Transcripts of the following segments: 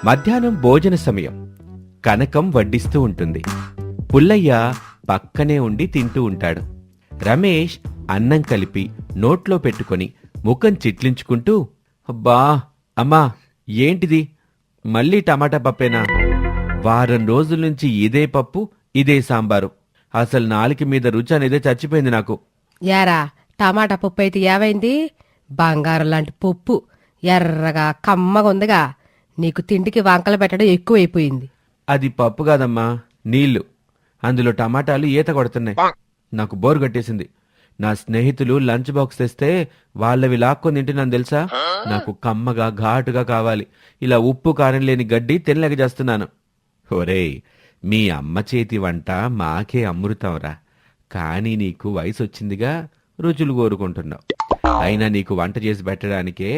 మధ్యాహ్నం భోజన సమయం. కనకం వడ్డిస్తూ ఉంటుంది. పుల్లయ్య పక్కనే ఉండి తింటూ ఉంటాడు. రమేష్ అన్నం కలిపి నోట్లో పెట్టుకొని ముఖం చిట్లించుకుంటూ, అబ్బా అమ్మా, ఏంటిది మళ్ళీ టమాటా పప్పేనా? వారం రోజుల నుంచి ఇదే పప్పు, ఇదే సాంబారు. అసలు నాలుక మీద రుచి అనేదే చచ్చిపోయింది నాకు. యారా, టమాటా పప్పు అయితే ఏవైంది? బంగారం లాంటి పప్పు ఎర్రగా కమ్మగా ఉందిగా. నీకు తిండికి వంకలు పెట్టడం ఎక్కువైపోయింది. అది పప్పు కాదమ్మా, నీళ్లు. అందులో టమాటాలు ఈత కొడుతున్నాయి. నాకు బోరు కట్టేసింది. నా స్నేహితులు లంచ్ బాక్స్ తెస్తే వాళ్ళవి లాక్కొని తింటున్నాను తెలుసా. నాకు కమ్మగా ఘాటుగా కావాలి. ఇలా ఉప్పు కారం లేని గడ్డి తినలేక చేస్తున్నాను. ఒరేయ్, మీ అమ్మ చేతి వంట మాకే అమృతంరా. కానీ నీకు వయసు వచ్చిందిగా, రుచులు కోరుకుంటున్నావు. అయినా నీకు వంట చేసి పెట్టడానికే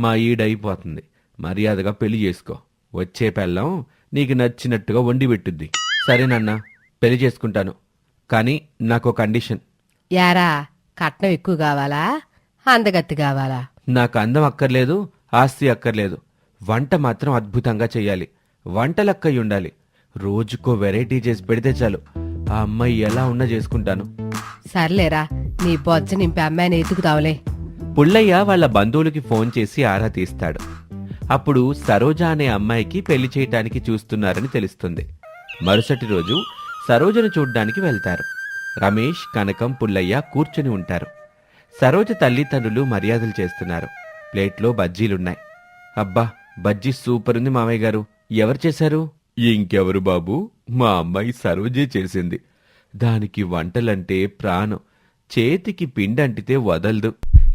మా ఈడైపోతుంది. మర్యాదగా పెళ్లి చేసుకో. వచ్చే పెళ్ళం నీకు నచ్చినట్టుగా వండి పెట్టుద్ది. సరేనన్నా, పెళ్లి చేసుకుంటాను. కానీ నాకు కండిషన్. యారా, కట్నం ఎక్కువ కావాలా, అందగత్తి కావాలా? నాకు అందం అక్కర్లేదు, ఆస్తి అక్కర్లేదు. వంట మాత్రం అద్భుతంగా చెయ్యాలి. వంటలక్కయ్య ఉండాలి. రోజుకో వెరైటీ చేసి పెడితే చాలు. ఆ అమ్మాయి ఎలా ఉన్నా చేసుకుంటాను. సర్లేరా, నీ బొజ్జ నింపి అమ్మాయిని ఎతుకుతావులే. పుల్లయ్య వాళ్ళ బంధువులకి ఫోన్ చేసి ఆరా తీస్తాడు. అప్పుడు సరోజ అనే అమ్మాయికి పెళ్లి చేయటానికి చూస్తున్నారని తెలుస్తుంది. మరుసటి రోజు సరోజను చూడ్డానికి వెళ్తారు. రమేష్, కనకం, పుల్లయ్య కూర్చుని ఉంటారు. సరోజ తల్లిదండ్రులు మర్యాదలు చేస్తున్నారు. ప్లేట్లో బజ్జీలున్నాయి. అబ్బా, బజ్జీ సూపర్ ఉంది మామయ్య గారు. ఎవరు చేశారు? ఇంకెవరు బాబు, మా అమ్మాయి సరోజే చేసింది. దానికి వంటలంటే ప్రాణం. చేతికి పిండంటితే వదలదు.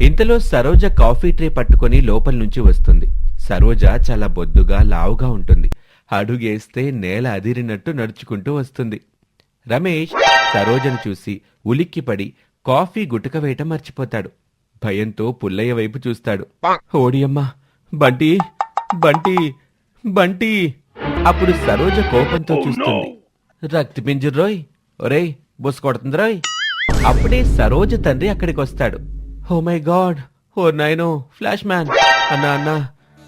ఇంతలో సరోజ కాఫీ ట్రే పట్టుకొని లోపల నుంచి వస్తుంది. సరోజ చాలా బొద్దుగా లావుగా ఉంటుంది. అడుగేస్తే నేల అదిరినట్టు నడుచుకుంటూ వస్తుంది. రమేష్ సరోజను చూసి ఉలిక్కిపడి కాఫీ గుటక వేయటం మర్చిపోతాడు. భయంతో పుల్లయ్య వైపు చూస్తాడు. ఓడియమ్మా, బంటి బంటి బంటి. అప్పుడు సరోజ కోపంతో చూస్తుంది. రక్తపింజుర్రోయ్, ఒరేయ్ బొస్ కొడుతుందిరోయ్. అప్పుడే సరోజ తండ్రి అక్కడికొస్తాడు. ఓ మై గాడ్, ఓ నైనో, ఫ్లాష్ మ్యాన్. అన్నా అన్నా,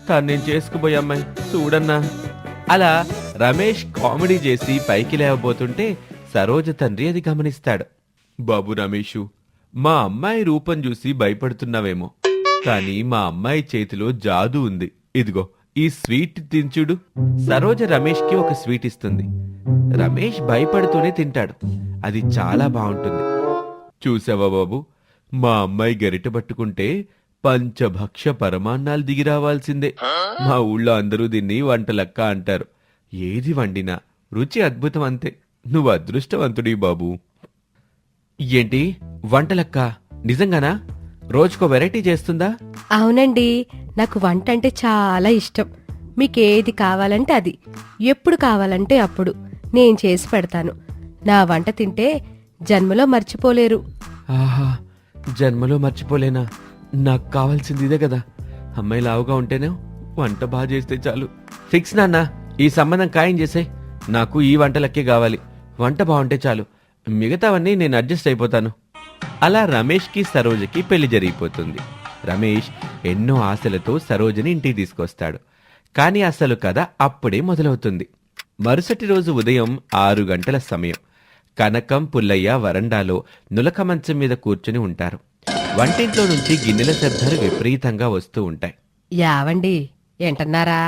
తాను నేను చేసుకుపోయే అమ్మాయి చూడన్నా. అలా రమేష్ కామెడీ చేసి పైకి లేవబోతుంటే సరోజ తండ్రి అది గమనిస్తాడు. బాబు రమేషు, మా అమ్మాయి రూపం చూసి భయపడుతున్నావేమో, కానీ మా అమ్మాయి చేతిలో జాదూ ఉంది. ఇదిగో ఈ స్వీట్ తించుడు. సరోజ రమేష్కి ఒక స్వీట్ ఇస్తుంది. రమేష్ భయపడుతూనే తింటాడు. అది చాలా బాగుంటుంది. చూసావా బాబు, మా అమ్మాయి గరిట పట్టుకుంటే పంచభక్ష పరమాన్నాలు దిగి రావాల్సిందే. మా ఊళ్ళో అందరూ దీన్ని వంటలక్క అంటారు. ఏది వండినా రుచి అద్భుతం అంతే. నువ్వు అదృష్టవంతుడి బాబు. ఏంటి వంటలక్క? నిజంగానా? రోజుకో వెరైటీ చేస్తుందా? అవునండి, నాకు వంట అంటే చాలా ఇష్టం. మీకేది కావాలంటే అది, ఎప్పుడు కావాలంటే అప్పుడు నేను చేసి పెడతాను. నా వంట తింటే జన్మలో మర్చిపోలేరు. ఆహా, జన్మలో మర్చిపోలేనా? నాకు కావాల్సింది ఇదే కదా. అమ్మాయి లావుగా ఉంటేనే వంట బాగా చేస్తే చాలు. ఫిక్స్ నాన్న, ఈ సంబంధం ఖాయం చేసే. నాకు ఈ వంటలక్కే కావాలి. వంట బాగుంటే చాలు, మిగతావన్నీ నేను అడ్జస్ట్ అయిపోతాను. అలా రమేష్కి సరోజకి పెళ్లి జరిగిపోతుంది. రమేష్ ఎన్నో ఆశలతో సరోజని ఇంటికి తీసుకొస్తాడు. కాని అసలు కథ అప్పుడే మొదలవుతుంది. మరుసటి రోజు ఉదయం 6 గంటల సమయం. కనకం, పుల్లయ్య వరండాలో నులక మంచం మీద కూర్చుని ఉంటారు. వంటింట్లో నుంచి గిన్నెల శబ్దాలు విపరీతంగా వస్తూ ఉంటాయి. యావండి, ఏంటన్నారా?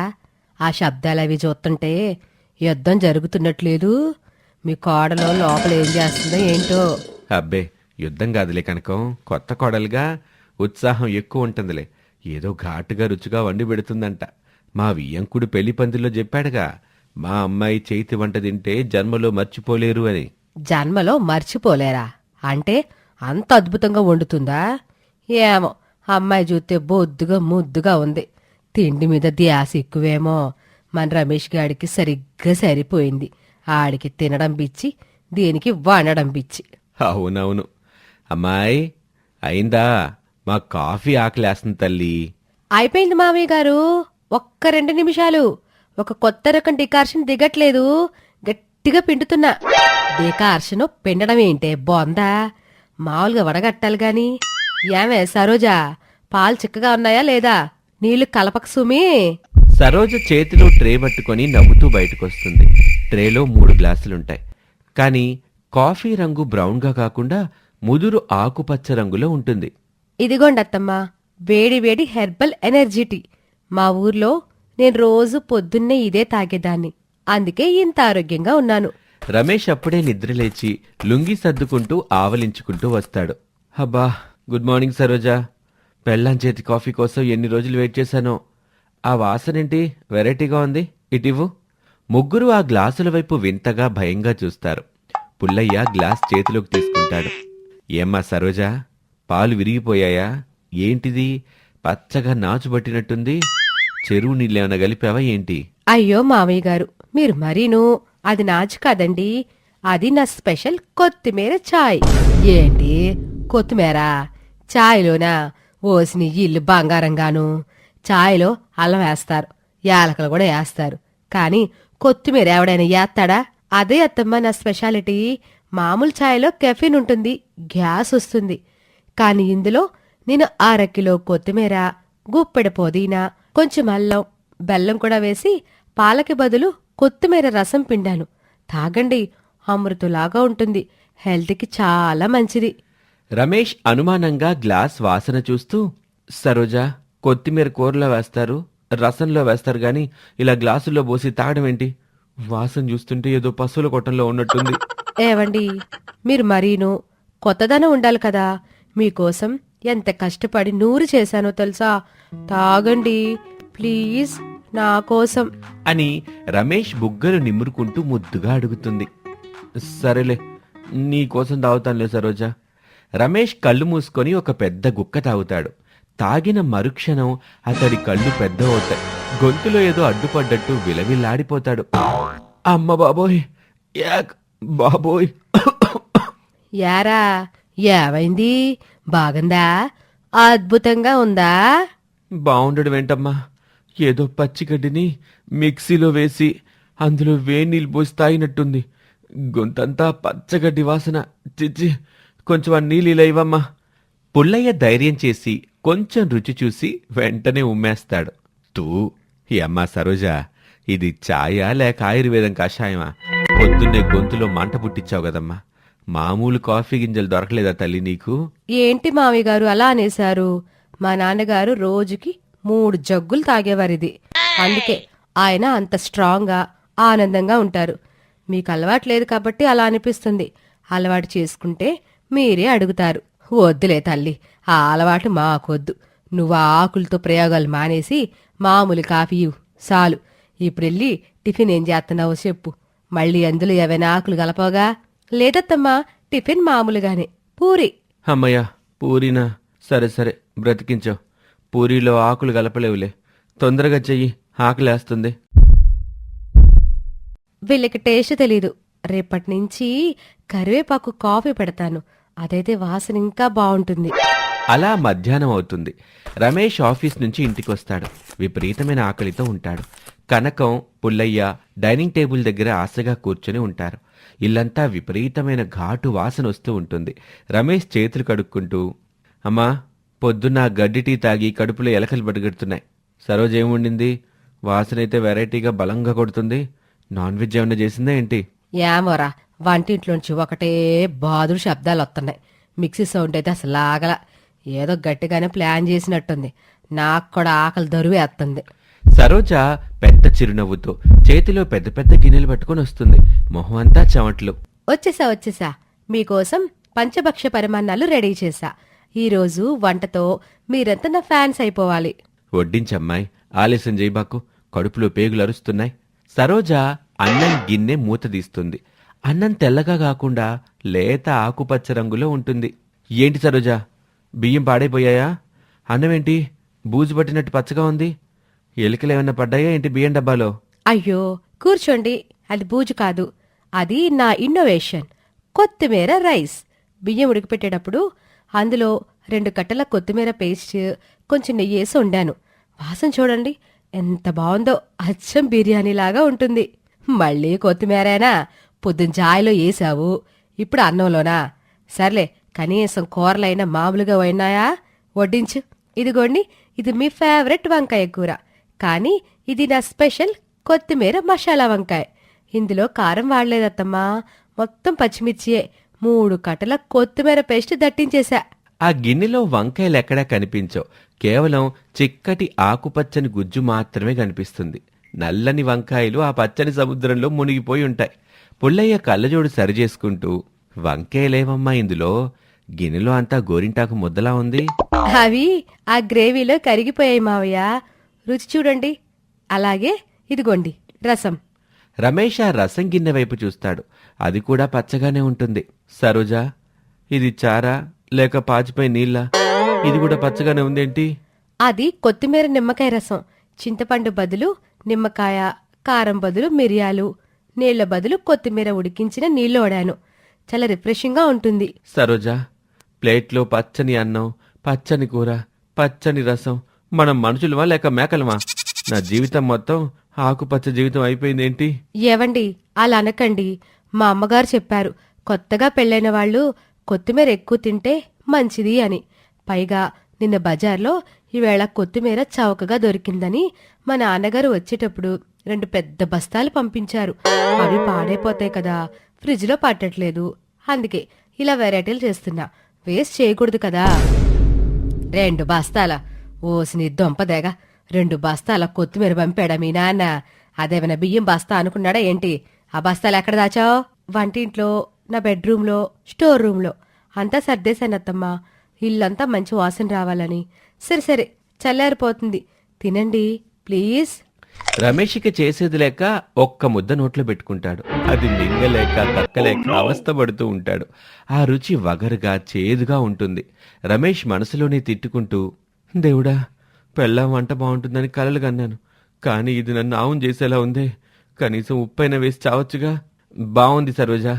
ఆ శబ్దాలవి చూస్తుంటే యుద్ధం జరుగుతున్నట్లేదు. మీ కోడలో లోపల ఏం చేస్తుందో ఏంటో. అబ్బే, యుద్ధం కాదులే కనకం, కొత్త కోడలుగా ఉత్సాహం ఎక్కువ ఉంటుందిలే. ఏదో ఘాటుగా రుచిగా వండి పెడుతుందంట. మా వియ్యంకుడు పెళ్లి పందిలో చెప్పాడుగా, మా అమ్మాయి చేతి వంట తింటే జన్మలో మర్చిపోలేరు అని. జన్మలో మర్చిపోలేరా అంటే అంత అద్భుతంగా వండుతుందా? ఏమో, అమ్మాయి చూస్తే బొద్దుగా ముద్దుగా ఉంది. తిండి మీద ధ్యాస ఎక్కువేమో. మన రమేష్ గాడికి సరిగ్గా సరిపోయింది. ఆడికి తినడం పిచ్చి, దీనికి వండడం పిచ్చి. అవునవును. అమ్మాయి అయిందా? మా కాఫీ ఆకలేస్తుంది తల్లి. అయిపోయింది మామయ్య గారు. ఒక్క 2 నిమిషాలు. ఒక కొత్త రకం డికార్షన్ దిగట్లేదు, గట్టిగా పిండుతున్నా. డికార్షను పిండడం ఏంటే బొందా? మామూలుగా వడగట్టాలి గాని. ఏమే సరోజా, పాలు చిక్కగా ఉన్నాయా లేదా? నీళ్లు కలపక సుమి. సరోజ చేతిలో ట్రే పట్టుకొని నవ్వుతూ బయటకొస్తుంది. ట్రేలో 3 గ్లాసులుంటాయి. కానీ కాఫీ రంగు బ్రౌన్గా కాకుండా ముదురు ఆకుపచ్చ రంగులో ఉంటుంది. ఇదిగోండత్తమ్మా, వేడి వేడి హెర్బల్ ఎనర్జీ టీ. మా ఊర్లో నేను రోజు పొద్దున్నే ఇదే తాగేదాన్ని. అందుకే ఇంత ఆరోగ్యంగా ఉన్నాను. రమేష్ అప్పుడే నిద్రలేచి లుంగి సర్దుకుంటూ ఆవలించుకుంటూ వస్తాడు. అబ్బా, గుడ్ మార్నింగ్ సరోజా. పెళ్ళాం చేతి కాఫీ కోసం ఎన్ని రోజులు వెయిట్ చేశానో. ఆ వాసనేంటి వెరైటీగా ఉంది, ఇటివ్వు. ముగ్గురు ఆ గ్లాసుల వైపు వింతగా భయంగా చూస్తారు. పుల్లయ్య గ్లాస్ చేతిలోకి తీసుకుంటాడు. ఏమ్మా సరోజా, పాలు విరిగిపోయాయా? ఏంటిది పచ్చగా నాచుబట్టినట్టుంది? చెరువు నీళ్ళేమన్నా కలిపావా ఏంటి? అయ్యో మామయ్య గారు, మీరు మరీను. అది నాచు కాదండి, అది నా స్పెషల్ కొత్తిమీర చాయ్. ఏంటి కొత్తిమీర చాయ్లోనా? ఓసిని ఇల్లు బంగారంగాను. చాయ్లో అల్లం వేస్తారు, యాలకలు కూడా వేస్తారు, కానీ కొత్తిమీర ఎవడైనా వేస్తాడా? అదే అత్తమ్మ నా స్పెషాలిటీ. మామూలు ఛాయ్లో కెఫీన్ ఉంటుంది, గ్యాస్ వస్తుంది. కానీ ఇందులో నేను 1/2 కిలో కొత్తిమీర, గుప్పెడు పుదీనా, కొంచెం అల్లం, బెల్లం కూడా వేసి పాలకి బదులు కొత్తిమీర రసం పిండాను. తాగండి, అమృతులాగా ఉంటుంది. హెల్త్కి చాలా మంచిది. రమేష్ అనుమానంగా గ్లాస్ వాసన చూస్తూ, సరోజా, కొత్తిమీర కూరలో వేస్తారు, రసంలో వేస్తారు గాని ఇలా గ్లాసుల్లో పోసి తాగడం ఏంటి? వాసన చూస్తుంటే ఏదో పశువుల కొట్టంలో ఉన్నట్టుంది. ఏవండి, మీరు మరీను. కొత్తదనం ఉండాలి కదా. మీకోసం ఎంత కష్టపడి నూరు చేశానో తెలుసా? తాగండి ప్లీజ్, నా కోసం అని రమేష్ బుగ్గలు నిమురుకుంటూ ముద్దుగా అడుగుతుంది. సరేలే, నీకోసం తాగుతానులే సరోజా. రమేష్ కళ్ళు మూసుకొని ఒక పెద్ద గుక్క తాగుతాడు. తాగిన మరుక్షణం అతడి కళ్ళు పెద్ద అవుతాయి. గొంతులో ఏదో అడ్డుపడ్డట్టు విలవిల్లాడిపోతాడు. అమ్మ బాబోయ్, యాక్ బాబోయ్. యారా, ఏమైంది? బాగుందా? అద్భుతంగా ఉందా? బావుండడు వెంటమ్మా, ఏదో పచ్చిగడ్డిని మిక్సీలో వేసి అందులో వేడి నీళ్ళు పోసి తాగినట్టుంది. గొంతంతా పచ్చగడ్డి వాసన. చిచ్చి, కొంచెం ఆ నీళ్ళు ఇలా ఇవ్వమ్మా. పుల్లయ్య ధైర్యం చేసి కొంచెం రుచి చూసి వెంటనే ఉమ్మేస్తాడు. తూ, ఈ అమ్మా సరోజా, ఇది ఛాయా లేక ఆయుర్వేదం కషాయమా? పొద్దున్నే గొంతులో మంట పుట్టించావు కదమ్మా. మామూలు కాఫీ గింజలు దొరకలేదా తల్లి నీకు? ఏంటి మామయ్య గారు అలా అనేశారు? మా నాన్నగారు రోజుకి 3 జగ్గులు తాగేవారిది. అందుకే ఆయన అంత స్ట్రాంగ్గా ఆనందంగా ఉంటారు. మీకు అలవాటు లేదు కాబట్టి అలా అనిపిస్తుంది. అలవాటు చేసుకుంటే మీరే అడుగుతారు. వద్దులే తల్లి, ఆ అలవాటు మాకొద్దు. నువ్వు ఆ ఆకులతో ప్రయోగాలు మానేసి మామూలు కాఫీ ఇవ్వు చాలు. ఇప్పుడెళ్ళి టిఫిన్ ఏం చేస్తున్నావో చెప్పు. మళ్ళీ అందులో ఏవైనా ఆకులు కలపగా? లేదత్తమ్మా, టిఫిన్ మామూలుగానే, పూరి. అమ్మయ్యా, పూరీనా? సరే సరే, బ్రతికించావు. పూరీలో ఆకులు కలపలేవులే. తొందరగా చెయ్యి, ఆకలేస్తుంది. వీళ్ళకి టేస్ట్ తెలీదు. రేపటి నుంచి కరివేపాకు కాఫీ పెడతాను. అదైతే వాసన ఇంకా బాగుంటుంది. అలా మధ్యాహ్నం అవుతుంది. రమేష్ ఆఫీస్ నుంచి ఇంటికొస్తాడు. విపరీతమైన ఆకలితో ఉంటాడు. కనకం, పుల్లయ్య డైనింగ్ టేబుల్ దగ్గర ఆశగా కూర్చొని ఉంటారు. ఇల్లంతా విపరీతమైన ఘాటు వాసన వస్తూ ఉంటుంది. రమేష్ చేతులు కడుక్కుంటూ, అమ్మా, పొద్దున్న గడ్డి టీ తాగి కడుపులో ఎలకలు బడగెడుతున్నాయి. సరోజ ఏముండింది? వాసనైతే వెరైటీగా బలంగా కొడుతుంది. నాన్ వెజ్ ఏమన్నా చేసిందా ఏంటి? ఏమోరా, వంటింట్లోంచి ఒకటే బాదుడు శబ్దాలు వస్తున్నాయి. మిక్సీ సౌండ్ అయితే అసలు ఆగల. ఏదో గట్టిగానే ప్లాన్ చేసినట్టుంది. నాకు కూడా ఆకలి దరువేస్తుంది. సరోజ పెద్ద చిరునవ్వుతో చేతిలో పెద్ద పెద్ద గిన్నెలు పట్టుకొని వస్తుంది. మొహం అంతా చెమట్లు. వచ్చేసా. మీకోసం పంచభక్ష పరిమాణాలు రెడీ చేశా. ఈరోజు వంటతో మీరంతా నా ఫ్యాన్స్ అయిపోవాలి. వడ్డించమ్మాయి, ఆలస్యం చేయబాకు. కడుపులో పేగులు అరుస్తున్నాయి. సరోజ అన్నం గిన్నె మూత తీస్తుంది. అన్నం తెల్లగా కాకుండా లేత ఆకుపచ్చ రంగులో ఉంటుంది. ఏంటి సరోజ, బియ్యం పాడైపోయాయా? అన్నమేంటి బూజు పట్టినట్టు పచ్చగా ఉంది? ఎలుకలేమన్నా పడ్డాయా ఏంటి బియ్యం డబ్బాలో? అయ్యో కూర్చోండి, అది బూజు కాదు. అది నా ఇన్నోవేషన్, కొత్తిమీర రైస్. బియ్యం ఉడికిపెట్టేటప్పుడు అందులో 2 కట్టల కొత్తిమీర పేస్ట్, కొంచెం నెయ్యేసి వండాను. వాసన చూడండి ఎంత బాగుందో. అచ్చం బిర్యానీలాగా ఉంటుంది. మళ్ళీ కొత్తిమీరేనా? పొద్దున చాయ్లో వేసావు, ఇప్పుడు అన్నంలోనా? సర్లే, కనీసం కూరలైనా మామూలుగా ఉన్నాయా? వడ్డించు. ఇదిగోండి, ఇది మీ ఫేవరెట్ వంకాయ కూర. కానీ ఇది నా స్పెషల్ కొత్తిమీర మసాలా వంకాయ. ఇందులో కారం వాడలేదత్తమ్మా, మొత్తం పచ్చిమిర్చియే. 3 కట్టల కొత్తిమీర పేస్ట్ దట్టించేశా. ఆ గిన్నెలో వంకాయలు ఎక్కడా కనిపించవు. కేవలం చిక్కటి ఆకుపచ్చని గుజ్జు మాత్రమే కనిపిస్తుంది. నల్లని వంకాయలు ఆ పచ్చని సముద్రంలో మునిగిపోయి ఉంటాయి. పుల్లయ్య కళ్ళజోడు సరిచేసుకుంటూ, వంకాయలేమమ్మా ఇందులో? గిన్నెలో అంతా గోరింటాకు ముద్దలా ఉంది. అవి ఆ గ్రేవీలో కరిగిపోయాయి మావయ్య, రుచి చూడండి. అలాగే ఇదిగోండి రసం. రమేష్ ఆ రసం గిన్నె వైపు చూస్తాడు. అది కూడా పచ్చగానే ఉంటుంది. సరోజా, ఇది చారా లేక పాచిపోయి నీళ్ళ? ఇది కూడా పచ్చగానే ఉందేంటి? అది కొత్తిమీర నిమ్మకాయ రసం. చింతపండు బదులు నిమ్మకాయ, కారం బదులు మిరియాలు, నీళ్ల బదులు కొత్తిమీర ఉడికించిన నీళ్లు వాడాను. చాలా రిఫ్రెషింగ్గా ఉంటుంది. సరోజా, ప్లేట్లో పచ్చని అన్నం, పచ్చని కూర, పచ్చని రసం. మనం మనుషులమా లేక మేకలమా? నా జీవితం మొత్తం ఆకుపచ్చ జీవితం అయిపోయిందేంటి? ఏవండి అలా అనకండి. మా అమ్మగారు చెప్పారు, కొత్తగా పెళ్ళైన వాళ్ళు కొత్తిమీర ఎక్కువ తింటే మంచిది అని. పైగా నిన్న బజార్లో ఈవేళ కొత్తిమీర చౌకగా దొరికిందని మా నాన్నగారు వచ్చేటప్పుడు 2 పెద్ద బస్తాలు పంపించారు. అవి పాడైపోతాయి కదా, ఫ్రిడ్జ్లో పట్టట్లేదు. అందుకే ఇలా వెరైటీలు చేస్తున్నా. వేస్ట్ చేయకూడదు కదా. 2 బస్తాల ఓసిని దొంపదేగా, 2 బస్తాల కొత్తిమీర పంపాడా మీ నాన్న? అదేమైనా బియ్యం బస్తా అనుకున్నాడా ఏంటి? ఆ బస్తాలు ఎక్కడ దాచావు? వంటింట్లో, నా బెడ్రూమ్లో, స్టోర్ రూమ్లో అంతా సర్దేశానత్తమ్మా. ఇల్లంతా మంచి వాసన రావాలని. సరే సరే, చల్లారిపోతుంది, తినండి ప్లీజ్. రమేష్కి చేసేది లేక ఒక్క ముద్ద నోట్లో పెట్టుకుంటాడు. అది మింగలేక కక్కలేక అవస్థపడుతూ ఉంటాడు. ఆ రుచి వగరుగా చేదుగా ఉంటుంది. రమేష్ మనసులోనే తిట్టుకుంటూ, దేవుడా, పెళ్ళాం వంట బాగుంటుందని కలలు కన్నాను, కానీ ఇది నన్ను ఆవును చేసేలా ఉందే. కనీసం ఉప్పైనా వేసి చావచ్చుగా. బాగుంది సరోజా,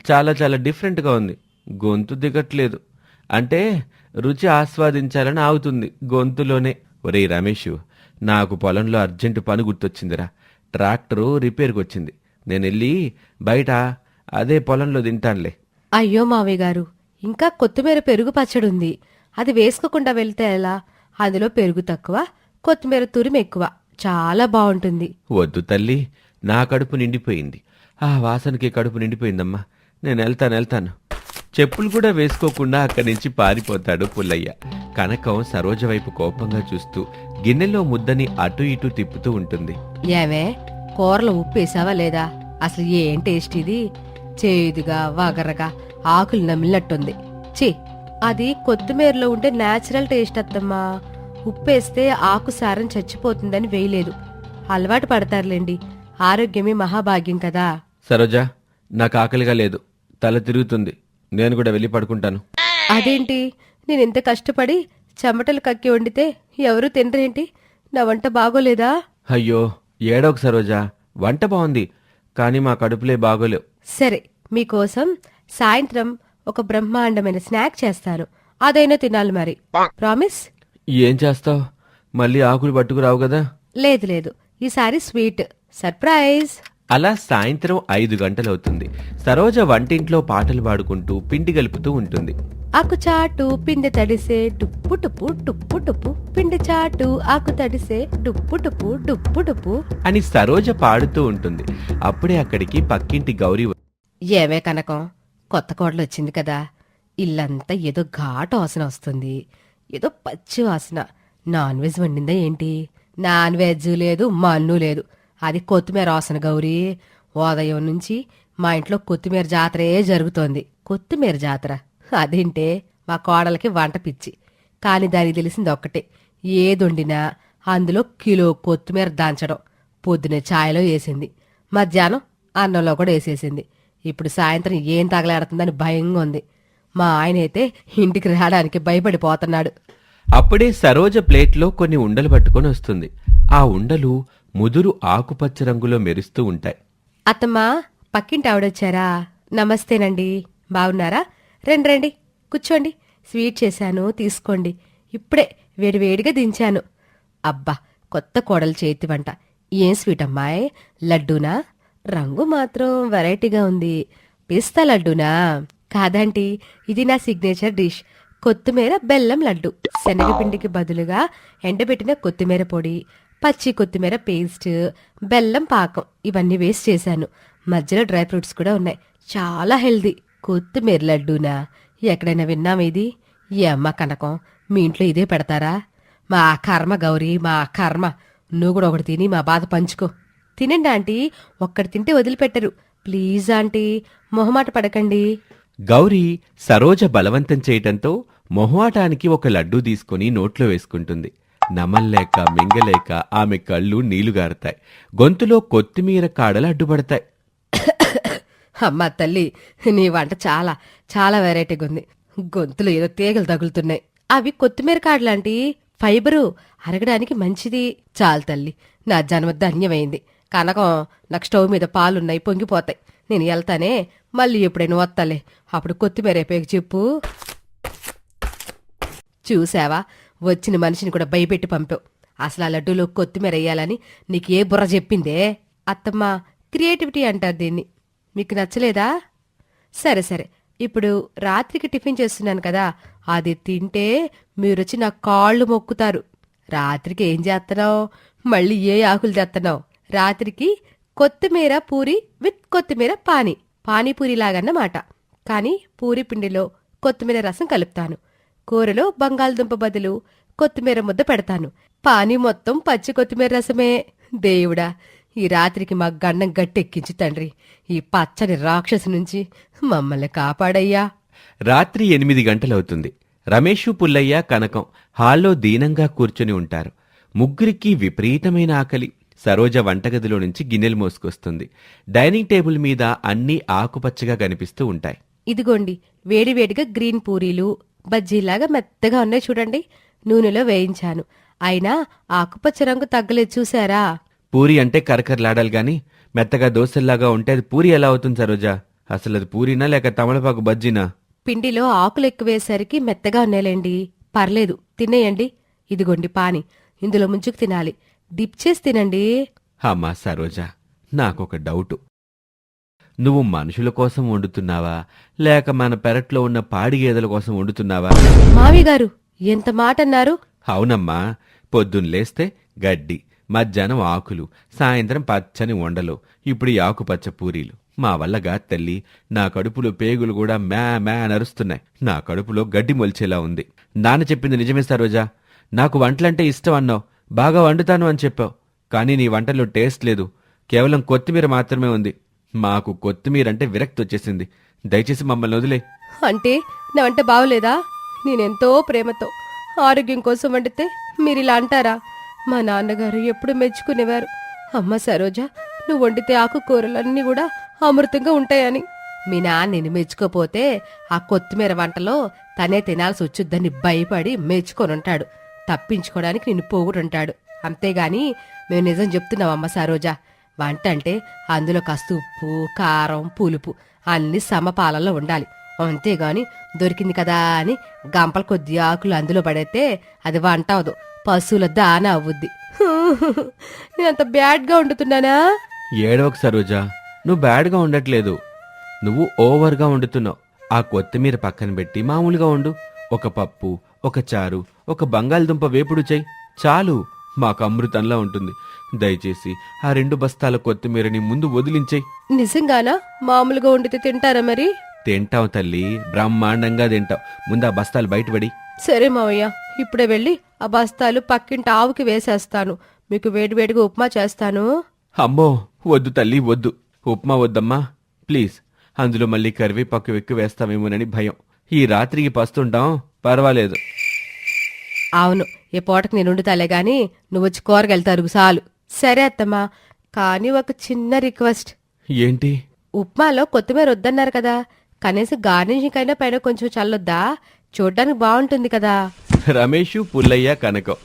చాలా చాలా డిఫరెంట్గా ఉంది. గొంతు దిగట్లేదు. అంటే రుచి ఆస్వాదించాలని ఆగుతుంది గొంతులోనే. ఒరేయ్ రమేషు, నాకు పొలంలో అర్జెంటు పని గుర్తొచ్చిందిరా. ట్రాక్టరు రిపేర్కి వచ్చింది. నేను వెళ్ళి బయట అదే పొలంలో తింటానులే. అయ్యో మావయ్య గారు, ఇంకా కొత్తిమీర పెరుగు పచ్చడుంది. అది వేసుకోకుండా వెళ్తే ఎలా? అందులో పెరుగు తక్కువ, కొత్తిమీర తురిమి ఎక్కువ. చాలా బాగుంటుంది. వద్దు తల్లి, నా కడుపు నిండిపోయింది. ఆ వాసనకి కడుపు నిండిపోయిందమ్మా. నేను వెళ్తాను. చెప్పులు కూడా వేసుకోకుండా అక్కడి నుంచి పారిపోతాడు పుల్లయ్య. కనకం సరోజ వైపు కోపంగా చూస్తూ గిన్నెలో ముద్దని అటు ఇటు తిప్పుతూ ఉంటుంది. ఏమే, కూరలో ఉప్పేసావా లేదా? అసలు ఏం టేస్ట్ ఇది? చేదుగా వగరగా ఆకులు నమిలినట్టుంది. ఛీ, అది కొత్తిమీరలో ఉండే నేచురల్ టేస్ట్ అత్తమ్మా. ఉప్పేస్తే ఆకు సారం చచ్చిపోతుందని వేయలేదు. అలవాటు పడతారులేండి, ఆరోగ్యమే మహాభాగ్యం కదా. సరోజా, నాకు ఆకలిగా లేదు, తల తిరుగుతుంది. నేను కూడా వెళ్ళి పడుకుంటాను. అదేంటి, నేనెంత కష్టపడి చెమటలు కక్కి వండితే ఎవరూ తినరేంటి? నా వంట బాగోలేదా? అయ్యో, ఏడోకు సరోజా, వంట బాగుంది, కానీ మా కడుపులే బాగోలేవు. సరే, మీకోసం సాయంత్రం ఒక బ్రహ్మాండమైన స్నాక్ చేస్తాను. అదైనా తినాలి మరి. ప్రామిస్? ఏం చేస్తావు? మళ్ళీ ఆకులు పట్టుకురావు కదా? లేదు లేదు, ఈసారి స్వీట్ సర్ప్రైజ్. అలా సాయంత్రం 5 గంటలవుతుంది. సరోజ వంటింట్లో పాటలు పాడుకుంటూ పిండి కలుపుతూ ఉంటుంది. ఆకు చాటు పిండి తడిసే టుప్పు టుప్పు టుప్పు టుప్పు, పిండి చాటు ఆకు తడిసే డుప్పు టుప్పు డుప్పు టుప్పు అని సరోజ పాడుతూ ఉంటుంది. అప్పుడే అక్కడికి పక్కింటి గౌరీ ఏమే కనకం, కొత్త కోడలు వచ్చింది కదా, ఇల్లంతా ఏదో ఘాటు వాసన వస్తుంది. ఏదో పచ్చి వాసన. నాన్ వెజ్ వండిందా ఏంటి? నాన్ వెజ్ లేదు, మన్ను లేదు. అది కొత్తిమీర వాసన గౌరీ. ఉదయం నుంచి మా ఇంట్లో కొత్తిమీర జాతరే జరుగుతోంది. కొత్తిమీర జాతర అదేంటే? మా కోడలకి వంట పిచ్చి. కాని దానికి తెలిసింది ఒక్కటే, ఏదొండినా అందులో కిలో కొత్తిమీర దాంచడం. పొద్దునే ఛాయలో వేసింది, మధ్యాహ్నం అన్నంలో కూడా వేసేసింది. ఇప్పుడు సాయంత్రం ఏం తగలాడుతుందని భయంగా ఉంది. మా ఆయనైతే ఇంటికి రావడానికి భయపడిపోతున్నాడు. అప్పుడే సరోజ ప్లేట్లో కొన్ని ఉండలు పట్టుకొని వస్తుంది. ఆ ఉండలు ముదురు ఆకుపచ్చ రంగులో మెరుస్తూ ఉంటాయి. అత్తమ్మా, పక్కింటి ఆవిడొచ్చారా? నమస్తేనండి, బాగున్నారా? రండి రండి, కూర్చోండి. స్వీట్ చేశాను, తీసుకోండి. ఇప్పుడే వేడివేడిగా దించాను. అబ్బా, కొత్త కోడలు చేతి వంట. ఏం స్వీట్ అమ్మాయి? లడ్డూనా? రంగు మాత్రం వెరైటీగా ఉంది. పిస్తా లడ్డూనా? కాదంటీ, ఇది నా సిగ్నేచర్ డిష్, కొత్తిమీర బెల్లం లడ్డు. శనగపిండికి బదులుగా ఎండబెట్టిన కొత్తిమీర పొడి, పచ్చి కొత్తిమీర పేస్ట్, బెల్లం పాకం ఇవన్నీ వేస్ట్ చేశాను. మధ్యలో డ్రై ఫ్రూట్స్ కూడా ఉన్నాయి. చాలా హెల్దీ. కొత్తిమీర లడ్డూనా? ఎక్కడైనా విన్నాం ఇది? ఈ అమ్మ కనకం, మీ ఇంట్లో ఇదే పెడతారా? మా కర్మ గౌరీ, మా కర్మ. నువ్వు కూడా ఒకటి తిని మా బాధ పంచుకో. తినండి ఆంటీ, ఒక్కటి తింటే వదిలిపెట్టరు. ప్లీజ్ ఆంటీ, మొహమాట పడకండి. గౌరీ సరోజ బలవంతం చేయటంతో మొహమాటానికి ఒక లడ్డూ తీసుకుని నోట్లో వేసుకుంటుంది. నమల్లేక మింగలేక ఆమె కళ్ళు నీళ్లుగారుతాయి. గొంతులో కొత్తిమీర కాడలు అడ్డుపడతాయి. అమ్మ తల్లి, నీ వంట చాలా చాలా వెరైటీగా ఉంది. గొంతులో ఏదో తీగలు తగులుతున్నాయి. అవి కొత్తిమీర కాడలాంటి ఫైబరు, అరగడానికి మంచిది. చాలు తల్లి, నా జన్మ ధన్యమైంది. కనకం, నాకు స్టవ్ మీద పాలున్నాయి, పొంగిపోతాయి. నేను వెళ్తానే, మళ్ళీ ఎప్పుడైనా వస్తాలే. అప్పుడు కొత్తిమీర అయిపోయాక చెప్పు. చూసావా, వచ్చిన మనిషిని కూడా భయపెట్టి పంపావు. అసలు ఆ లడ్డూలో కొత్తిమీర వేయాలని నీకు ఏ బుర్ర చెప్పిందే? అత్తమ్మ, క్రియేటివిటీ అంటారు దీన్ని. మీకు నచ్చలేదా? సరే సరే, ఇప్పుడు రాత్రికి టిఫిన్ చేస్తున్నాను కదా, అది తింటే మీరొచ్చి నా కాళ్ళు మొక్కుతారు. రాత్రికి ఏం చేస్తున్నావు? మళ్ళీ ఏ ఆకులు తెస్తున్నావు? రాత్రికి కొత్తిమీర పూరి విత్ కొత్తిమీర పానీపూరి లాగన్నమాట. కానీ పూరి పిండిలో కొత్తిమీర రసం కలుపుతాను. కూరలో బంగాళదుంప బదులు కొత్తిమీర ముద్ద పెడతాను. పానీ మొత్తం పచ్చి కొత్తిమీర రసమే. దేవుడా, ఈ రాత్రికి మా గండం గట్టెక్కించి తండ్రి, ఈ పచ్చని రాక్షసు నుంచి మమ్మల్ని కాపాడయ్యా. రాత్రి 8 గంటలవుతుంది. రమేషు, పుల్లయ్య, కనకం హాల్లో దీనంగా కూర్చుని ఉంటారు. ముగ్గురికి విపరీతమైన ఆకలి. సరోజ వంటగదిలో నుంచి గిన్నెలు మోసుకొస్తుంది. డైనింగ్ టేబుల్ మీద అన్నీ ఆకుపచ్చగా కనిపిస్తూ ఉంటాయి. ఇదిగోండి, వేడివేడిగా గ్రీన్ పూరీలు, బజ్జీలాగా మెత్తగా ఉన్నాయి చూడండి. నూనెలో వేయించాను. అయినా ఆకుపచ్చ రంగు తగ్గలేదు చూసారా? పూరి అంటే కరకరలాడాలి గాని మెత్తగా దోశల్లాగా ఉంటే అది పూరి ఎలా అవుతుంది సరోజా? అసలు అది పూరినా లేక తమలపాకు బజ్జీనా? పిండిలో ఆకులు ఎక్కువేసరికి మెత్తగా ఉన్నాయిలేండి. పర్లేదు, తినేయండి. ఇదిగోండి పాని, ఇందులో ముంచుకు తినాలి. డిప్ చేసి తినండి. అమ్మా సరోజా, నాకొక డౌటు. నువ్వు మనుషుల కోసం వండుతున్నావా లేక మన పెరట్లో ఉన్న పాడి గేదెల కోసం వండుతున్నావా? మావి గారు, ఎంత మాట అన్నారు? అవునమ్మా, పొద్దున్నేస్తే గడ్డి, మధ్యాహ్నం ఆకులు, సాయంత్రం పచ్చని వండలు, ఇప్పుడు ఈ ఆకుపచ్చ పూరీలు. మా వల్లగా తల్లి, నా కడుపులో పేగులు కూడా మ్యా మ్యా నరుస్తున్నాయి. నా కడుపులో గడ్డి మొలిచేలా ఉంది. నాన్న చెప్పింది నిజమే సరోజా. నాకు వంటలంటే ఇష్టం అన్నావు, బాగా వండుతాను అని చెప్పావు. కానీ నీ వంటలో టేస్ట్ లేదు, కేవలం కొత్తిమీర మాత్రమే ఉంది. మాకు కొత్తిమీర అంటే విరక్తి వచ్చేసింది. దయచేసి మమ్మల్ని వదిలే. అంటే నా వంట బాగోలేదా? నేనెంతో ప్రేమతో ఆరోగ్యం కోసం వండితే మీరిలా అంటారా? మా నాన్నగారు ఎప్పుడు మెచ్చుకునేవారు, అమ్మ సరోజ, నువ్వు వండితే ఆకుకూరలన్నీ కూడా అమృతంగా ఉంటాయని. మీ నాన్న నేను మెచ్చుకోపోతే ఆ కొత్తిమీర వంటలో తనే తినాల్సి వచ్చుద్దని భయపడి మెచ్చుకొనుంటాడు. తప్పించుకోవడానికి నిన్ను పోగుడుంటాడు. అంతేగాని మేము నిజం చెప్తున్నాం అమ్మ సరోజ. వంట అంటే అందులో కాస్త ఉప్పు, కారం, పులుపు అన్ని సమపాలలో ఉండాలి. అంతేగాని దొరికింది కదా అని గంపల కొద్ది ఆకులు అందులో పడైతే అది వంట అవదు, పశువుల దాన అవ్వుద్ది. నేనంత బ్యాడ్గా వండుతున్నానా? ఏడవకు సరోజా, నువ్వు బ్యాడ్గా ఉండట్లేదు, నువ్వు ఓవర్గా వండుతున్నావు. ఆ కొత్తిమీర పక్కన పెట్టి మామూలుగా వండు. ఒక పప్పు, ఒక చారు, ఒక బంగాళదుంప వేపుడు చెయ్యి, చాలు. మాకు అమృతంలా ఉంటుంది. దయచేసి ఆ 2 బస్తాల కొత్తిమీరని ముందు వదిలించేయి. నిజంగానా? మామూలుగా వండితే తింటారా మరి? తింటావు తల్లి, బ్రహ్మాండంగా తింటావు. ముందు ఆ బస్తాలు బయటపడి. సరే మావయ్య, ఇప్పుడే వెళ్ళి ఆ బస్తాలు పక్కింటి ఆవుకి వేసేస్తాను. మీకు వేడివేడిగా ఉప్మా చేస్తాను. అమ్మో వద్దు తల్లి, వద్దు. ఉప్మా వద్దమ్మా ప్లీజ్. అందులో మళ్ళీ కరివేపాకు ఎక్కువ వేస్తామేమోనని భయం. ఈ రాత్రికి పస్తుంటాం, పర్వాలేదు. అవును, ఏ పూటకి నేను వండుతాలే గాని నువ్వొచ్చి కూరగెళ్తారు చాలు. సరే అత్తమ్మా, కానీ ఒక చిన్న రిక్వెస్ట్. ఏంటి? ఉప్మాలో కొత్తిమీర వద్దన్నారు కదా, కనీసం గార్నిషింగ్ అయినా పైన కొంచెం చల్లొద్దా? చూడ్డానికి బాగుంటుంది కదా. రమేషు, పుల్లయ్య, కనకం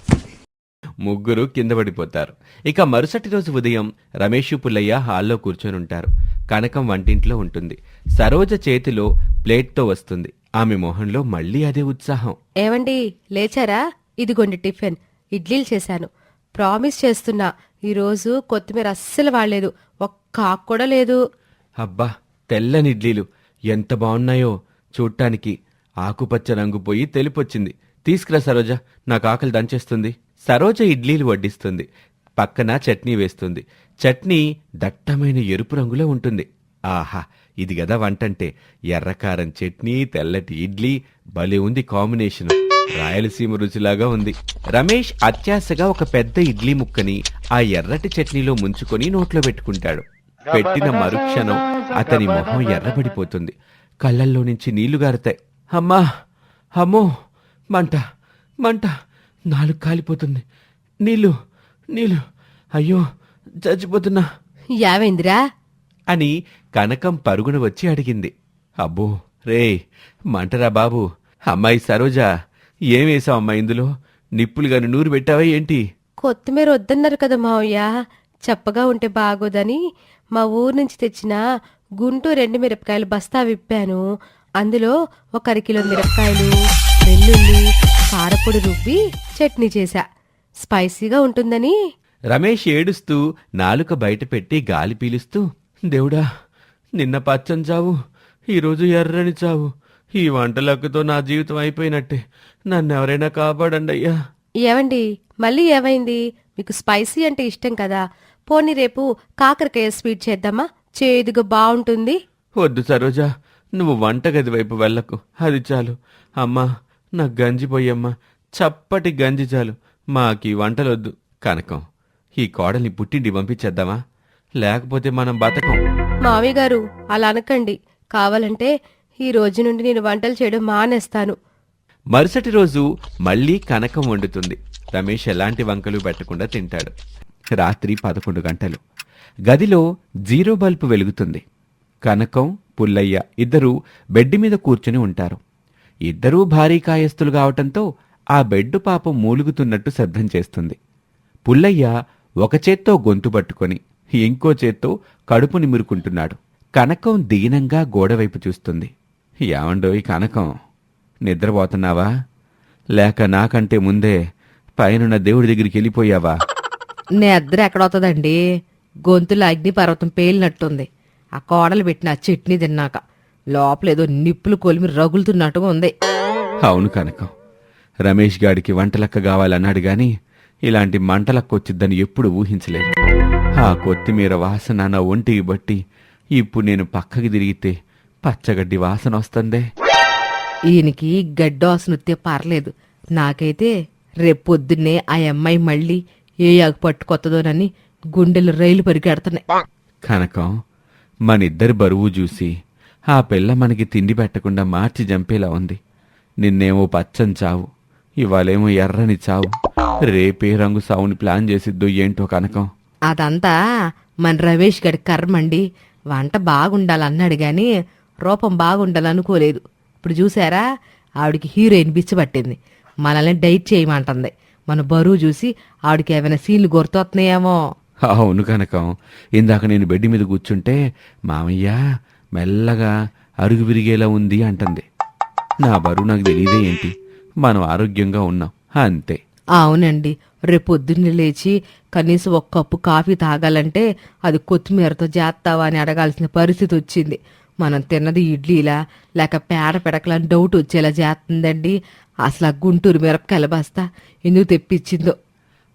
ముగ్గురు కింద పడిపోతారు. ఇక మరుసటి రోజు ఉదయం రమేషు, పుల్లయ్య హాల్లో కూర్చొనుంటారు. కనకం వంటింట్లో ఉంటుంది. సరోజ చేతిలో ప్లేట్తో వస్తుంది. ఆమె మొహంలో మళ్లీ అదే ఉత్సాహం. ఏవండి, లేచారా? ఇదిగోండి టిఫిన్, ఇడ్లీలు చేశాను. ప్రామిస్ చేస్తున్నా, ఈరోజు కొత్తిమీర అస్సలు వాడలేదు, ఒక్క ఆకు కూడా లేదు. అబ్బా, తెల్లని ఇడ్లీలు ఎంత బాగున్నాయో చూడ్డానికి. ఆకుపచ్చ రంగు పోయి తెలుపొచ్చింది. తీసుకురా సరోజ, నాకు ఆకలి దంచేస్తుంది. సరోజ ఇడ్లీలు వడ్డిస్తుంది. పక్కన చట్నీ వేస్తుంది. చట్నీ దట్టమైన ఎరుపు రంగులో ఉంటుంది. ఆహా, ఇది గదా వంటంటే! ఎర్రకారం చట్నీ, తెల్లటి ఇడ్లీ, భలే ఉంది కాంబినేషన్. రాయలసీమ రుచిలాగా ఉంది. రమేష్ అత్యాశగా ఒక పెద్ద ఇడ్లీ ముక్కని ఆ ఎర్రటి చట్నీలో ముంచుకొని నోట్లో పెట్టుకుంటాడు. పెట్టిన మరుక్షణం అతని మొహం ఎర్రబడిపోతుంది. కళ్ళల్లో నుంచి నీళ్లు గారుతాయి. అమ్మా, అమ్మో, మంట, మంట, నాలుగు కాలిపోతుంది. నీళ్ళు, నీళ్ళు, అయ్యో, చచ్చిపోతున్నా యావైందిరా అని కనకం పరుగున వచ్చి అడిగింది. అబ్బో రే, మంటరా బాబు. అమ్మాయి సరోజ, ఏమేశావమ్మా ఇందులో? నిప్పులుగాని నూరు పెట్టావా ఏంటి? కొత్తిమీర వద్దన్నారు కదా మావయ్య, చప్పగా ఉంటే బాగోదని మా ఊరు నుంచి తెచ్చిన గుంటూరు ఎండుమిరపకాయలు బస్తా విప్పాను. అందులో ఒక అరకిలో మిరపకాయలు, వెల్లుల్లి, కారపొడి రుబ్బి చట్నీ చేశా. స్పైసీగా ఉంటుందని. రమేష్ ఏడుస్తూ నాలుక బయట పెట్టి గాలి పీలుస్తూ, దేవుడా, నిన్న పచ్చని చావు, ఈరోజు ఎర్రని చావు. ఈ వంటలక్కతో నా జీవితం అయిపోయినట్టే. నన్నెవరైనా కాపాడండి అయ్యా. ఏవండి, మళ్ళీ ఏమైంది? మీకు స్పైసీ అంటే ఇష్టం కదా, పోనీ రేపు కాకరకాయ స్వీట్ చేద్దామా? చేదుగా బాగుంటుంది. వద్దు సరోజా, నువ్వు వంటగది వైపు వెళ్ళకు, అది చాలు. అమ్మా, నాకు గంజి పోయమ్మా, చప్పటి గంజి చాలు. మాకీ వంటలొద్దు. కనకం, ఈ కోడల్ని పుట్టింటి పంపించేద్దామా? లేకపోతే మనం బతకం. మామయ్య గారు, అలా అనకండి. కావాలంటే ఈ రోజు నుండి నేను వంటలు చేయడం మానేస్తాను. మరుసటి రోజు మళ్ళీ కనకం వండుతుంది. రమేష్ ఎలాంటి వంకలు పెట్టకుండా తింటాడు. రాత్రి 11 గంటలు. గదిలో జీరో బల్బు వెలుగుతుంది. కనకం, పుల్లయ్య ఇద్దరూ బెడ్ మీద కూర్చుని ఉంటారు. ఇద్దరూ భారీ కాయస్తులు కావటంతో ఆ బెడ్డు పాపం మూలుగుతున్నట్టు శబ్దం చేస్తుంది. పుల్లయ్య ఒక చేత్తో గొంతు పట్టుకొని ఇంకో చేత్తో కడుపు నిమురుకుంటున్నాడు. కనకం దీనంగా గోడవైపు చూస్తుంది. ఏమండోయ్ కనకం, నిద్రపోతున్నావా? లేక నాకంటే ముందే పైనున్న దేవుడి దగ్గరికి వెళ్ళిపోయావా? నిద్ర ఎక్కడవుతుందండి? గొంతులో అగ్ని పర్వతం పేలినట్టుంది. ఆ కోడలు పెట్టిన చట్నీ తిన్నాక లోపలేదో నిప్పులు కొలిమి రగులుతున్నట్టుగా ఉంది. అవును కనకం, రమేష్ గాడికి వంటలక్క కావాలన్నాడు గాని ఇలాంటి మంటలక్కొచ్చిద్దని ఎప్పుడు ఊహించలేదు. ఆ కొత్తిమీర వాసన నా ఒంటికి బట్టి ఇప్పుడు నేను పక్కకి తిరిగితే పచ్చగడ్డి వాసన వస్తుందే. ఈయనకి గడ్డోసనొత్తే పర్లేదు, నాకైతే రేపొద్దున్నే ఆ అమ్మాయి మళ్ళీ ఏ యాగ పట్టుకొత్తదోనని గుండెలు రైలు పరిగెడుతున్నాయి. కనకం, మనిద్దరి బరువు చూసి ఆ పిల్ల మనకి తిండి పెట్టకుండా మార్చి చంపేలా ఉంది. నిన్నేమో పచ్చని చావు, ఇవాళేమో ఎర్రని చావు. రేపే రంగు సావుని ప్లాన్ చేసిద్దో ఏంటో కనకం. అదంతా మన రమేష్ గడి కర్మండి. వంట బాగుండాలన్నాడు గాని రూపం బాగుండాలనుకోలేదు. ఇప్పుడు చూసారా, ఆవిడికి హీరోయిన్ బిచ్చి పట్టింది. మనల్ని డైట్ చేయమంటుంది. మన బరువు చూసి ఆవిడికి ఏమైనా సీన్లు గుర్తొస్తున్నాయేమో. అవును కనకం, ఇందాక నేను బెడ్ మీద కూర్చుంటే మామయ్య మెల్లగా అరుగు విరిగేలా ఉంది అంటుంది. నా బరువు నాకు తెలియదే ఏంటి? మనం ఆరోగ్యంగా ఉన్నాం అంతే. అవునండి, రేపొద్దున్నే లేచి కనీసం ఒక కప్పు కాఫీ తాగాలంటే అది కొత్తిమీరతో చేస్తావా అని అడగాల్సిన పరిస్థితి వచ్చింది. మనం తిన్నది ఇడ్లీలా లేక పేడ పెడకలా డౌట్ వచ్చేలా చేస్తుందండి. అసలు ఆ గుంటూరు మిరపకాయల బస్తా ఎందుకు తెప్పించిందో.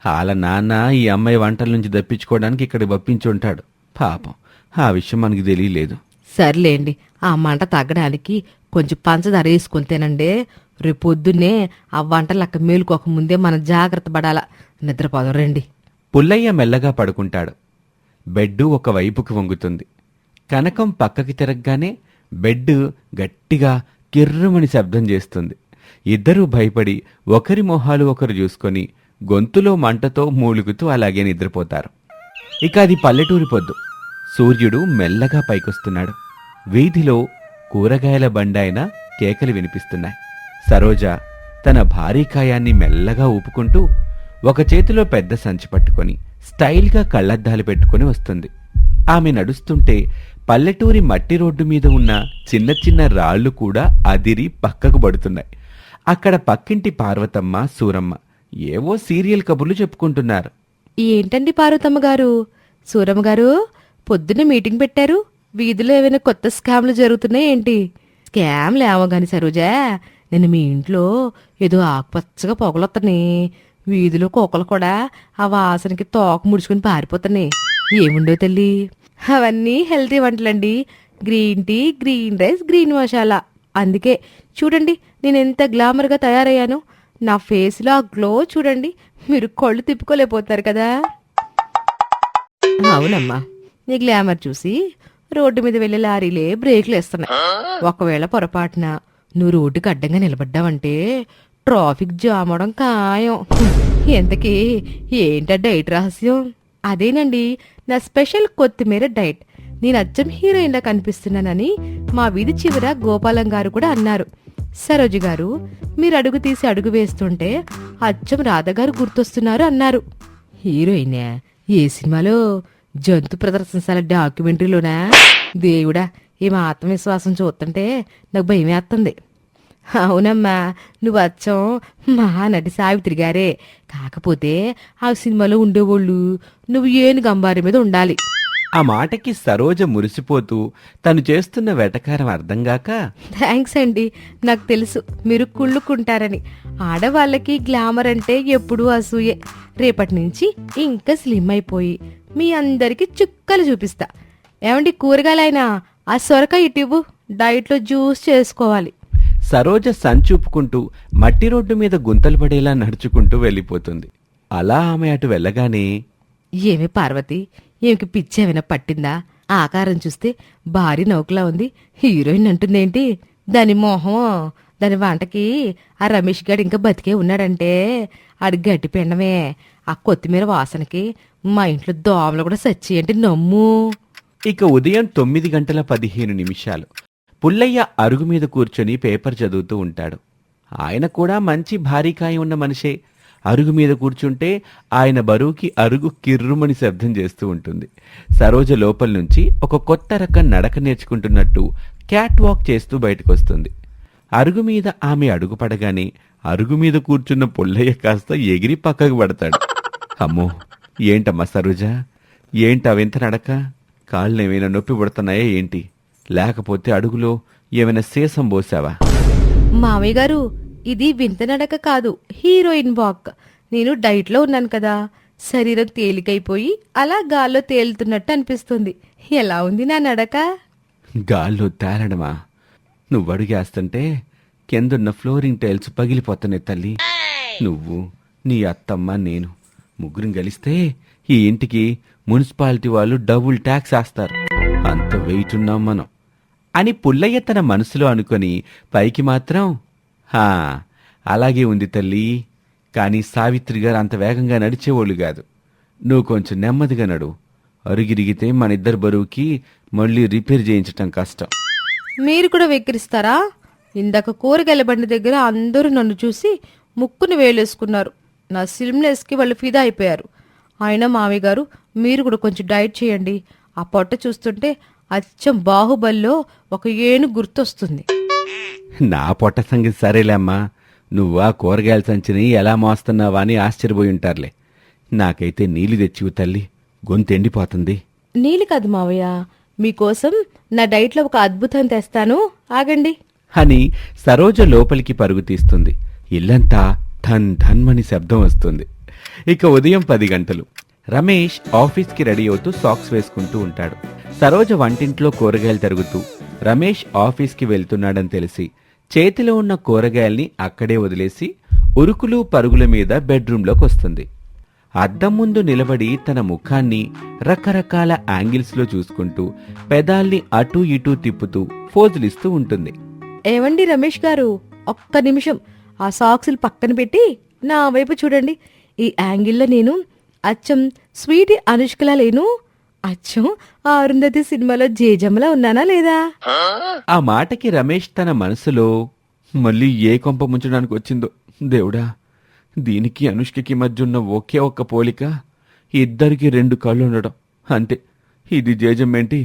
వాళ్ళ నాన్న ఈ అమ్మాయి వంటల నుంచి దప్పించుకోవడానికి ఇక్కడ పంపించుంటాడు. పాపం, ఆ విషయం మనకి తెలియలేదు. సర్లేండి, ఆ మంట తగ్గడానికి కొంచెం పంచదార వేసుకొని తినండి. రేపొద్దున్నే ఆ వంటలక్క మేలుకోక ముందే మనం జాగ్రత్త పడాలా. నిద్రపోదాం రండి. పుల్లయ్య మెల్లగా పడుకుంటాడు. బెడ్డు ఒక వైపుకి వంగుతుంది. కనకం పక్కకి తిరగగానే బెడ్ గట్టిగా కిర్రుమని శబ్దం చేస్తుంది. ఇద్దరూ భయపడి ఒకరి మొహాలు ఒకరు చూసుకొని గొంతులో మంటతో మూలుగుతూ అలాగే నిద్రపోతారు. ఇక అది పల్లెటూరి పొద్దు. సూర్యుడు మెల్లగా పైకొస్తున్నాడు. వీధిలో కూరగాయల బండాయన కేకలు వినిపిస్తున్నాయి. సరోజ తన భారీ కాయాన్ని మెల్లగా ఊపుకుంటూ ఒక చేతిలో పెద్ద సంచి పట్టుకొని స్టైల్గా కళ్ళద్దాలు పెట్టుకుని వస్తుంది. ఆమె నడుస్తుంటే పల్లెటూరి మట్టి రోడ్డు మీద ఉన్న చిన్న చిన్న రాళ్లు కూడా అదిరి పక్కకు పడుతున్నాయి. అక్కడ పక్కింటి పార్వతమ్మ, సూరమ్మ ఏవో సీరియల్ కబుర్లు చెప్పుకుంటున్నారు. ఏంటండి పార్వతమ్మ గారు, సూరమ్మ గారు, పొద్దున్న మీటింగ్ పెట్టారు. వీధిలో ఏమైనా కొత్త స్కామ్లు జరుగుతున్నాయి ఏంటి? స్కామ్లు ఏమో గాని సరోజా, నేను మీ ఇంట్లో ఏదో ఆకుపచ్చగా పొగలొత్తని వీధిలో కుక్కలు కూడా ఆ వాసనకి తోక ముడుచుకుని పారిపోతున్నాయి. ఏముండో తల్లి? అవన్నీ హెల్తీ వంటలండి. Green tea, green rice, green masala. అందుకే చూడండి నేను ఎంత గ్లామర్గా తయారయ్యాను. నా ఫేస్లో ఆ గ్లో చూడండి, మీరు కళ్ళు తిప్పుకోలేకపోతారు కదా. అవునమ్మా, నీ గ్లామర్ చూసి రోడ్డు మీద వెళ్ళే లారీలే బ్రేక్లు వేస్తున్నాయి. ఒకవేళ పొరపాటున నువ్వు రోడ్డుకి అడ్డంగా నిలబడ్డావంటే ట్రాఫిక్ జామ్ అవడం ఖాయం. ఎంతకీ ఏంటా డైట్ రహస్యం? అదేనండి నా స్పెషల్ కొత్తిమీర డైట్. నేను అచ్చం హీరోయిన్లా కనిపిస్తున్నానని మా వీధి చివర గోపాలం గారు కూడా అన్నారు. సరోజు గారు, మీరు అడుగు తీసి అడుగు వేస్తుంటే అచ్చం రాధగారు గుర్తొస్తున్నారు అన్నారు. హీరోయినా? ఏ సినిమాలో? జంతు ప్రదర్శనశాల డాక్యుమెంటరీలోనా? దేవుడా, ఈ మా ఆత్మవిశ్వాసం చూస్తుంటే నాకు భయం వేస్తుంది. అవునమ్మా, నువ్వు అచ్చం మహానటి సావిత్రి గారే. కాకపోతే ఆ సినిమాలో ఉండేవాళ్ళు నువ్వు ఏనుగు అంబారి మీద ఉండాలి. ఆ మాటకి సరోజ మురిసిపోతూ తను చేస్తున్న వెటకారం అర్థంగాక, థ్యాంక్స్ అండి, నాకు తెలుసు మీరు కుళ్ళుకుంటారని. ఆడవాళ్ళకి గ్లామర్ అంటే ఎప్పుడూ అసూయే. రేపటి నుంచి ఇంకా స్లిమ్ అయిపోయి మీ అందరికి చుక్కలు చూపిస్తా. ఏమండి కూరగాయలైనా ఆ సొరకాయ ఇటివ్వు, డైట్లో జ్యూస్ చేసుకోవాలి. సరోజ సంచూపుకుంటూ మట్టి రోడ్డు మీద గుంతలు పడేలా నడుచుకుంటూ వెళ్ళిపోతుంది. అలా ఆమె అటు వెళ్ళగానే, ఏమి పార్వతి, ఏమికి పిచ్చి ఏమైనా పట్టిందా? ఆకారం చూస్తే భారీ నౌకలా ఉంది, హీరోయిన్ అంటుందేంటి? దాని మొహం, దాని వంటకి ఆ రమేష్ గారు ఇంకా బతికే ఉన్నాడంటే ఆడి గట్టి పిండమే. ఆ కొత్తిమీర వాసనకి మా ఇంట్లో దోమలు కూడా సచ్చి అంటే నమ్ము. ఇక ఉదయం 9:15 పుల్లయ్య అరుగు మీద కూర్చొని పేపర్ చదువుతూ ఉంటాడు. ఆయన కూడా మంచి భారీకాయ ఉన్న మనిషే. అరుగు మీద కూర్చుంటే ఆయన బరువుకి అరుగు కిర్రుమని శబ్దం చేస్తూ ఉంటుంది. సరోజ లోపల నుంచి ఒక కొత్త రకం నడక నేర్చుకుంటున్నట్టు క్యాట్ వాక్ చేస్తూ బయటకొస్తుంది. అరుగు మీద ఆమె అడుగు పడగానే అరుగు మీద కూర్చున్న పుల్లయ్య కాస్త ఎగిరి పక్కకు పడతాడు. అమ్మో, ఏంటమ్మా సరోజ, ఏంటి అవింత నడక? కాళ్ళు ఏమైనా నొప్పి పడుతున్నాయా ఏంటి? లేకపోతే అడుగులో ఏమైనా సీసం పోసావా? మామయ్య గారు, ఇది వింత నడక కాదు, హీరోయిన్ వాక్. నేను డైట్లో ఉన్నాను కదా, శరీరం తేలికైపోయి అలా గాల్లో తేలుతున్నట్టు అనిపిస్తుంది. ఎలా ఉంది నా నడక? గాల్లో తేలడమా? నువ్వు అడుగేస్తుంటే కిందున్న ఫ్లోరింగ్ టైల్స్ పగిలిపోతున్నాయి తల్లి. నువ్వు, నీ అత్తమ్మ, నేను ముగ్గురం కలిస్తే ఈ ఇంటికి మున్సిపాలిటీ వాళ్ళు డబుల్ ట్యాక్స్ వేస్తారు. అంత వెయిట్ ఉన్నాం మనం అని పుల్లయ్య తన మనసులో అనుకొని పైకి మాత్రం, హా అలాగే ఉంది తల్లి, కానీ సావిత్రి గారు అంత వేగంగా నడిచేవాళ్ళు కాదు. నువ్వు కొంచెం నెమ్మదిగా నడు. అరుగిరిగితే మన ఇద్దరు బరువుకి మళ్ళీ రిపేర్ చేయించటం కష్టం. మీరు కూడా వెక్కిరిస్తారా? ఇందాక కూరగాయల బండి దగ్గర అందరూ నన్ను చూసి ముక్కును వేలేసుకున్నారు. నా స్లిమ్నెస్కి వాళ్ళు ఫిదా అయిపోయారు. అయినా మామయ్య గారు, మీరు కూడా కొంచెం డైట్ చేయండి. ఆ పొట్ట చూస్తుంటే అచ్చం బాహుబలిలో ఒక ఏనుగు గుర్తొస్తుంది. నా పొట్ట సంగతి సరేలేమ్మా, నువ్వు ఆ కూరగాయల సంచిని ఎలా మోస్తున్నావా అని ఆశ్చర్యపోయి ఉంటారులే. నాకైతే నీళ్లు తెచ్చివు తల్లి, గొంతు ఎండిపోతుంది. నీళ్ళు కాదు మావయ్య, మీకోసం నా డైట్లో ఒక అద్భుతం తెస్తాను, ఆగండి అని సరోజ లోపలికి పరుగు తీస్తుంది. ఇల్లంతా ఠన్ ఠన్మని శబ్దం వస్తుంది. ఇక ఉదయం 10 గంటలు. రమేష్ ఆఫీస్కి రెడీ అవుతూ సాక్స్ వేసుకుంటూ ఉంటాడు. సరోజ వంటింట్లో కూరగాయలు తరుగుతూ రమేష్ ఆఫీస్కి వెళ్తున్నాడని తెలిసి చేతిలో ఉన్న కూరగాయల్ని అక్కడే వదిలేసి ఉరుకులు పరుగుల మీద బెడ్రూంలోకి వస్తుంది. అద్దం ముందు నిలబడి తన ముఖాన్ని రకరకాల యాంగిల్స్లో చూసుకుంటూ పెదాల్ని అటూ ఇటూ తిప్పుతూ ఫోజులిస్తూ ఉంటుంది. ఏవండి రమేష్ గారు, ఒక్క నిమిషం ఆ సాక్సులు పక్కన పెట్టి నా వైపు చూడండి. ఈ యాంగిల్లో నేను అచ్చం స్వీట్ అనుష్కలా లేను? అచ్చం ఆ అరుంధతి సినిమాలో జేజమ్మలా ఉన్నానా లేదా? ఆ మాటకి రమేష్ తన మనసులో, మళ్ళీ ఏ కొంప ముంచడానికి వచ్చిందో దేవుడా, దీనికి అనుష్కకి మధ్య ఉన్న ఒకే ఒక్క పోలిక, ఇద్దరికి 2 కళ్ళు ఉండడం, అంతే. ఇది జేజమ్మేంటి,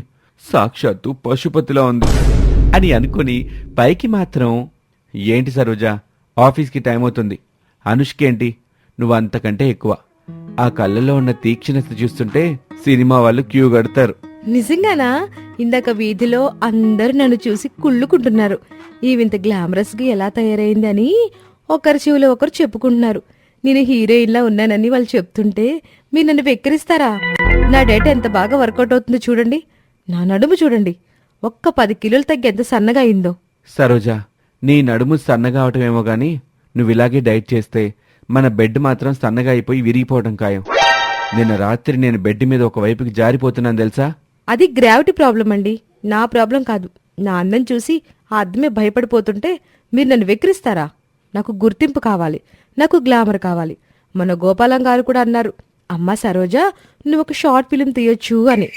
సాక్షాత్తు పశుపతిలా ఉంది అని అనుకుని పైకి మాత్రం, ఏంటి సరోజ, ఆఫీస్కి టైం అవుతుంది. అనుష్కేంటి, నువ్వు అంతకంటే ఎక్కువ. ఆ కళ్ళలో ఉన్న తీక్షణత చూస్తుంటే సినిమా వాళ్ళు క్యూ కడతారు. నిజంగానా? ఇందాక వీధిలో అందరూ నన్ను చూసి కుళ్ళుకుంటున్నారు. ఈ వింత గ్లామరస్గా ఎలా తయారైందని ఒకరి చెవిలో ఒకరు చెప్పుకుంటున్నారు. నేను హీరోయిన్లా ఉన్నానని వాళ్ళు చెప్తుంటే మీరు నన్ను వెక్కిరిస్తారా? నా డేట్ ఎంత బాగా వర్కౌట్ అవుతుందో చూడండి. నా నడుము చూడండి, ఒక్క 10 కిలోలు తగ్గి ఎంత సన్నగా అయిందో. సరోజా, నీ నడుము సన్నగా అవటమేమో గాని నువ్విలాగే డైట్ చేస్తే మన బెడ్ మాత్రం సన్నగా అయిపోయి విరిగిపోవడం ఖాయం. నిన్న రాత్రి నేను బెడ్ మీద ఒక వైపుకి జారిపోతున్నాను తెలుసా? అది గ్రావిటీ ప్రాబ్లం అండి, నా ప్రాబ్లం కాదు. నా అందం చూసి ఆ అద్దమే భయపడిపోతుంటే మీరు నన్ను వెక్కిరిస్తారా? నాకు గుర్తింపు కావాలి, నాకు గ్లామర్ కావాలి. మన గోపాలం గారు కూడా అన్నారు, అమ్మా సరోజా, నువ్వు ఒక షార్ట్ ఫిలిం తీయొచ్చు అని.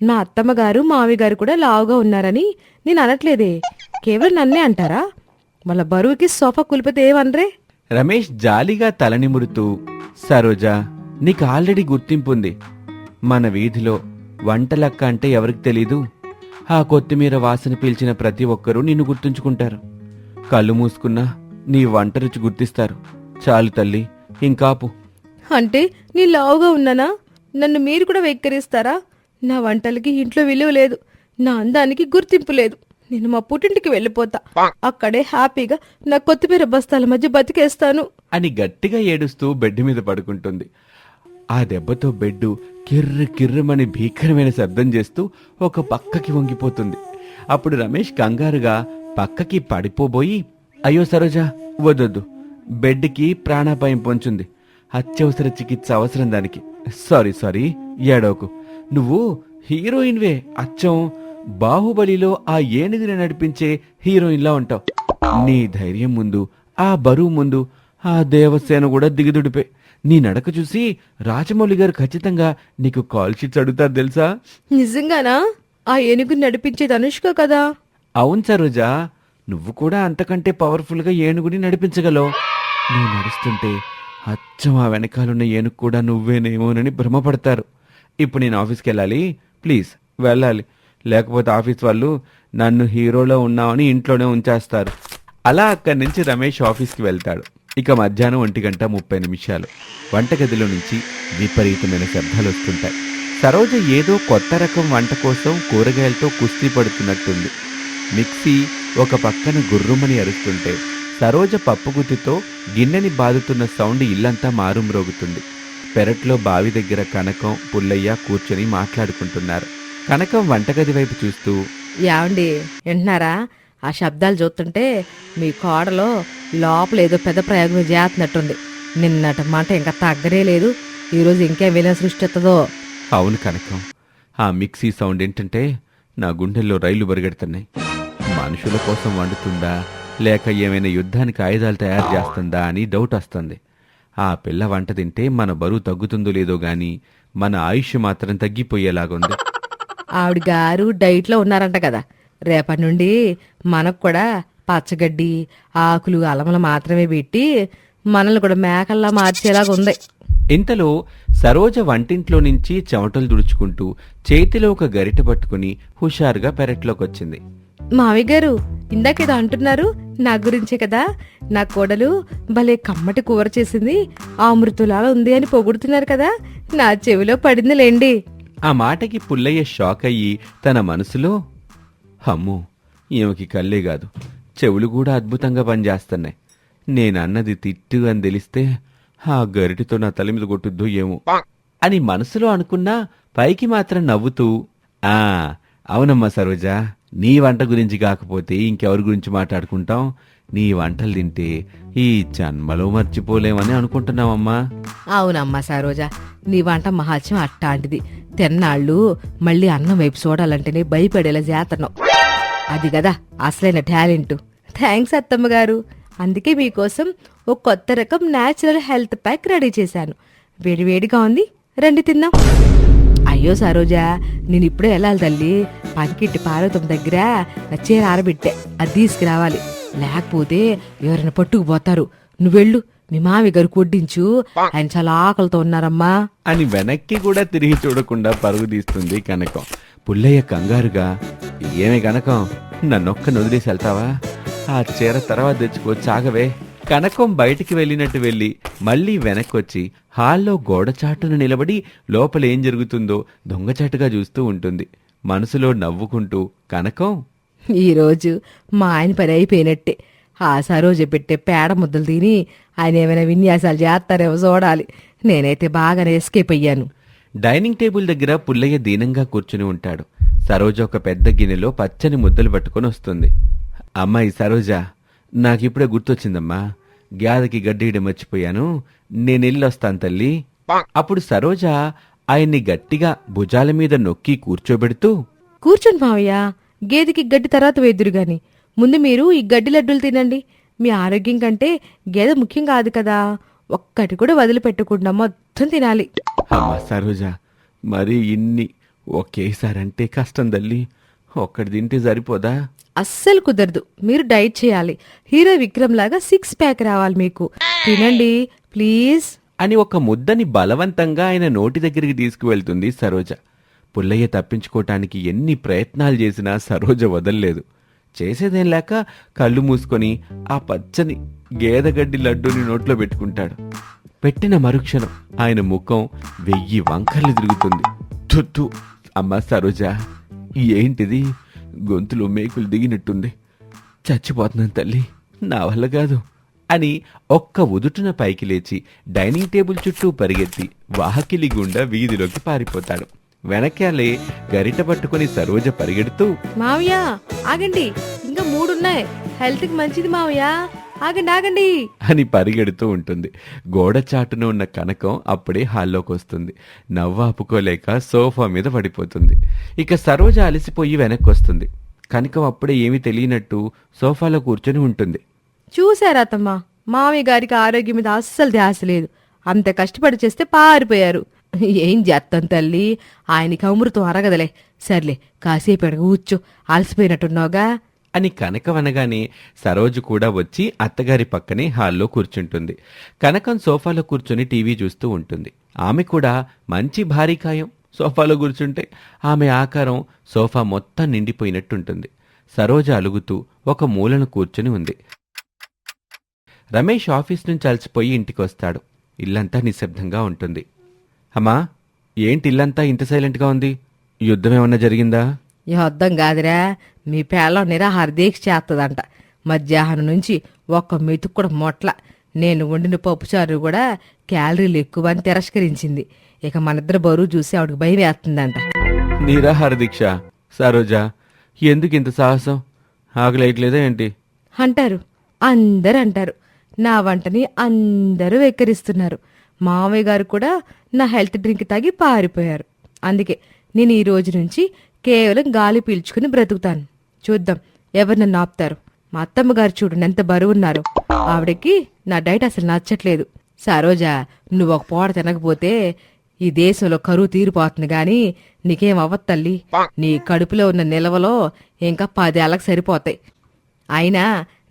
నా అత్తమ్మ గారు మావి గారు కూడా లావుగా ఉన్నారని నేను అనట్లేదే, కేవలం నన్నే అంటారా? వాళ్ళ బరువుకి సోఫా కులిపితే ఏమనరే? రమేష్ జాలిగా తలనిమురుతూ, సరోజా, నీకు ఆల్రెడీ గుర్తింపుంది. మన వీధిలో వంటలక్క అంటే ఎవరికి తెలీదు? ఆ కొత్తిమీర వాసన పీల్చిన ప్రతి ఒక్కరూ నిన్ను గుర్తుంచుకుంటారు. కళ్ళు మూసుకున్నా నీ వంట రుచి గుర్తిస్తారు. చాలు తల్లి, ఇంకాపు. అంటే నేను లావుగా ఉన్నానా? నన్ను మీరు కూడా వెక్కిరిస్తారా? నా వంటలకి ఇంట్లో విలువ లేదు, నా అందానికి గుర్తింపు లేదు. నేను మా పుట్టింటికి వెళ్ళిపోతా, అక్కడే హ్యాపీగా నా కొత్తిమీర బస్తాల మధ్య బతికేస్తాను అని గట్టిగా ఏడుస్తూ బెడ్ మీద పడుకుంటుంది. ఆ దెబ్బతో బెడ్డు కిర్రు కిర్రుమని భీకరమైన శబ్దం చేస్తూ ఒక పక్కకి వంగిపోతుంది. అప్పుడు రమేష్ కంగారుగా పక్కకి పడిపోబోయి, అయ్యో సరోజా, వద్దొద్దు, బెడ్కి ప్రాణాపాయం పొంచుంది. అత్యవసర చికిత్స అవసరం దానికి. సారీ ఏడవకు. నువ్వు హీరోయిన్వే, అచ్చం బాహుబలిలో ఆ ఏనుగుని నడిపించే హీరోయిన్లా ఉంటావు. నీ ధైర్యం ముందు, ఆ బరువు ముందు ఆ దేవసేన కూడా దిగుదుడిపే. నీ నడక చూసి రాజమౌళి గారు ఖచ్చితంగా నీకు కాల్ షీట్స్ అడుగుతారు తెలుసా? నిజంగానా? ఆ ఏనుగుని నడిపించేది అనుష్క కదా? అవును సరోజా, నువ్వు కూడా అంతకంటే పవర్ఫుల్గా ఏనుగుని నడిపించగలవు. నువ్వు నడుస్తుంటే అచ్చం ఆ వెనకాలన్న ఏనుగు కూడా నువ్వేనేమోనని భ్రమపడతారు. ఇప్పుడు నేను ఆఫీస్కి వెళ్ళాలి, ప్లీజ్ వెళ్ళాలి, లేకపోతే ఆఫీస్ వాళ్ళు నన్ను హీరోలో ఉన్నామని ఇంట్లోనే ఉంచేస్తారు. అలా అక్కడి నుంచి రమేష్ ఆఫీస్కి వెళ్తాడు. ఇక మధ్యాహ్నం 1:30 వంటగదిలో నుంచి విపరీతమైన శబ్దాలు వస్తుంటాయి. సరోజ ఏదో కొత్త రకం వంట కోసం కూరగాయలతో కుస్తీ పడుతున్నట్టుంది. మిక్సీ ఒక పక్కన గుర్రుమని అరుస్తుంటే సరోజ పప్పుగుత్తితో గిన్నెని బాదుతున్న సౌండ్ ఇల్లంతా మారుమ్రోగుతుంది. పెరట్లో బావి దగ్గర కనకం, పుల్లయ్య కూర్చొని మాట్లాడుకుంటున్నారు. కనకం వంటగది వైపు చూస్తూ, యాండి వింటున్నారా? ఆ శబ్దాలు చూస్తుంటే మీ కోడలో లోపల ఏదో పెద్ద ప్రయోగం చేస్తున్నట్టుంది. నిన్నట మాట ఇంకా తగ్గరే లేదు, ఈరోజు ఇంకేం విలన సృష్టిస్తుందో. అవును కనకం, ఆ మిక్సీ సౌండ్ ఏంటంటే నా గుండెల్లో రైళ్లు బరిగెడుతున్నాయి. మనుషుల కోసం వండుతుందా లేక ఏమైనా యుద్ధానికి ఆయుధాలు తయారు చేస్తుందా అని డౌట్ వస్తుంది. ఆ పిల్ల వంట తింటే మన బరువు తగ్గుతుందో లేదో గాని మన ఆయుష్ మాత్రం తగ్గిపోయేలాగుంది. ఆవిడ గారు డైట్లో ఉన్నారంట కదా, రేపటి నుండి మనకు కూడా పచ్చగడ్డి, ఆకులు, అలమలు మాత్రమే పెట్టి మనల్ని కూడా మేకల్లా మార్చేలాగా ఉంది. ఇంతలో సరోజ వంటింట్లో నుంచి చెమటలు దుడుచుకుంటూ చేతిలో ఒక గరిటె పట్టుకుని హుషారుగా పెరట్లోకొచ్చింది. మావయ్య గారు, ఇందాకేదో అంటున్నారు నా గురించే కదా? నా కోడలు భలే కమ్మటి కూర చేసింది, అమృతులాగా ఉంది అని పొగుడుతున్నారు కదా, నా చెవిలో పడిందిలేండి. ఆ మాటకి పుల్లయ్య షాక్ అయ్యి తన మనసులో, అమ్మో, ఈమెకి కళ్ళే కాదు చెవులు కూడా అద్భుతంగా పనిచేస్తున్నాయి. నేనన్నది తిట్టు అని తెలిస్తే ఆ గరిటితో నా తల మీద కొట్టుద్దు ఏమో అని మనసులో అనుకున్నా పైకి మాత్రం నవ్వుతూ, ఆ అవునమ్మా సరోజ, నీ వంట గురించి కాకపోతే ఇంకెవరి గురించి మాట్లాడుకుంటాం? నీ వంటలు తింటే ఈ జన్మలో మర్చిపోలేమని అనుకుంటున్నావమ్మా. అవునమ్మా సరోజా, నీ వంట మహాత్యం అట్టాంటిది. తిన్నాళ్ళు మళ్ళీ అన్నం వైపు చూడాలంటేనే భయపడేలా చేతన్నావు. అది కదా అసలైన టాలెంట్. థ్యాంక్స్ అత్తమ్మ గారు. అందుకే మీకోసం ఓ కొత్త రకం న్యాచురల్ హెల్త్ ప్యాక్ రెడీ చేశాను. వేడివేడిగా ఉంది, రండి తిందాం. అయ్యో సరోజా, నేను ఇప్పుడే వెళ్ళాలి తల్లి. పంకిట్టి పార్వతం దగ్గర నా చీర ఆరబెట్టే, అది తీసుకురావాలి. లేకపోతే ఎవరైనా పట్టుకుపోతారు. నువ్వెళ్ళు, మీ మామి గారు కొడ్డించు, ఆయన చాలా ఆకలితో ఉన్నారమ్మా అని వెనక్కి కూడా తిరిగి చూడకుండా పరుగు తీస్తుంది కనకం. పుల్లయ్య కంగారుగా, ఏమే కనకం, నన్నొక్కని వదిలేసి వెళ్తావా? ఆ చీర తర్వాత తెచ్చుకో, చాగవే. కనకం బయటికి వెళ్ళినట్టు వెళ్ళి మళ్లీ వెనక్కొచ్చి హాల్లో గోడచాటున నిలబడి లోపలేం జరుగుతుందో దొంగచాటుగా చూస్తూ ఉంటుంది. మనసులో నవ్వుకుంటూ, కనకం, ఈరోజు మా ఆయన పని అయిపోయినట్టే. ఆ సరోజ పెట్టే పేడ ముద్దలు తిని ఆయన ఏమైనా విన్యాసాలు చేస్తారేమో చూడాలి. నేనైతే బాగానే ఎస్కేప్ అయ్యాను. డైనింగ్ టేబుల్ దగ్గర పుల్లయ్య దీనంగా కూర్చుని ఉంటాడు. సరోజ ఒక పెద్ద గిన్నెలో పచ్చని ముద్దలు పట్టుకొని వస్తుంది. అమ్మాయి సరోజ, నాకిప్పుడే గుర్తొచ్చిందమ్మా, గ్యాదకి గడ్డీయడం మర్చిపోయాను, నేనెళ్ళొస్తాను తల్లి. అప్పుడు సరోజ ఆయన్ని గట్టిగా భుజాల మీద నొక్కి కూర్చోబెడుతూ, కూర్చోండి మావయ్య, గేదెకి గడ్డి తర్వాత వేద్దురు గాని ముందు మీరు ఈ గడ్డి లడ్డూలు తినండి. మీ ఆరోగ్యం కంటే గేదె ముఖ్యం కాదు కదా. ఒక్కటి కూడా వదిలిపెట్టకుండా మొత్తం తినాలి. అమ్మా సరోజ, మరి ఇన్ని ఒకేసారంటే కష్టం తల్లి, ఒక్కటి తింటే సరిపోదా? అస్సలు కుదరదు. మీరు డైట్ చేయాలి. హీరో విక్రమ్ లాగా 6 ప్యాక్ రావాలి మీకు. తినండి ప్లీజ్ అని ఒక ముద్దని బలవంతంగా ఆయన నోటి దగ్గరికి తీసుకువెళ్తుంది సరోజ. పుల్లయ్య తప్పించుకోవటానికి ఎన్ని ప్రయత్నాలు చేసినా సరోజ వదల్లేదు. చేసేదేం లేక కళ్ళు మూసుకొని ఆ పచ్చని గేదెగడ్డి లడ్డూని నోట్లో పెట్టుకుంటాడు. పెట్టిన మరుక్షణం ఆయన ముఖం 1000 వంకర్లు తిరుగుతుంది. తుత్తు, అమ్మా సరోజ, ఏంటిది? గొంతులో మేకులు దిగినట్టుంది. చచ్చిపోతున్నాను తల్లి, నా వల్ల కాదు అని ఒక్క ఉదుటున పైకి లేచి డైనింగ్ టేబుల్ చుట్టూ పరిగెత్తి వాకిలి గుండా వీధిలోకి పారిపోతాడు. వెనకాలే గరిట పట్టుకుని సరోజ పరిగెడుతూ, మావయ్య ఆగండి, ఇంకా 3 ఉన్నాయి, హెల్త్ కి మంచిది మావయ్య, ఆగండి ఆగండి అని పరిగెడుతూ ఉంటుంది. గోడ చాటున ఉన్న కనకం అప్పుడే హాల్లోకి వస్తుంది. నవ్వాపుకోలేక సోఫా మీద పడిపోతుంది. ఇక సరోజ అలసిపోయి వెనక్కి వస్తుంది. కనకం అప్పుడే ఏమీ తెలియనట్టు సోఫాలో కూర్చొని ఉంటుంది. చూశారా అత్తమ్మ, మావయ్య గారికి ఆరోగ్యం మీద అస్సలు ధ్యాస లేదు. అంత కష్టపడి చేస్తే పారిపోయారు. ఏం చేస్తాం తల్లి, ఆయనకి అమృతం అరగదలే. సర్లే, కాసేపు ఎడగ కూర్చో, అలసిపోయినట్టున్నావుగా అని కనకం అనగానే సరోజు కూడా వచ్చి అత్తగారి పక్కనే హాల్లో కూర్చుంటుంది. కనకం సోఫాలో కూర్చుని టీవీ చూస్తూ ఉంటుంది. ఆమె కూడా మంచి భారీ కాయం. సోఫాలో కూర్చుంటే ఆమె ఆకారం సోఫా మొత్తం నిండిపోయినట్టుంటుంది. సరోజ అలుగుతూ ఒక మూలను కూర్చుని ఉంది. రమేష్ ఆఫీస్ నుంచి అలసిపోయి ఇంటికొస్తాడు. ఇల్లంతా నిశ్శబ్దంగా ఉంటుంది. అమ్మా, ఏంటి ఇల్లంతా ఇంత సైలెంట్గా ఉంది? యుద్ధమేమన్నా జరిగిందా? యుద్ధం కాదురా, మీ పేళ్ళ నిరాహార దీక్ష చేస్తుందంట. మధ్యాహ్నం నుంచి ఒక్క మెతుకు కూడా మొట్ల. నేను వండిన పప్పుచారు కూడా క్యాలరీలు ఎక్కువ అని తిరస్కరించింది. ఇక మనిద్దరు బరువు చూసి ఆవిడకి భయం వేస్తుందంట. నిరాహార దీక్ష? సరోజా, ఎందుకు ఇంత సాహసం? ఆకలేయట్లేదా ఏంటి? అంటారు, అందరు అంటారు. నా వంటని అందరూ వెక్కరిస్తున్నారు. మామయ్య గారు కూడా నా హెల్త్ డ్రింక్ తాగి పారిపోయారు. అందుకే నేను ఈ రోజు నుంచి కేవలం గాలి పీల్చుకుని బ్రతుకుతాను. చూద్దాం ఎవరు నన్ను ఆపుతారు. మా అత్తమ్మ గారు చూడు ఎంత బరువున్నారు. ఆవిడకి నా డైట్ అసలు నచ్చట్లేదు. సరోజా, నువ్వు ఒక పూట తినకపోతే ఈ దేశంలో కరువు తీరిపోతుంది గాని నీకేం అవ్వదు తల్లి. నీ కడుపులో ఉన్న నిల్వలో ఇంకా 10 ఏళ్ళకి సరిపోతాయి. అయినా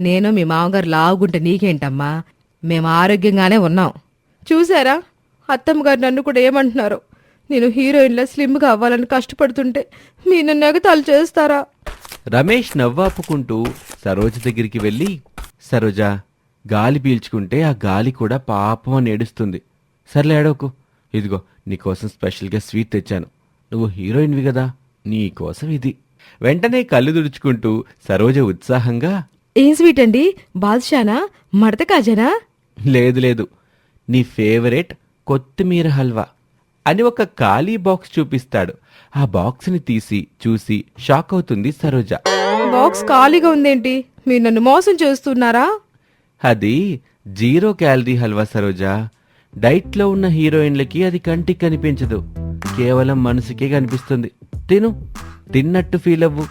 నేను మీ మామగారు లావుగుంటే నీకేంటమ్మా, మేము ఆరోగ్యంగానే ఉన్నాం. చూసారా అత్తమ్మగారు నన్ను కూడా ఏమంటున్నారు? నేను హీరోయిన్లా స్లిమ్గా అవ్వాలని కష్టపడుతుంటే మీ నన్ను ఎగతాళి చేస్తారా? రమేష్ నవ్వాపుకుంటూ సరోజ దగ్గరికి వెళ్ళి, సరోజా, గాలి పీల్చుకుంటే ఆ గాలి కూడా పాపం అని ఏడుస్తుంది. సర్లే ఏడవకు, ఇదిగో నీకోసం స్పెషల్గా స్వీట్ తెచ్చాను. నువ్వు హీరోయిన్వి కదా, నీకోసం ఇది. వెంటనే కళ్ళు తుడుచుకుంటూ సరోజ ఉత్సాహంగా, ఏం స్వీట్ అండి? బాదుషానా, మడత కాజానా? లేదు లేదు, నీ ఫేవరెట్ కొత్తిమీర హల్వా అని ఒక ఖాళీ బాక్స్ చూపిస్తాడు. ఆ బాక్స్ని తీసి చూసి షాక్ అవుతుంది సరోజ. బాక్స్ ఖాళీగా ఉందేంటి? మీరు నన్ను మోసం చేస్తున్నారా? అది 0 క్యాలరీ హల్వా సరోజ. డైట్లో ఉన్న హీరోయిన్లకి అది కంటికి కనిపించదు, కేవలం మనసుకే కనిపిస్తుంది. తిను, తిన్నట్టు ఫీల్ అవ్వు.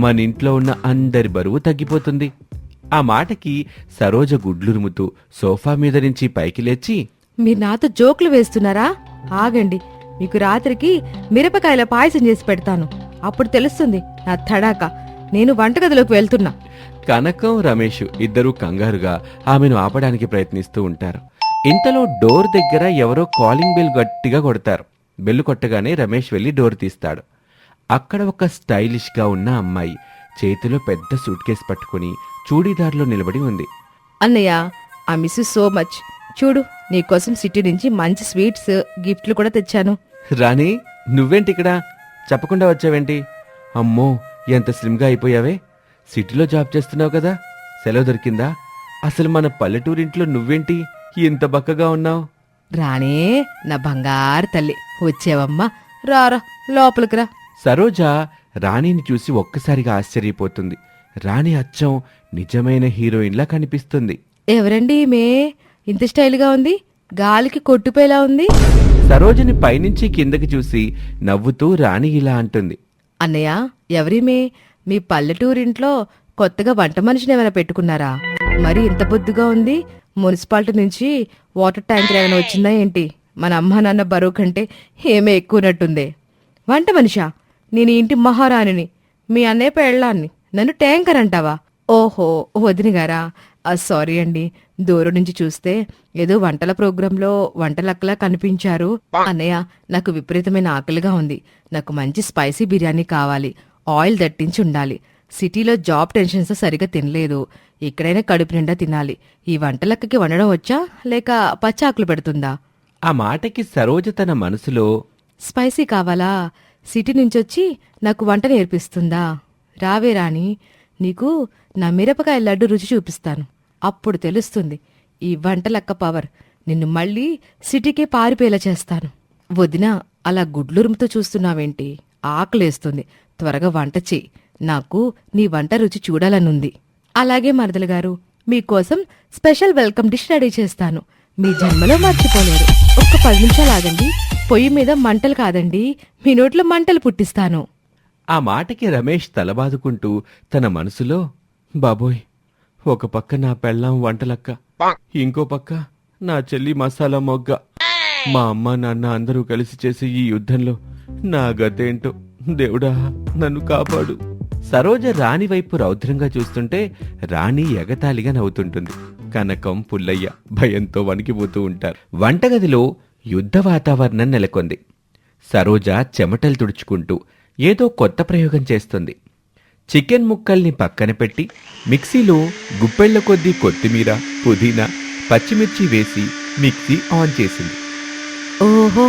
మన ఇంట్లో ఉన్న అందరి బరువు తగ్గిపోతుంది. ఆ మాటకి సరోజ గుడ్లురుముతూ సోఫా మీద నుంచి పైకి లేచి, మీరు నాతో జోకులు వేస్తున్నారా? ఆగండి, మీకు రాత్రికి మిరపకాయల పాయసం చేసి పెడతాను. అప్పుడు తెలుస్తుంది నా తడాక. నేను వంటగదిలోకి వెళ్తున్నా. కనకం రమేష్ ఇద్దరూ కంగారుగా ఆమెను ఆపడానికి ప్రయత్నిస్తూ ఉంటారు. ఇంతలో డోర్ దగ్గర ఎవరో కాలింగ్ బెల్ గట్టిగా కొడతారు. బెల్లు కొట్టగానే రమేష్ వెళ్లి డోర్ తీస్తాడు. అక్కడ ఒక స్టైలిష్ గా ఉన్న అమ్మాయి చేతిలో పెద్ద సూట్ కేసు పట్టుకుని చూడీదార్లో నిలబడి ఉంది. అన్నయ్య, I miss you so much. చూడు, నీకోసం సిటీ నుంచి మంచి స్వీట్స్, గిఫ్ట్లు కూడా తెచ్చాను. రాణి, నువ్వేంటి ఇక్కడ? చెప్పకుండా వచ్చావేంటి? అమ్మో, ఎంత స్లిమ్గా అయిపోయావే. సిటీలో జాబ్ చేస్తున్నావు కదా, సెలవు దొరికిందా? అసలు మన పల్లెటూరింట్లో నువ్వేంటి ఇంత బక్కగా ఉన్నావు? రాణే, నా బంగారు తల్లి, వచ్చేవమ్మా, రారా లోపలికి రా. సరోజ రాణిని చూసి ఒక్కసారిగా ఆశ్చర్యపోతుంది. రాణి అచ్చం నిజమైన హీరోయిన్లా కనిపిస్తుంది. ఎవరండి ఈమె? ఇంత స్టైల్గా ఉంది, గాలికి కొట్టుపోయేలా ఉంది. సరోజని పైనుంచి కిందకి చూసి నవ్వుతూ రాణి ఇలా అంటుంది. అన్నయ్య, ఎవరిమే? మీ పల్లెటూరింట్లో కొత్తగా వంట మనిషిని ఏమైనా పెట్టుకున్నారా? మరి ఇంత బొద్దుగా ఉంది. మున్సిపాలిటీ నుంచి వాటర్ ట్యాంకర్ ఏమైనా వచ్చిందా ఏంటి? మన అమ్మా నాన్న బరువు కంటే ఏమే ఎక్కువనట్టుందే. వంట మనిషా? నేను ఈ ఇంటి మహారాణిని, మీ అన్నయ్య పెళ్ళాన్ని, నన్ను ట్యాంకర్ అంటావా? ఓహో, వదిన గారా, సారీ అండి. దూరం నుంచి చూస్తే ఏదో వంటల ప్రోగ్రాంలో వంటలక్కలా కనిపించారు. అన్నయ్య, నాకు విపరీతమైన ఆకలిగా ఉంది. నాకు మంచి స్పైసీ బిర్యానీ కావాలి. ఆయిల్ దట్టించి ఉండాలి. సిటీలో జాబ్ టెన్షన్స్ సరిగా తినలేదు. ఇక్కడైనా కడుపు నిండా తినాలి. ఈ వంటలక్కకి వండడం వచ్చా, లేక పచ్చాకులు పెడుతుందా? ఆ మాటకి సరోజ తన మనసులో, స్పైసీ కావాలా? సిటీ నుంచొచ్చి నాకు వంట నేర్పిస్తుందా? రావే రాణి, నీకు నా మిరపకాయ లడ్డు రుచి చూపిస్తాను. అప్పుడు తెలుస్తుంది ఈ వంటలక్క పవర్. నిన్ను మళ్ళీ సిటీకే పారిపోయేలా చేస్తాను. వదినా, అలా గుడ్లురుముతో చూస్తున్నావేంటి? ఆకలేస్తుంది, త్వరగా వంట చెయ్యి. నాకు నీ వంట రుచి చూడాలనుంది. అలాగే మరదలు గారు, మీకోసం స్పెషల్ వెల్కమ్ డిష్ రెడీ చేస్తాను. మీ జన్మలో మర్చిపోలేరు. ఒక్క 10 నిమిషాలు ఆగండి. పొయ్యి మీద మంటలు కాదండి, మీ నోట్లో మంటలు పుట్టిస్తాను. ఆ మాటకి రమేష్ తలబాదుకుంటూ తన మనసులో, బాబోయ్, ఒక పక్క నా పెళ్ళాం వంటలక్క, ఇంకో పక్క నా చెల్లి మసాలా మొగ్గ. మా అమ్మ నాన్న అందరూ కలిసి చేసే ఈ యుద్ధంలో నా గతేంటో, దేవుడా నన్ను కాపాడు. సరోజ రాణి వైపు రౌద్రంగా చూస్తుంటే రాణి ఎగతాళిగా నవ్వుతుంటుంది. కనకం, పుల్లయ్య భయంతో వణికిపోతూ ఉంటారు. వంటగదిలో యుద్ధ వాతావరణం నెలకొంది. సరోజ చెమటలు తుడుచుకుంటూ ఏదో కొత్త ప్రయోగం చేస్తుంది. చికెన్ ముక్కల్ని పక్కన పెట్టి మిక్సీలో గుప్పెళ్ల కొద్దీ కొత్తిమీర, పుదీనా, పచ్చిమిర్చి వేసి మిక్సీ ఆన్ చేసింది. ఓహో,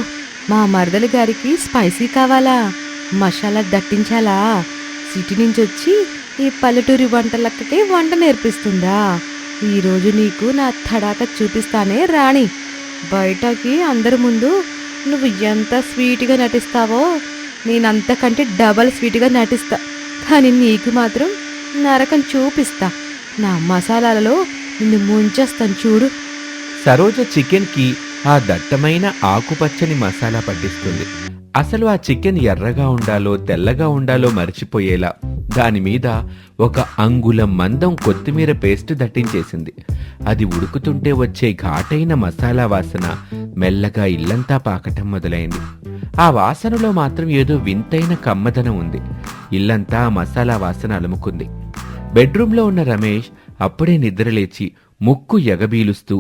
మా మరదలి గారికి స్పైసీ కావాలా? మసాలా దట్టించాలా? సిటీ నుంచి వచ్చి ఈ పల్లెటూరి వంటలక్కకి వంట నేర్పిస్తుందా? ఈరోజు నీకు నా తడాక చూపిస్తానే రాణి. బయటకి అందరి ముందు నువ్వు ఎంత స్వీట్గా నటిస్తావో నేనంతకంటే డబల్ స్వీట్గా నటిస్తా. కానీ నీకు మాత్రం నరకం చూపిస్తా. నా మసాలాలలో నిన్ను ముంచేస్తాను చూడు. సరోజ చికెన్కి ఆ దట్టమైన ఆకుపచ్చని మసాలా పట్టిస్తుంది. అసలు ఆ చికెన్ ఎర్రగా ఉండాలో తెల్లగా ఉండాలో మర్చిపోయేలా దానిమీద ఒక అంగుళం మందం కొత్తిమీర పేస్ట్ దట్టించేసింది. అది ఉడుకుతుంటే వచ్చే ఘాటైన మసాలా వాసన మెల్లగా ఇల్లంతా పాకటం మొదలైంది. ఆ వాసనలో మాత్రం ఏదో వింతైన కమ్మదనం ఉంది. ఇల్లంతా ఆ మసాలా వాసన అలుముకుంది. బెడ్రూంలో ఉన్న రమేష్ అప్పుడే నిద్రలేచి ముక్కు ఎగబీలుస్తూ,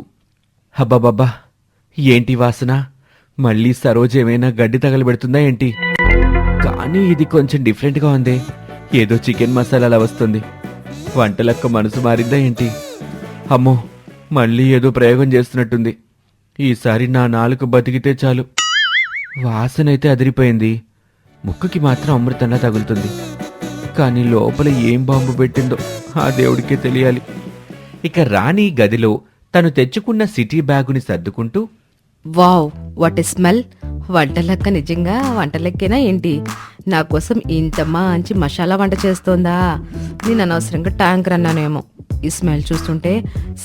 హబ్బబ్బబ్బా, ఏంటి వాసన? మళ్ళీ సరోజ ఏమైనా గడ్డి తగలబెడుతుందా ఏంటి? కానీ ఇది కొంచెం డిఫరెంట్గా ఉంది. ఏదో చికెన్ మసాలాలా వస్తుంది. వంటలక్క మనసు మారిందా ఏంటి? అమ్మో, మళ్ళీ ఏదో ప్రయోగం చేస్తున్నట్టుంది. ఈసారి నా నాలుక బతికితే చాలు. వాసనైతే అదిరిపోయింది. ముక్కుకి మాత్రం అమృతంగా తగులుతుంది. కానీ లోపల ఏం బాంబు పెట్టిందో ఆ దేవుడికే తెలియాలి. ఇక రాణి గదిలో తను తెచ్చుకున్న సిటీ బ్యాగుని సర్దుకుంటూ, wow, what a smell! Vantalakka నిజంగా వంటలెక్కేనా ఏంటి? నా కోసం ఇంత మంచి మసాలా వంట చేస్తోందా? నేను అనవసరంగా ట్యాంకర్ అన్నానేమో. ఈ స్మెల్ చూస్తుంటే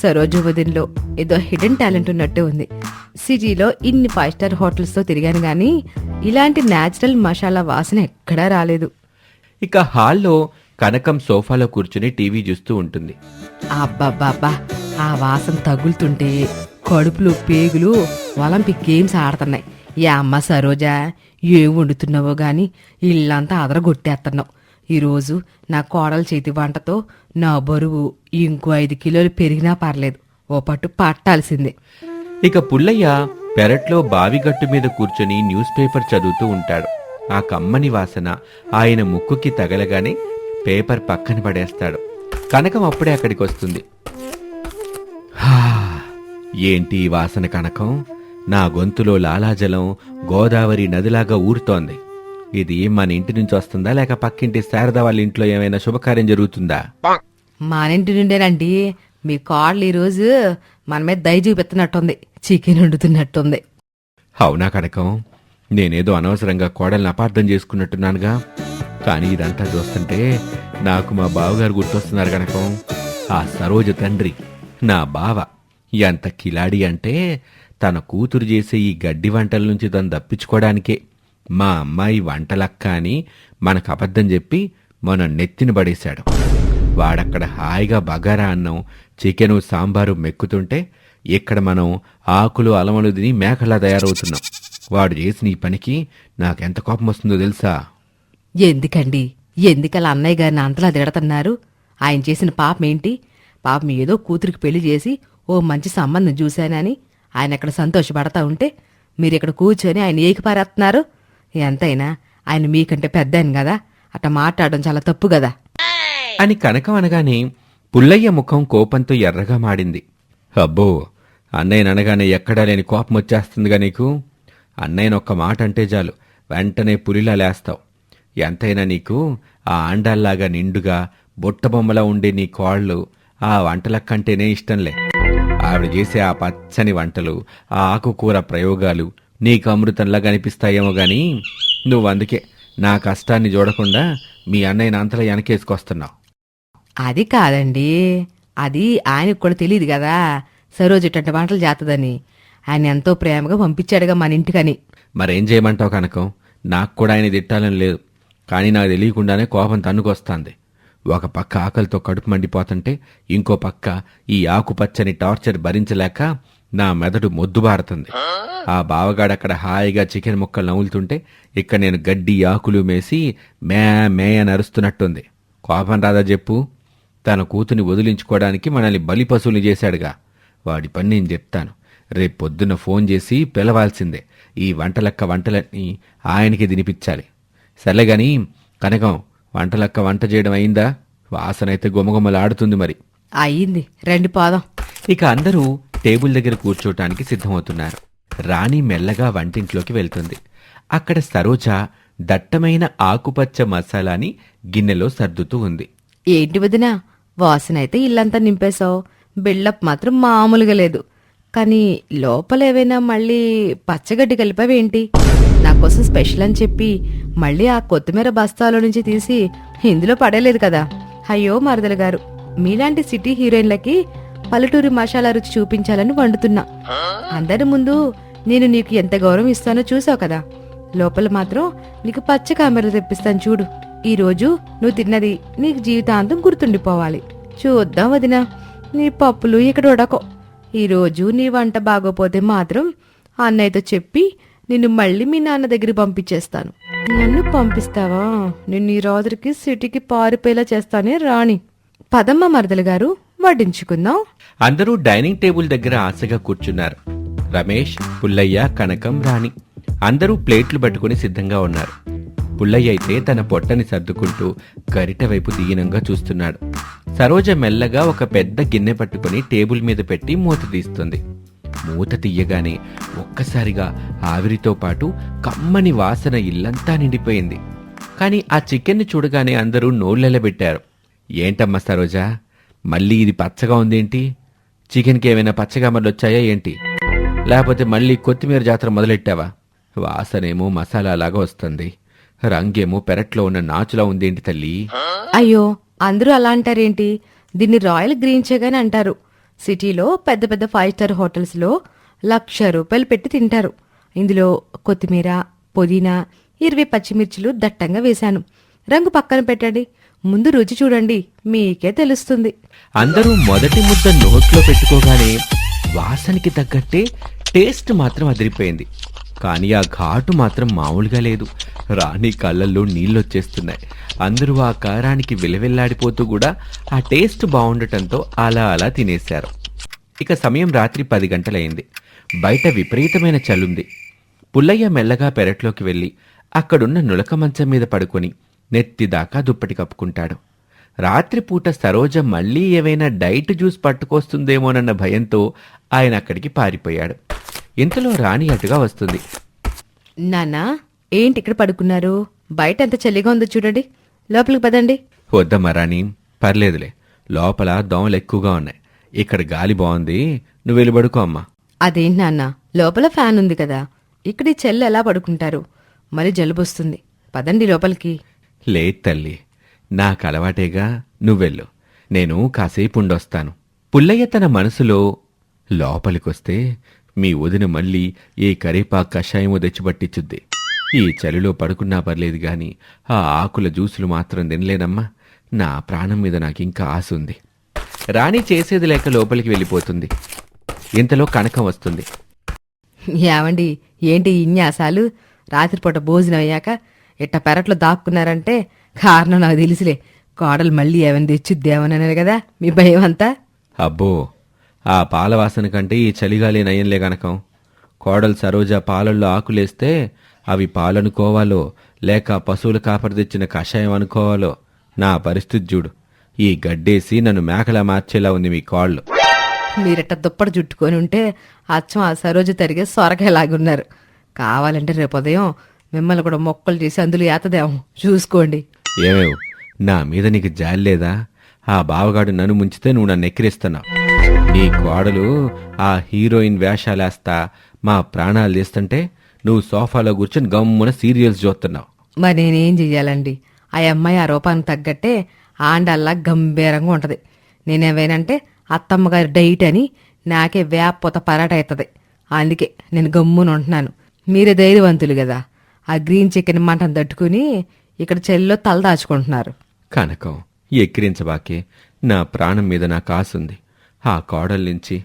సరోజు వదిన్లో ఏదో హిడెన్ టాలెంట్ ఉన్నట్టు ఉంది. సిటీలో ఇన్ని 5 స్టార్ హోటల్స్తో తిరిగాను గానీ ఇలాంటి న్యాచురల్ మసాలా వాసన ఎక్కడా రాలేదు. ఇక హాల్లో కనకం సోఫాలో కూర్చుని టీవీ చూస్తూ ఉంటుంది. అబ్బాబ్బాబ్బా, ఆ వాసన తగులుతుంటే కడుపులో పేగులు ఒలింపిక్ గేమ్స్ ఆడుతున్నాయి. యా అమ్మ సరోజా, ఏం వండుతున్నావో గాని ఇల్లంతా అదరగొట్టేస్తున్నావు. ఈరోజు నా కోడల చేతి వంటతో నా బరువు ఇంకో 5 కిలోలు పెరిగినా పర్లేదు, ఓ పట్టు పట్టాల్సిందే. ఇక పుల్లయ్య పెరట్లో బావిగట్టు మీద కూర్చొని న్యూస్ పేపర్ చదువుతూ ఉంటాడు. ఆ కమ్మని వాసన ఆయన ముక్కుకి తగలగానే పేపర్ పక్కన పడేస్తాడు. కనకం అప్పుడే అక్కడికి వస్తుంది. ఏంటి ఈ వాసన కనకం? నా గొంతులో లాలాజలం గోదావరి నదిలాగా ఊరుతోంది. ఇది మన ఇంటి నుంచి వస్తుందా, లేక పక్కింటి శారద వాళ్ళ ఇంట్లో ఏమైనా శుభకార్యం జరుగుతుందా? మానింటి నుండేనండి. మీ కోడలు ఈరోజు మన మీద దయ చూపెత్తున్నట్టుంది, చికెన్ వండుతున్నట్టుంది. అవునా కనకం, నేనేదో అనవసరంగా కోడల్ని అపార్థం చేసుకున్నట్టున్నానుగా. కానీ ఇదంతా చూస్తుంటే నాకు మా బావగారు గుర్తొస్తున్నారు కనకం. ఆ సరోజ తండ్రి నా బావ ఎంత కిలాడి అంటే తన కూతురు చేసే ఈ గడ్డి వంటల నుంచి తను తప్పించుకోవడానికే మా అమ్మాయి వంటలక్క అని మనకు అబద్ధం చెప్పి మనం నెత్తిన పడేశాడు. వాడక్కడ హాయిగా బగారా అన్నం, చికెను, సాంబారు మెక్కుతుంటే ఇక్కడ మనం ఆకులు అలమలు తిని మేకలా తయారవుతున్నాం. వాడు చేసిన ఈ పనికి నాకెంత కోపం వస్తుందో తెలుసా? ఎందుకండి, ఎందుకలా అన్నయ్య గారిని అంతలా తిడతన్నారు? ఆయన చేసిన పాపం ఏంటి? పాపం ఏదో కూతురికి పెళ్లి చేసి ఓ మంచి సంబంధం చూశానని ఆయన అక్కడ సంతోషపడతా ఉంటే మీరిక్కడ కూర్చొని ఆయన ఏకిపారేస్తున్నారు. ఎంతైనా ఆయన మీకంటే పెద్ద ఆయన కదా, అట్లా మాట్లాడడం చాలా తప్పు కదా అని కనకం అనగానే పుల్లయ్య ముఖం కోపంతో ఎర్రగా మాడింది. అబ్బో, అన్నయ్యననగానే ఎక్కడా లేని కోపం వచ్చేస్తుందిగా నీకు. అన్నయ్యనొక్క మాట అంటే చాలు వెంటనే పులిలా లేస్తావు. ఎంతైనా నీకు ఆ ఆండాల్లాగా నిండుగా బుట్టబొమ్మలా ఉండే నీ కోళ్ళు ఆ వంటలకంటేనే ఇష్టంలే. ఆవిడ చేసే ఆ పచ్చని వంటలు, ఆ ఆకుకూర ప్రయోగాలు నీకు అమృతంలా కనిపిస్తాయేమో గాని నువ్వందుకే నా కష్టాన్ని చూడకుండా మీ అన్నయ్యని అంతలా వెనకేసుకొస్తున్నావు. అది కాదండి, అది ఆయనకు కూడా తెలియదు కదా సరోజు ఇట్టంటి వంటలు చేస్తుందని. ఆయన ఎంతో ప్రేమగా పంపించాడుగా మన ఇంటికని. మరేం చేయమంటావు కనకం? నాకు కూడా ఆయన తిట్టాలని లేదు, కానీ నాకు తెలియకుండానే కోపం తన్నుకొస్తాంది. ఒక పక్క ఆకలితో కడుపు మండిపోతుంటే ఇంకో పక్క ఈ ఆకుపచ్చని టార్చర్ భరించలేక నా మెదడు మొద్దుబారుతుంది. ఆ బావగాడక్కడ హాయిగా చికెన్ ముక్కలు నవ్వులుతుంటే ఇక్కడ నేను గడ్డి ఆకులు మేసి మే మే అని అరుస్తున్నట్టుంది. కోపం రాదా చెప్పు? తన కూతుని వదిలించుకోవడానికి మనల్ని బలి పశువుని చేశాడుగా. వాడి పని నేను చెప్తాను. రేపు పొద్దున్న ఫోన్ చేసి పిలవాల్సిందే. ఈ వంటలక్క వంటలన్నీ ఆయనకి తినిపించాలి. సర్లేగాని కనకం, వంటలక్క వంట చేయడం అయిందా? వాసనైతే గుమగుమలాడుతుంది. మరి అయ్యింది, రండి పోదాం. ఇక అందరూ టేబుల్ దగ్గర కూర్చోటానికి సిద్ధమవుతున్నారు. రాణి మెల్లగా వంటింట్లోకి వెళ్తుంది. అక్కడ సరోజ దట్టమైన ఆకుపచ్చ మసాలాని గిన్నెలో సర్దుతూ ఉంది. ఏంటి వదినా, వాసనైతే ఇల్లంతా నింపేశావు, బిల్డప్ మాత్రం మామూలుగా లేదు. కానీ లోపలేవైనా మళ్ళీ పచ్చగడ్డి కలిపావేంటి? నాకోసం స్పెషల్ అని చెప్పి మళ్ళీ ఆ కొత్తిమీర బస్తాలో నుంచి తీసి ఇందులో పడేలేదు కదా. అయ్యో మరదలు గారు, మీలాంటి సిటీ హీరోయిన్లకి పల్లెటూరి మసాలా రుచి చూపించాలని వండుతున్నా. అందరి ముందు నేను నీకు ఎంత గౌరవం ఇస్తానో చూసావు కదా. లోపల మాత్రం నీకు పచ్చ కామెరలు తెప్పిస్తాను చూడు. ఈ రోజు నువ్వు తిన్నది నీకు జీవితాంతం గుర్తుండిపోవాలి. చూద్దాం వదినా, నీ పప్పులు ఇక్కడ ఉడకో. ఈరోజు నీ వంట బాగోపోతే మాత్రం అన్నయ్యతో చెప్పి నిన్ను మళ్ళీ మీ నాన్న దగ్గరికి పంపించేస్తాను. నన్ను పంపిస్తావా? నిన్ను ఈ రోజుకి సిటీకి పారిపోయేలా చేస్తానే రాణి. పదమ్మ మరదలు గారు, వడ్డించుకుందాం. అందరూ డైనింగ్ టేబుల్ దగ్గర ఆశగా కూర్చున్నారు. రమేష్, పుల్లయ్య, కనకం, రాణి అందరూ ప్లేట్లు పట్టుకుని సిద్ధంగా ఉన్నారు. పుల్లయ్య అయితే తన పొట్టని సర్దుకుంటూ గరిట వైపు దీనంగా చూస్తున్నాడు. సరోజ మెల్లగా ఒక పెద్ద గిన్నె పట్టుకుని టేబుల్ మీద పెట్టి మూత తీస్తుంది. మూత తీయగానే ఒక్కసారిగా ఆవిరితో పాటు కమ్మని వాసన ఇల్లంతా నిండిపోయింది. కాని ఆ చికెన్ని చూడగానే అందరూ నోళ్ళెలబెట్టారు. ఏంటమ్మా సరోజా, మళ్ళీ ఇది పచ్చగా ఉందేంటి? చికెన్కి ఏమైనా పచ్చగా మళ్ళొచ్చాయా ఏంటి? లేకపోతే మళ్ళీ కొత్తిమీర జాతర మొదలెట్టావా? వాసనేమో మసాలా లాగా వస్తుంది, రంగేమో పెరట్లో ఉన్న నాచులా ఉందేంటి తల్లి? అయ్యో, అందరూ అలా అంటారేంటి? దీన్ని రాయల్ గ్రీన్ చెగన్ అంటారు. సిటీలో పెద్ద పెద్ద 5 స్టార్ హోటల్స్లో ₹1,00,000 పెట్టి తింటారు. ఇందులో కొత్తిమీర, పుదీనా, 20 పచ్చిమిర్చిలు దట్టంగా వేశాను. రంగు పక్కన పెట్టండి, ముందు రుచి చూడండి, మీకే తెలుస్తుంది. అందరూ మొదటి ముద్ద నోట్లో పెట్టుకోగానే వాసనకి తగ్గట్టే టేస్ట్ మాత్రం అదిరిపోయింది. కానీ ఆ ఘాటు మాత్రం మామూలుగా లేదు. రాణి కళ్ళల్లో నీళ్ళొచ్చేస్తున్నాయి. అందరూ ఆ కారానికి విలవిల్లాడిపోతూ కూడా ఆ టేస్ట్ బాగుండటంతో అలా అలా తినేశారు. ఇక సమయం రాత్రి 10 గంటలైంది. బయట విపరీతమైన చలుంది. పుల్లయ్య మెల్లగా పెరట్లోకి వెళ్ళి అక్కడున్న నులక మంచం మీద పడుకొని నెత్తిదాకా దుప్పటి కప్పుకుంటాడు. రాత్రిపూట సరోజ మళ్ళీ ఏవైనా డైట్ జ్యూస్ పట్టుకొస్తుందేమోనన్న భయంతో ఆయన అక్కడికి పారిపోయాడు. ఇంతలో రాణి అటుగా వస్తుంది. నాన్నా, ఏంటి ఇక్కడ పడుకున్నారు? బయట ఎంత చలిగా ఉందో చూడండి, లోపలికి పదండి. వద్దమ్మా రాణి, పర్లేదులే, లోపల దోమలు ఎక్కువగా ఉన్నాయి. ఇక్కడ గాలి బాగుంది, నువ్వు వెళ్ళి పడుకో అమ్మా. అదేంటి నాన్న, లోపల ఫ్యాన్ ఉంది కదా, ఇక్కడ ఈ చెల్లు ఎలా పడుకుంటారు? మరి జలుబొస్తుంది. పదండి లోపలికి. లేదు తల్లి, నాకు అలవాటేగా, నువ్వెళ్ళు, నేను కాసేపు ఉండొస్తాను. పుల్లయ్య తన మనసులో, లోపలికొస్తే మీ వదిన మళ్ళీ ఏ కరేపాకు కషాయమో తెచ్చిపట్టించుద్ది. ఈ చలిలో పడుకున్నా పర్లేదు గాని ఆ ఆకుల జ్యూసులు మాత్రం తినలేనమ్మా. నా ప్రాణం మీద నాకింకా ఆశ ఉంది. రాణి చేసేది లేక లోపలికి వెళ్ళిపోతుంది. ఇంతలో కనకం వస్తుంది. ఏమండి, ఏంటి ఇన్యాసాలు? రాత్రిపూట భోజనం అయ్యాక ఇట్ట పెరట్లో దాక్కున్నారంటే కారణం నాకు తెలుసులే. కోడలు మళ్ళీ ఏమని తెచ్చుద్దేమనన్నారు కదా మీ భయం అంతా. అబ్బో, ఆ పాల వాసన కంటే ఈ చలిగాలి నయంలే కనకం. కోడలు సరోజ పాలల్లో ఆకులేస్తే అవి పాలనుకోవాలో లేక పశువుల కాపరి తెచ్చిన కషాయం అనుకోవాలో. నా పరిస్థితి చూడు. ఈ గడ్డేసి నన్ను మేకలా మార్చేలా ఉంది మీ కోళ్ళు. మీరిట్ట దుప్పటి చుట్టుకొని ఉంటే అచ్చం ఆ సరోజ తరిగే సొరకాయలాగున్నారు. కావాలంటే రేపు ఉదయం మిమ్మల్ని కూడా మొక్కలు చేసి అందులో ఏతదేమో చూసుకోండి. ఏమేవ్, నా మీద నీకు జాలి లేదా? ఆ బావగాడు నన్ను ముంచితే నువ్వు నన్ను ఎక్కిరిస్తున్నావు. నీ కోడలు ఆ హీరోయిన్ వేషాలేస్తా మా ప్రాణాలు తీస్తుంటే నువ్వు సోఫాలో కూర్చొని గమ్మున సీరియల్స్ చూస్తున్నావు. మరి నేనేం చెయ్యాలండి? ఆ అమ్మాయి ఆ రూపానికి తగ్గట్టే ఆండల్లా గంభీరంగా ఉంటది. నేనేవేనంటే అత్తమ్మగారి డైట్ అని నాకే వేపపోత పరాట అవుతుంది. అందుకే నేను గమ్మున ఉంటున్నాను. మీరే ధైర్యవంతులు కదా, ఆ గ్రీన్ చికెన్ మంటను తట్టుకుని ఇక్కడ చెల్లిలో తల దాచుకుంటున్నారు. కనకం, ఎక్కిరించబాకే. నా ప్రాణం మీద నాకు ఆశుంది. ఆ కోడల నుంచి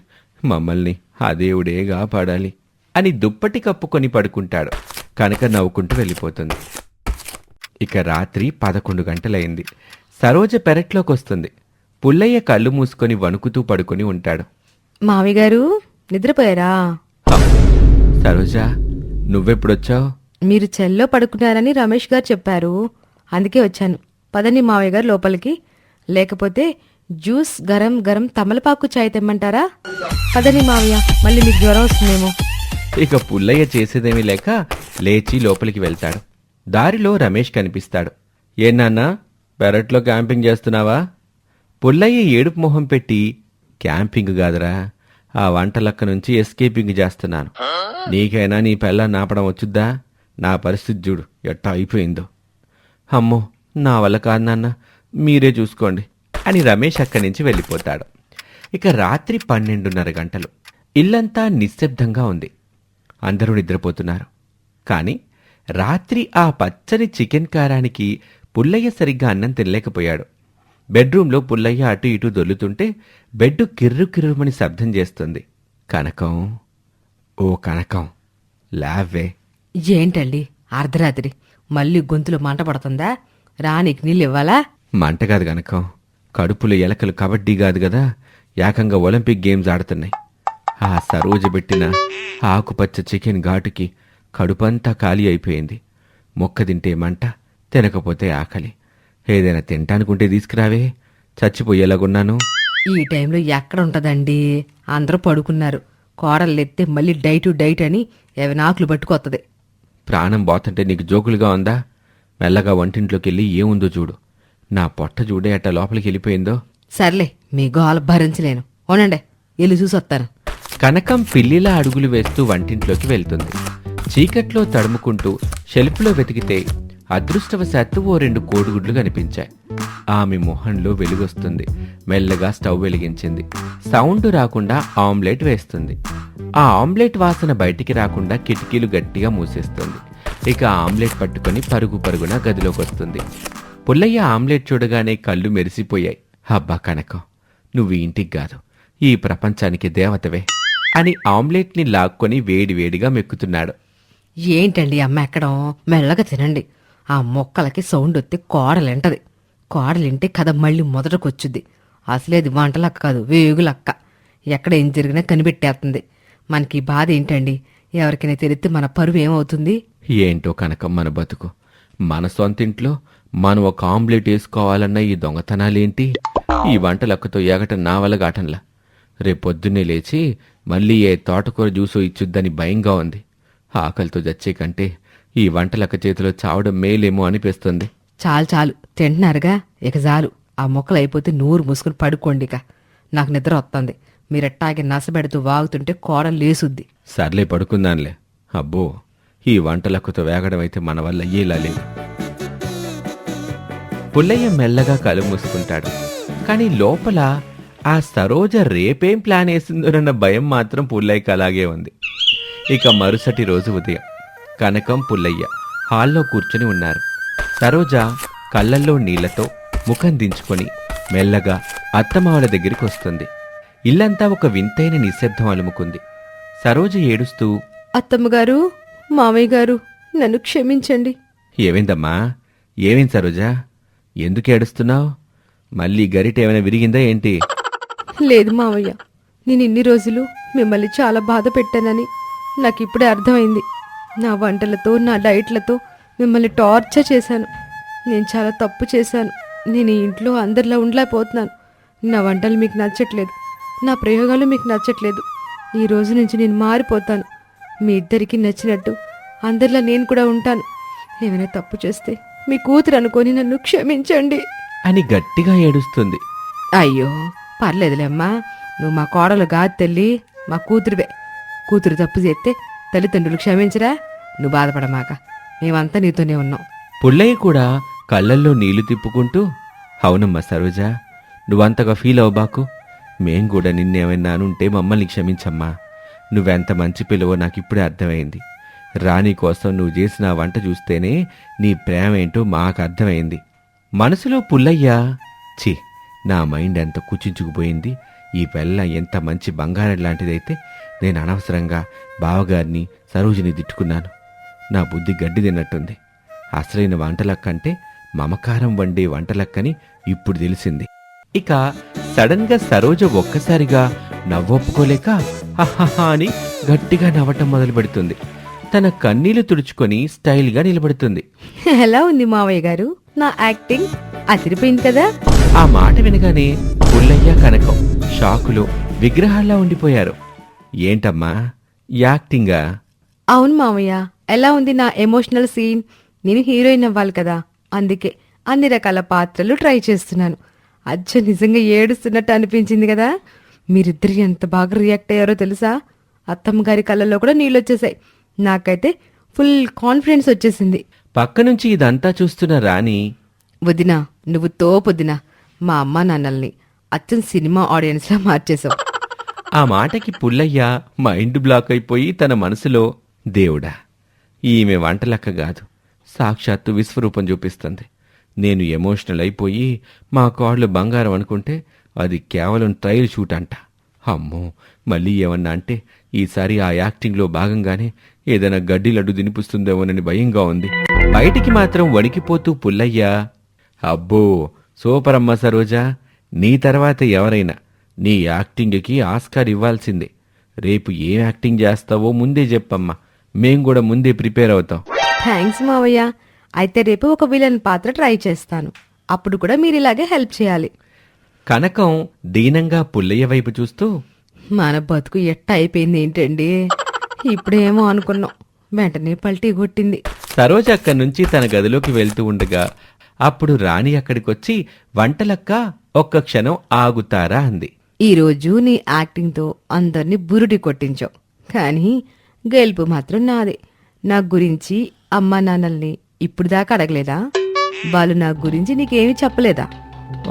మమ్మల్ని ఆ దేవుడే కాపాడాలి అని దుప్పటి కప్పుకొని పడుకుంటాడు. కనక నవ్వుకుంటూ వెళ్ళిపోతుంది. ఇక రాత్రి 11 గంటలైంది. సరోజ పెరట్లోకొస్తుంది. పుల్లయ్య కళ్ళు మూసుకొని వణుకుతూ పడుకొని ఉంటాడు. మామయ్య గారు నిద్రపోయారా? సరోజా, నువ్వెప్పుడొచ్చావు? మీరు చెల్లో పడుకున్నారని రమేష్ గారు చెప్పారు, అందుకే వచ్చాను. పదండి మావయ్య గారు లోపలికి. లేకపోతే జ్యూస్ గరం గరం తమలపాకు చాయ్ తెమ్మంటారా? పదండి మావయ్య, మళ్ళీ మీకు జ్వరం వస్తుందేమో. ఇక పుల్లయ్య చేసేదేమీ లేక లేచి లోపలికి వెళ్తాడు. దారిలో రమేష్ కనిపిస్తాడు. ఏనాన్నా, పెరట్లో క్యాంపింగ్ చేస్తున్నావా? పుల్లయ్య ఏడుపు మొహం పెట్టి, క్యాంపింగ్ కాదురా, ఆ వంటలక్క నుంచి ఎస్కేపింగ్ చేస్తున్నాను. నీకైనా నీ పెళ్ళ నాపడం వచ్చుద్దా? నా పరిస్థితి చూడు ఎట్టా అయిపోయిందో. అమ్మో, నా వల్ల కాదు నాన్న, మీరే చూసుకోండి అని రమేష్ అక్కడి నుంచి వెళ్ళిపోతాడు. ఇక రాత్రి 12:30 గంటలు. ఇల్లంతా నిశ్శబ్దంగా ఉంది. అందరూ నిద్రపోతున్నారు. కాని రాత్రి ఆ పచ్చని చికెన్ కారానికి పుల్లయ్య సరిగ్గా అన్నం తినలేకపోయాడు. బెడ్రూంలో పుల్లయ్య అటు ఇటు దొల్లుతుంటే బెడ్డు కిర్రు కిర్రుమని శబ్దం చేస్తుంది. కనకం, ఓ కనకం, లావే. ఏంటండి అర్ధరాత్రి మళ్ళీ గొంతులో మంట పడుతుందా? రానికి నీళ్ళు ఇవ్వాలా? మంట కాదు కనకం, కడుపులో ఎలకలు కబడ్డీ కాదు కదా, ఏకంగా ఒలింపిక్ గేమ్స్ ఆడుతున్నాయి. ఆ సరోజ పెట్టిన ఆకుపచ్చ చికెన్ ఘాటుకి కడుపంతా ఖాళీ అయిపోయింది. మొక్క తింటే మంట, తినకపోతే ఆకలి. ఏదైనా తింటానుకుంటే తీసుకురావే, చచ్చిపోయేలాగున్నాను. ఈ టైంలో ఎక్కడ ఉంటదండి? అందరూ పడుకున్నారు. కోడలెత్తే మళ్ళీ డైట్ అని ఏవనాకులు పట్టుకొత్తది. ప్రాణం పోతుంటే నీకు జోకులుగా ఉందా? మెల్లగా వంటింట్లోకి వెళ్ళి ఏముందో చూడు. నా పొట్ట చూడే అట్ట లోపలికి వెళ్ళిపోయిందో. సర్లే, మీ గోల భరించలేను. ఓనండే, వెళ్ళి చూసొత్తాను. కనకం పిల్లిలా అడుగులు వేస్తూ వంటింట్లోకి వెళ్తుంది. చీకట్లో తడుముకుంటూ షెల్ఫ్లో వెతికితే అదృష్టవశాత్తు ఓ 2 కోడిగుడ్లు కనిపించాయి. ఆమె మొహంలో వెలుగొస్తుంది. మెల్లగా స్టవ్ వెలిగించింది. సౌండ్ రాకుండా ఆమ్లెట్ వేస్తుంది. ఆ ఆమ్లెట్ వాసన బయటికి రాకుండా కిటికీలు గట్టిగా మూసేస్తుంది. ఇక ఆమ్లెట్ పట్టుకుని పరుగు పరుగున గదిలోకి వస్తుంది. పుల్లయ్య ఆమ్లెట్ చూడగానే కళ్ళు మెరిసిపోయాయి. అబ్బా కనకం, నువ్వు ఇంటికి కాదు, ఈ ప్రపంచానికి దేవతవే అని ఆమ్లెట్ని లాక్కొని వేడివేడిగా మెక్కుతున్నాడు. ఏంటండి అమ్మ ఎక్కడం? మెల్లగా తినండి. ఆ మొక్కలకి సౌండ్ వస్తే కోడలింటది. కోడలింటే కథ మళ్ళీ మొదటకొచ్చుద్ది. అసలేది వంటలక్క కాదు, వేగులక్క. ఎక్కడ ఏం జరిగినా కనిపెట్టేస్తుంది. మనకి బాధ ఏంటండి? ఎవరికైనా తెలిస్తే మన పరువు ఏమవుతుంది? ఏంటో కనకం మన బతుకు. మన సొంతింట్లో మనం ఒక ఆమ్లెట్ వేసుకోవాలన్న ఈ దొంగతనాలేంటి? ఈ వంటలక్కతో ఎగటం నా వల్ల గాటంలా. రేపొద్దున్నే లేచి మళ్ళీ ఏ తోటకూర జ్యూసో ఇచ్చుద్దని భయంగా ఉంది. ఆకలితో చచ్చే కంటే ఈ వంటలక్క చేతిలో చావడం మేలేమో అనిపిస్తుంది. చాలు చాలు, తింటున్నారుగా, ఇక చాలు. ఆ మొక్కలు అయిపోతే నూరు మూసుకుని పడుకోండిక. నాకు నిద్ర వస్తుంది. మీరెట్టాగే నసబెడుతూ వాగుతుంటే కోడలు లేసుద్ది. సర్లే పడుకుందాంలే. అబ్బో, ఈ వంటలకుతో వేగడం అయితే మన వల్ల అయ్యేలా లేదు. పుల్లయ్య మెల్లగా కళ్ళు మూసుకుంటాడు. కానీ లోపల ఆ సరోజ రేపేం ప్లాన్ వేసిందోనన్న భయం మాత్రం పుల్లయ్యకి అలాగే ఉంది. ఇక మరుసటి రోజు ఉదయం కనకం, పుల్లయ్య హాల్లో కూర్చుని ఉన్నారు. సరోజ కళ్ళల్లో నీళ్లతో ముఖం దించుకొని మెల్లగా అత్తమావల దగ్గరికి వస్తుంది. ఇల్లంతా ఒక వింతైన నిశ్శబ్దం అలుముకుంది. సరోజ ఏడుస్తూ, అత్తమ్మగారు, మామయ్య గారు, నన్ను క్షమించండి. ఏమైందమ్మా? ఏమైంది సరోజా? ఎందుకు ఏడుస్తున్నావు? మళ్ళీ గరిట ఏమైనా విరిగిందా ఏంటి? లేదు మావయ్య, నేను ఇన్ని రోజులు మిమ్మల్ని చాలా బాధ పెట్టానని నాకు ఇప్పుడే అర్థమైంది. నా వంటలతో, నా డైట్లతో మిమ్మల్ని టార్చర్ చేశాను. నేను చాలా తప్పు చేశాను. నేను ఈ ఇంట్లో అందరిలా ఉండలేకపోతున్నాను. నా వంటలు మీకు నచ్చట్లేదు, నా ప్రయోగాలు మీకు నచ్చట్లేదు. ఈ రోజు నుంచి నేను మారిపోతాను. మీ ఇద్దరికి నచ్చినట్టు అందరిలా నేను కూడా ఉంటాను. ఏమైనా తప్పు చేస్తే మీ కూతురు అనుకొని నన్ను క్షమించండి అని గట్టిగా ఏడుస్తుంది. అయ్యో, పర్లేదులేమ్మా, నువ్వు మా కోడలు కాదు తల్లి, మా కూతురువే. కూతురు తప్పు చేస్తే తల్లిదండ్రులు క్షమించరా? నువ్వు బాధపడమాక, మేమంతా నీతోనే ఉన్నాం. పుల్లయ్య కూడా కళ్ళల్లో నీళ్లు తిప్పుకుంటూ, అవునమ్మా సరోజా, నువ్వంతగా ఫీల్ అవ్వబాకు. మేం కూడా నిన్నేమైనా అనుంటే మమ్మల్ని క్షమించమ్మా. నువ్వెంత మంచి పిల్లవో నాకిప్పుడే అర్థమైంది. రాణి కోసం నువ్వు చేసిన వంట చూస్తేనే నీ ప్రేమ ఏంటో మాకు అర్థమైంది. మనసులో పుల్లయ్య, ఛీ, నా మైండ్ ఎంత కుచించుకుపోయింది. ఈ పిల్ల ఎంత మంచి బంగారం లాంటిదైతే నేను అనవసరంగా బావగారిని, సరోజిని తిట్టుకున్నాను. నా బుద్ధి గడ్డి తిన్నట్టుంది. అసలైన వంటలక్కంటే మమకారం వండే వంటలక్కని ఇప్పుడు తెలిసింది. ఇక సడన్ గా సరోజ ఒక్కసారిగా నవ్వొప్పుకోలేక హహహా అని గట్టిగా నవ్వటం మొదలు పెడుతుంది. తన కన్నీళ్లు తుడుచుకొని స్టైల్గా నిలబడుతుంది. ఎలా ఉంది మావయ్య గారు నా యాక్టింగ్? అదిరిపోయింది కదా. ఆ మాట వినగానే పుల్లయ్య, కనకం షాకులో విగ్రహాల్లా ఉండిపోయారు. ఏంటమ్మా, యాక్టింగా? అవును మావయ్య, ఎలా ఉంది నా ఎమోషనల్ సీన్? నేను హీరోయిన్ అవ్వాలి కదా, అందుకే అన్ని రకాల పాత్రలు ట్రై చేస్తున్నాను. అచ్చ నిజంగా ఏడుస్తున్నట్టు అనిపించింది కదా. మీరిద్దరు ఎంత బాగా రియాక్ట్ అయ్యారో తెలుసా? అత్తమ్మ గారి కళ్ళల్లో కూడా నీళ్ళు వచ్చేసాయి. నాకైతే ఫుల్ కాన్ఫిడెన్స్ వచ్చేసింది. పక్క నుంచి ఇదంతా చూస్తున్న రాణి, వదినా, నువ్వు తోపొద్దినా. మా అమ్మ నాన్నల్ని అచ్చం సినిమా ఆడియన్స్లా మార్చేశావు. ఆ మాటకి పుల్లయ్య మైండ్ బ్లాక్ అయిపోయి తన మనసులో, దేవుడా, ఈమె వంటలక్క కాదు, సాక్షాత్తు విశ్వరూపం చూపిస్తుంది. నేను ఎమోషనల్ అయిపోయి మా కాళ్ళు బంగారం అనుకుంటే అది కేవలం ట్రయల్ షూట్ అంట. అమ్మో, మళ్ళీ ఏమన్నా అంటే ఈసారి ఆ యాక్టింగ్లో భాగంగానే ఏదైనా గడ్డి లడ్డు తినిపిస్తుందేమోనని భయంగా ఉంది. బయటికి మాత్రం వణికిపోతూ పుల్లయ్య, అబ్బో సూపర్ అమ్మా సరోజా, నీ తర్వాత ఎవరైనా నీ యాక్టింగ్కి ఆస్కార్ ఇవ్వాల్సిందే. రేపు ఏం యాక్టింగ్ చేస్తావో ముందే చెప్పమ్మా, మేం కూడా ముందే ప్రిపేర్ అవుతాం. థ్యాంక్స్ మావయ్య. అయితే రేపు ఒక విలన్ పాత్ర ట్రై చేస్తాను. అప్పుడు కూడా మీరు ఇలాగే హెల్ప్ చేయాలి. కనకం దీనంగా పుల్లయ్య వైపు చూస్తూ, మన బతుకు ఎట్ట అయిపోయింది ఏంటండి? ఇప్పుడేమో అనుకున్నాం, వెంటనే పల్టీ కొట్టింది. సరోజ అక్కడి నుంచి తన గదిలోకి వెళ్తూ ఉండగా అప్పుడు రాణి అక్కడికొచ్చి, వంటలక్క ఒక్క క్షణం ఆగుతారా అంది. ఈరోజు నీ యాక్టింగ్తో అందరినీ బురుడి కొట్టించావు, కానీ గెలుపు మాత్రం నాదే. నా గురించి అమ్మా నాన్నల్ని ఇప్పుడు దాకా అడగలేదా? వాళ్ళు నా గురించి నీకేమీ చెప్పలేదా?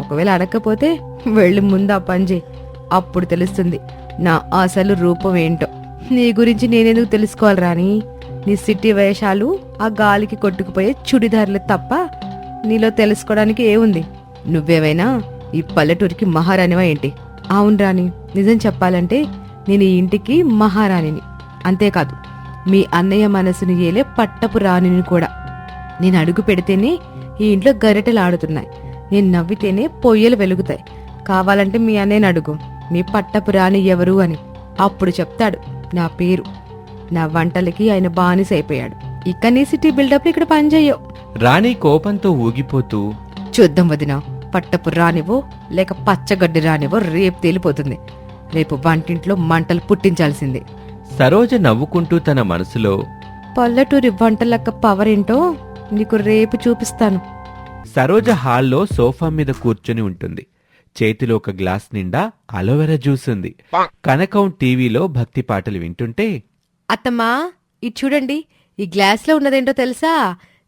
ఒకవేళ అడగకపోతే వెళ్ళి ముందు ఆ పని చేయి. అప్పుడు తెలుస్తుంది నా అసలు రూపం ఏంటో. నీ గురించి నేనెందుకు తెలుసుకోవాలి రాని? నీ సిటీ వేషాలు, ఆ గాలికి కొట్టుకుపోయే చుడిదారులు తప్ప నీలో తెలుసుకోవడానికి ఏముంది? నువ్వేమైనా ఈ పల్లెటూరికి మహారాణివా ఏంటి? అవును రాణి, నిజం చెప్పాలంటే నేను ఈ ఇంటికి మహారాణిని. అంతేకాదు, మీ అన్నయ్య మనసుని ఏలే పట్టపు రాణిని కూడా. నేను అడుగు పెడితేనే ఈ ఇంట్లో గరిటెలు ఆడుతున్నాయి. నేను నవ్వితేనే పొయ్యలు వెలుగుతాయి. కావాలంటే మీ అన్నయ్యని అడుగు, మీ పట్టపు రాణి ఎవరు అని. అప్పుడు చెప్తాడు నా పేరు. నా వంటలకి ఆయన బానిస అయిపోయాడు. ఇక నీ సిటీ బిల్డప్ ఇక్కడ పనిచేయవు. రాణి కోపంతో ఊగిపోతూ, చూద్దాం వదినా, పట్టపు రానివో లేక పచ్చగడ్డి రానివో రేపు తేలిపోతుంది. రేపు వంటింట్లో మంటలు పుట్టించాల్సిందే. సరోజ నవ్వుకుంటూ తన మనసులో, పల్లెటూరి వంటలక్క పవర్ ఏంటో నీకు రేపు చూపిస్తాను. సరోజ హాల్లో సోఫా మీద కూర్చొని ఉంటుంది. చేతిలో ఒక గ్లాస్ నిండా అలోవెరా జ్యూస్ ఉంది. కనకం టీవీలో భక్తి పాటలు వింటుంటే, అత్తమ్మా ఇది చూడండి, ఈ గ్లాస్లో ఉన్నదేంటో తెలుసా?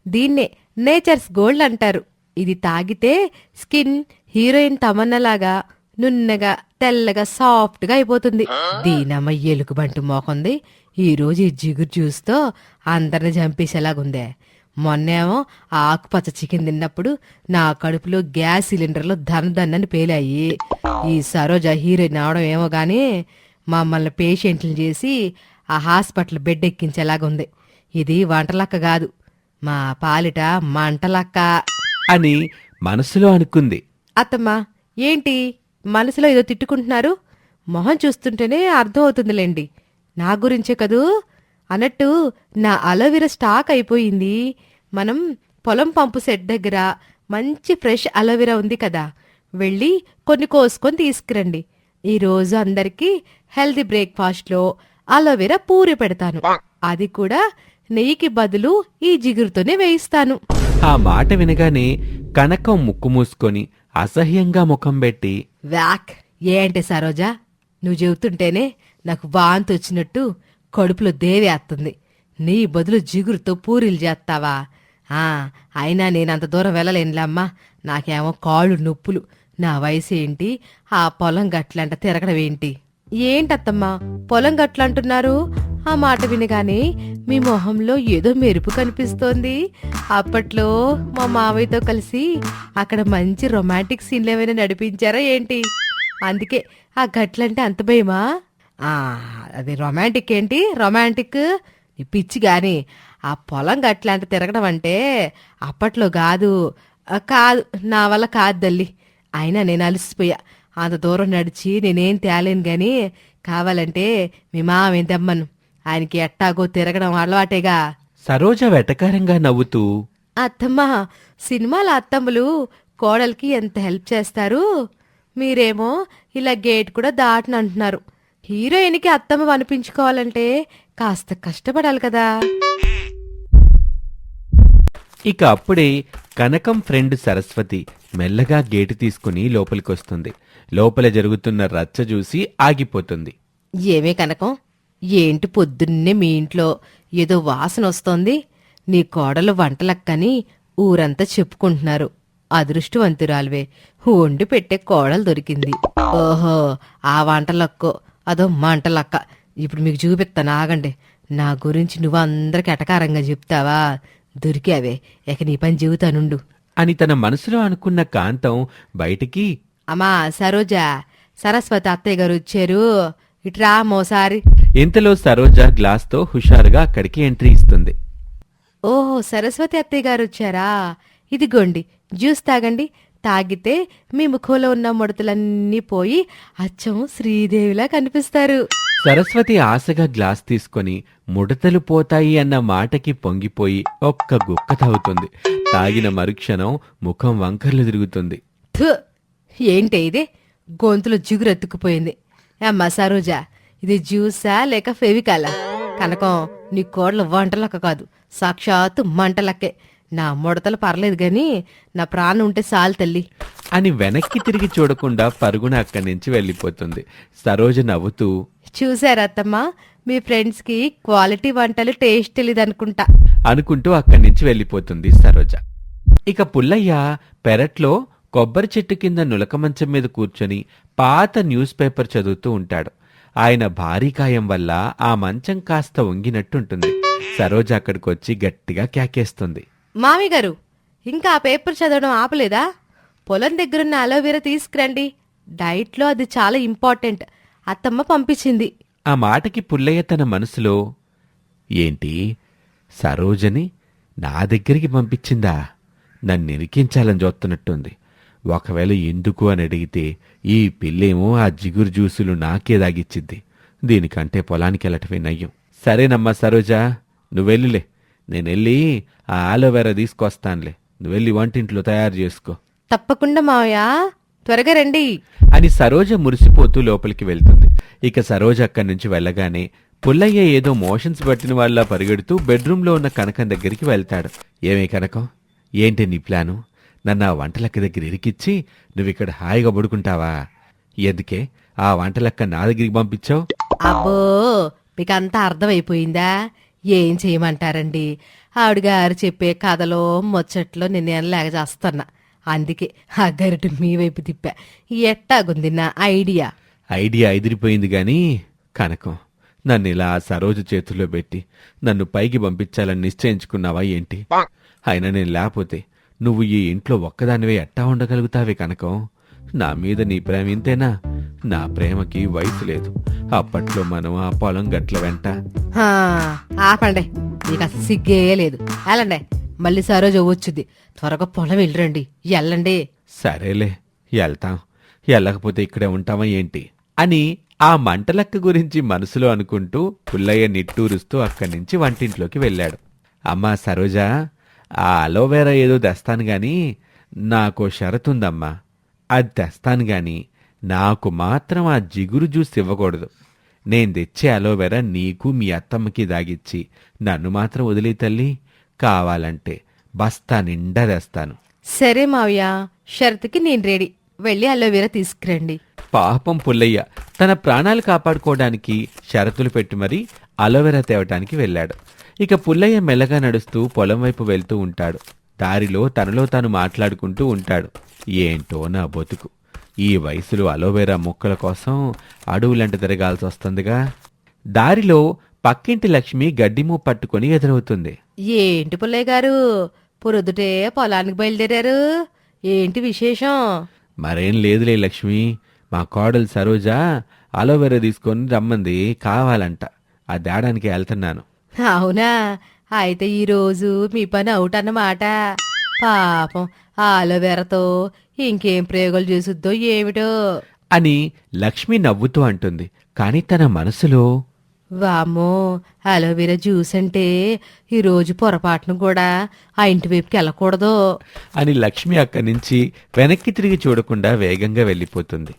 దీన్నే నేచర్స్ గోల్డ్ అంటారు. ఇది తాగితే స్కిన్ హీరోయిన్ తమన్నలాగా నున్నగా తెల్లగా సాఫ్ట్గా అయిపోతుంది. దీనమ్మ ఎలుగుబంటు మోకంది. ఈరోజు ఈ జిగురు జ్యూస్తో అందరిని చంపేసేలాగుందే. మొన్నేమో ఆ ఆకుపచ్చ చికెన్ తిన్నప్పుడు నా కడుపులో గ్యాస్ సిలిండర్లో దన్నని పేలాయి. ఈ సరోజ హీరోయిన్ అవడం ఏమో గాని మమ్మల్ని పేషెంట్లు చేసి ఆ హాస్పిటల్ బెడ్ ఎక్కించేలాగుంది. ఇది వంటలక్క కాదు, మా పాలిట మంటలక్క అని మనసులో అనుకుంది. అత్తమ్మా ఏంటి మనసులో ఏదో తిట్టుకుంటున్నారు? మొహం చూస్తుంటేనే అర్థం అవుతుందిలేండి, నా గురించే కదూ. అన్నట్టు నా అలోవెరా స్టాక్ అయిపోయింది. మనం పొలం పంపు సెట్ దగ్గర మంచి ఫ్రెష్ అలోవెరా ఉంది కదా, వెళ్ళి కొన్ని కోసుకొని తీసుకురండి. ఈరోజు అందరికీ హెల్తీ బ్రేక్ఫాస్ట్లో అలోవెరా పూరి పెడతాను. అది కూడా నెయ్యికి బదులు ఈ జిగురుతోనే వేయిస్తాను. ఆ మాట వినగానే కనకం ముక్కు మూసుకొని అసహ్యంగా ముఖం పెట్టి, వ్యాక్ ఏంటి సరోజా, నువ్వు చెబుతుంటేనే నాకు వాంతి వచ్చినట్టు కడుపులో దేవేస్తుంది. నీ బదులు జిగురుతో పూరీలు చేస్తావా? అయినా నేనంత దూరం వెళ్ళలేనులేమ్మా, నాకేమో కాళ్ళు నొప్పులు. నా వయసు ఏంటి, ఆ పొలం గట్లంట తిరగడం ఏంటి? ఏంటత్తమ్మా పొలం గట్లంటున్నారు? ఆ మాట వినగానే మీ మొహంలో ఏదో మెరుపు కనిపిస్తోంది. అప్పట్లో మా మావయ్యతో కలిసి అక్కడ మంచి రొమాంటిక్ సీన్లు ఏమైనా నడిపించారా ఏంటి? అందుకే ఆ గట్లంటే అంత భయమా? అది రొమాంటిక్ ఏంటి రొమాంటిక్? నీ పిచ్చి గాని, ఆ పొలం గట్లంట తిరగడం అంటే అప్పట్లో కాదు కాదు, నా వల్ల కాదు తల్లి. అయినా నేను అలసిపోయా, అంత దూరం నడిచి నేనేం తేలేను గాని కావాలంటే మీ మావేం తెమ్మను, ఆయనకి ఎట్టాగో తిరగడం అలవాటేగా. సరోజ వెటకారంగా నవ్వుతూ, అత్తమ్మా సినిమాల అత్తమ్మలు కోడలికి ఎంత హెల్ప్ చేస్తారు, మీరేమో ఇలా గేట్ కూడా దాటనంటున్నారు. హీరోయిన్కి అత్తమ్మ అనిపించుకోవాలంటే కాస్త కష్టపడాలి కదా. ఇక అప్పుడే కనకం ఫ్రెండ్ సరస్వతి మెల్లగా గేటు తీసుకుని లోపలికొస్తుంది. లోపల జరుగుతున్న రచ్చ చూసి ఆగిపోతుంది. ఏమే కనకం, ఏంటి పొద్దున్నే మీ ఇంట్లో ఏదో వాసన వస్తోంది? నీ కోడలు వంటలక్కని ఊరంతా చెప్పుకుంటున్నారు. అదృష్టవంతురాలువే, వండి పెట్టే కోడలు దొరికింది. ఓహో, ఆ వంటలక్కో అదో మంటలక్క. ఇప్పుడు మీకు చూపిస్తాను, ఆగండి. నా గురించి నువ్వు అందరికి ఎటకారంగా చెప్తావా? దొరికావే, ఇక నీ పని చెబుతానుండు అని తన మనసులో అనుకున్న కాంతం బయటికి, అమ్మా సరోజా, సరస్వతి అత్తయ్య గారు వచ్చారు, ఇట్రా మోసారి. ఇంతలో సరోజ గ్లాస్తో హుషారుగా అక్కడికి ఎంట్రీ ఇస్తుంది. ఓహో, సరస్వతి అత్తయ్య గారు వచ్చారా? ఇదిగోండి జ్యూస్ తాగండి. తాగితే మీ ముఖంలో ఉన్న ముడతలన్నీ పోయి అచ్చం శ్రీదేవిలా కనిపిస్తారు. సరస్వతి ఆశగా గ్లాస్ తీసుకొని ముడతలు పోతాయి అన్న మాటకి పొంగిపోయి ఒక్క గుక్క తాగుతుంది. తాగిన మరుక్షణం ముఖం వంకర్లు తిరుగుతుంది. థు, ఏంటే ఇది? గొంతులో జిగురెత్తుకుపోయింది. అమ్మా సరోజా, ఇది జ్యూసా లేక ఫెవికాలా? కనకం, నీ కోడలు వంటలక్క కాదు, సాక్షాత్తు మంటలక్కే. నా ముడతలు పర్లేదు గాని నా ప్రాణం ఉంటే సాలు తల్లి అని వెనక్కి తిరిగి చూడకుండా పరుగున అక్కడి నుంచి వెళ్ళిపోతుంది. సరోజ నవ్వుతూ, చూసారా అత్తమ్మా, మీ ఫ్రెండ్స్కి క్వాలిటీ వంటలు టేస్ట్ తెలియదనుకుంటా అనుకుంటూ అక్కడి నుంచి వెళ్ళిపోతుంది సరోజ. ఇక పుల్లయ్య పెరట్లో కొబ్బరి చెట్టు కింద నులక మంచం మీద కూర్చొని పాత న్యూస్ పేపర్ చదువుతూ ఉంటాడు. ఆయన భారీ కాయం వల్ల ఆ మంచం కాస్త వంగినట్టుంటుంది. సరోజ అక్కడికొచ్చి గట్టిగా కేకేస్తుంది. మామి గారు, ఇంకా ఆ పేపర్ చదవడం ఆపలేదా? పొలం దగ్గరున్న అలోవెరా తీసుకురండి, డైట్లో అది చాలా ఇంపార్టెంట్. అత్తమ్మ పంపించింది. ఆ మాటకి పుల్లయ్య తన మనసులో, ఏంటి సరోజని నా దగ్గరికి పంపించిందా? నన్ను ఇరికించాలని చూస్తున్నట్టుంది. ఒకవేళ ఎందుకు అని అడిగితే ఈ పిల్లేమో ఆ జిగురు జ్యూసులు నాకే దాగిచ్చిద్ది. దీనికంటే పొలానికి వెళ్ళటమే నయ్యం. సరేనమ్మా సరోజా, నువ్వెళ్ళులే, నేనెళ్ళి ఆ ఆలోవెరా తీసుకొస్తానులే. నువ్వెళ్ళి వంటింట్లో తయారు చేసుకో. తప్పకుండా మావయ్య, త్వరగా రండి అని సరోజ మురిసిపోతూ లోపలికి వెళ్తుంది. ఇక సరోజ అక్కడి నుంచి వెళ్ళగానే పుల్లయ్య ఏదో మోషన్స్ పట్టిన వాళ్ళ పరిగెడుతూ బెడ్రూంలో ఉన్న కనకం దగ్గరికి వెళ్తాడు. ఏమే కనకం, ఏంటి నీ ప్లాను? నన్ను ఆ వంటలక్క దగ్గర ఇరికిచ్చి నువ్విక్కడ హాయిగా పడుకుంటావా? ఎందుకే ఆ వంటలక్క నా దగ్గరికి పంపించావు? అబ్బో మీకంతా అర్థమైపోయిందా? ఏం చేయమంటారండి, ఆవిడగారు చెప్పే కథలో ముచ్చట్లో నేను లేక చేస్తున్నా. అందుకే ఆ గరిట మీ వైపు తిప్పా. ఎట్టాగుంది నా ఐడియా? ఐడియా ఎదిరిపోయింది గాని కనకం, నన్ను ఇలా సరోజ చేతుల్లో పెట్టి నన్ను పైకి పంపించాలని నిశ్చయించుకున్నావా ఏంటి? అయినా నేను లేకపోతే నువ్వు ఈ ఇంట్లో ఒక్కదానివే ఎట్టా ఉండగలుగుతావే కనకం? నా మీద నీ ప్రేమ ఇంతేనా? నా ప్రేమకి వయసు లేదు. అప్పట్లో మనం ఆ పొలం గట్ల వెంట. హా, ఆపండి, మీకు అసలు సిగ్గే లేదు. వెళ్ళండి, మళ్ళీ సరోజ వచ్చుద్ది. త్వరగా పొలం వెళ్ళరండి, వెళ్ళండి. సరేలే, వెళ్తాం. వెళ్ళకపోతే ఇక్కడే ఉంటామా ఏంటి అని ఆ మంటలక్క గురించి మనసులో అనుకుంటూ పుల్లయ్య నిట్టూరుస్తూ అక్కడి నుంచి వంటింట్లోకి వెళ్ళాడు. అమ్మా సరోజా, ఆ అలోవెరా ఏదో తెస్తాను గాని నాకో షరతుందమ్మా. అది తెస్తాను గాని నాకు మాత్రం ఆ జిగురు జ్యూస్ ఇవ్వకూడదు. నేను తెచ్చే అలోవెరా నీకు మీ అత్తమ్మకి దాగిచ్చి నన్ను మాత్రం వదిలే తల్లి. కావాలంటే బస్తా నిండా తెస్తాను. సరే మావయ్య, షరతుకి నేను రెడీ. వెళ్ళి అలోవెరా తీసుకురండి. పాపం పుల్లయ్య తన ప్రాణాలు కాపాడుకోవడానికి షరతులు పెట్టి మరీ అలోవెరా తేవటానికి వెళ్ళాడు. ఇక పుల్లయ్య మెల్లగా నడుస్తూ పొలం వైపు వెళ్తూ ఉంటాడు. దారిలో తనలో తాను మాట్లాడుకుంటూ ఉంటాడు. ఏంటో నా బతుకు, ఈ వయసులో అలోవెరా మొక్కల కోసం అడవులంట తిరగాల్సి వస్తుందిగా. దారిలో పక్కింటి లక్ష్మి గడ్డిమూ పట్టుకొని ఎదురవుతుంది. ఏంటి పుల్లయ్య గారు, పొద్దుటే పొలానికి బయలుదేరారు? ఏంటి విశేషం? మరేం లేదులే లక్ష్మి, మా కోడలు సరోజ అలోవెరా తీసుకొని రమ్మంది, కావాలంట. ఆ తేడానికి వెళ్తున్నాను. అవునా? అయితే ఈరోజు మీ పని అవుట్ అన్నమాట. పాపం ఆ అలోవెరాతో ఇంకేం ప్రయోగాలు చేసుద్దో ఏమిటో అని లక్ష్మి నవ్వుతూ అంటుంది. కాని తన మనసులో, వామ్మో, అలోవెరా జ్యూస్ అంటే ఈరోజు పొరపాటును కూడా ఆ ఇంటి వైపుకి వెళ్ళకూడదు అని లక్ష్మి అక్కడి నుంచి వెనక్కి తిరిగి చూడకుండా వేగంగా వెళ్ళిపోతుంది.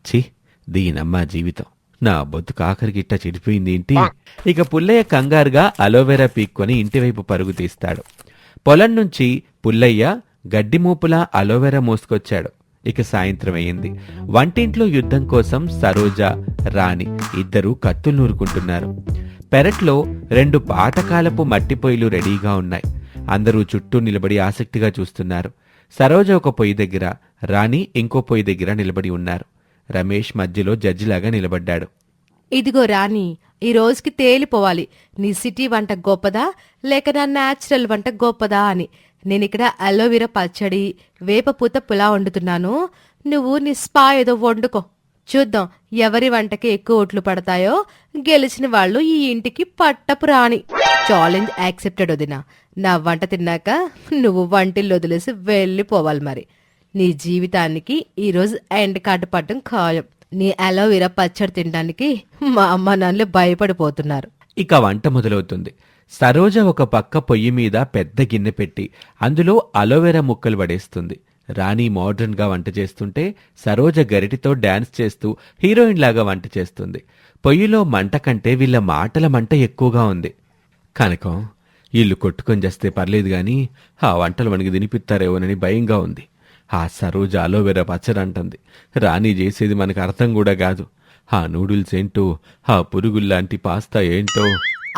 ఛీ, దీనమ్మా జీవితం, నా బతుకు ఆఖరికి ఇట్ట చెడిపోయింది ఏంటి? ఇక పుల్లయ్య కంగారుగా అలోవెరా పీక్కొని ఇంటివైపు పరుగు తీస్తాడు. పొలం నుంచి పుల్లయ్య గడ్డి మోపులా అలోవెరా మోసుకొచ్చాడు. ఇక సాయంత్రం అయింది. వంటింట్లో యుద్ధం కోసం సరోజ, రాణి ఇద్దరూ కత్తులు నూరుకుంటున్నారు. పెరట్లో 2 పాతకాలపు మట్టి పొయ్యిలు రెడీగా ఉన్నాయి. అందరూ చుట్టూ నిలబడి ఆసక్తిగా చూస్తున్నారు. సరోజ ఒక పొయ్యి దగ్గర, రాణి ఇంకో పొయ్యి దగ్గర నిలబడి ఉన్నారు. రమేష్ మధ్యలో జడ్జిలాగా నిలబడ్డాడు. ఇదిగో రాణి, ఈ రోజుకి తేలిపోవాలి, నీ సిటీ వంట గొప్పదా లేక నా న్యాచురల్ వంట గొప్పదా అని. నేనిక్కడ అలోవెరా పచ్చడి, వేపపూత పులా వండుతున్నాను. నువ్వు నీ స్పా ఏదో వండుకో. చూద్దాం ఎవరి వంటకి ఎక్కువ ఓట్లు పడతాయో. గెలిచిన వాళ్ళు ఈ ఇంటికి పట్టపు రాణి. ఛాలెంజ్ యాక్సెప్టెడ్ వదినా. నా వంట తిన్నాక నువ్వు వంటిల్లు వదిలేసి వెళ్ళిపోవాలి. మరి నీ జీవితానికి ఈరోజు ఎండ్ కార్డు పట్టడం ఖాయం. నీ అలోవెరా పచ్చడి తినడానికి మా అమ్మ నాన్నలు భయపడిపోతున్నారు. ఇక వంట మొదలవుతుంది. సరోజ ఒక పక్క పొయ్యి మీద పెద్ద గిన్నె పెట్టి అందులో అలోవెరా ముక్కలు పడేస్తుంది. రాణి మోడ్రన్ గా వంట చేస్తుంటే సరోజ గరిటితో డాన్స్ చేస్తూ హీరోయిన్ లాగా వంట చేస్తుంది. పొయ్యిలో మంట కంటే వీళ్ళ మాటల మంట ఎక్కువగా ఉంది. కనకం, ఇల్లు కొట్టుకొని చేస్తే పర్లేదు గాని ఆ వంటలు మనకి తినిపిస్తారేమోనని భయంగా ఉంది. ఆ సరోజ అలోవెరా పచ్చడి అంటుంది. రాణి చేసేది మనకు అర్థం కూడా కాదు. ఆ నూడిల్స్ ఏంటో, ఆ పురుగుల్లాంటి పాస్తా ఏంటో.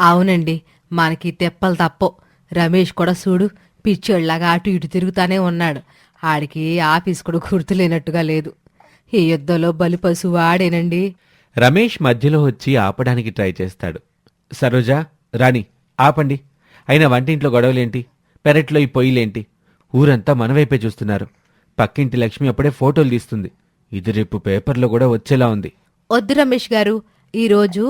అవునండి, మనకి తెప్పలు తప్పో. రమేష్ కూడా చూడు, పిచ్చోళ్లాగా అటు ఇటు తిరుగుతానే ఉన్నాడు. ఆడికి ఆఫీస్ కూడా గుర్తులేనట్టుగా లేదు. ఈ యుద్ధంలో బలిపశు వాడేనండి. రమేష్ మధ్యలో వచ్చి ఆపడానికి ట్రై చేస్తాడు. సరోజ, రాణి ఆపండి. అయినా వంటింట్లో గొడవలేంటి? పెరట్లో ఈ పొయ్యిలేంటి? ఊరంతా మనవైపే చూస్తున్నారు. పక్కింటి లక్ష్మి అప్పుడే ఫోటోలు తీస్తుంది. ఇది రేపు పేపర్లో కూడా వచ్చేలా ఉంది. వద్దు రమేష్ గారు, ఈరోజు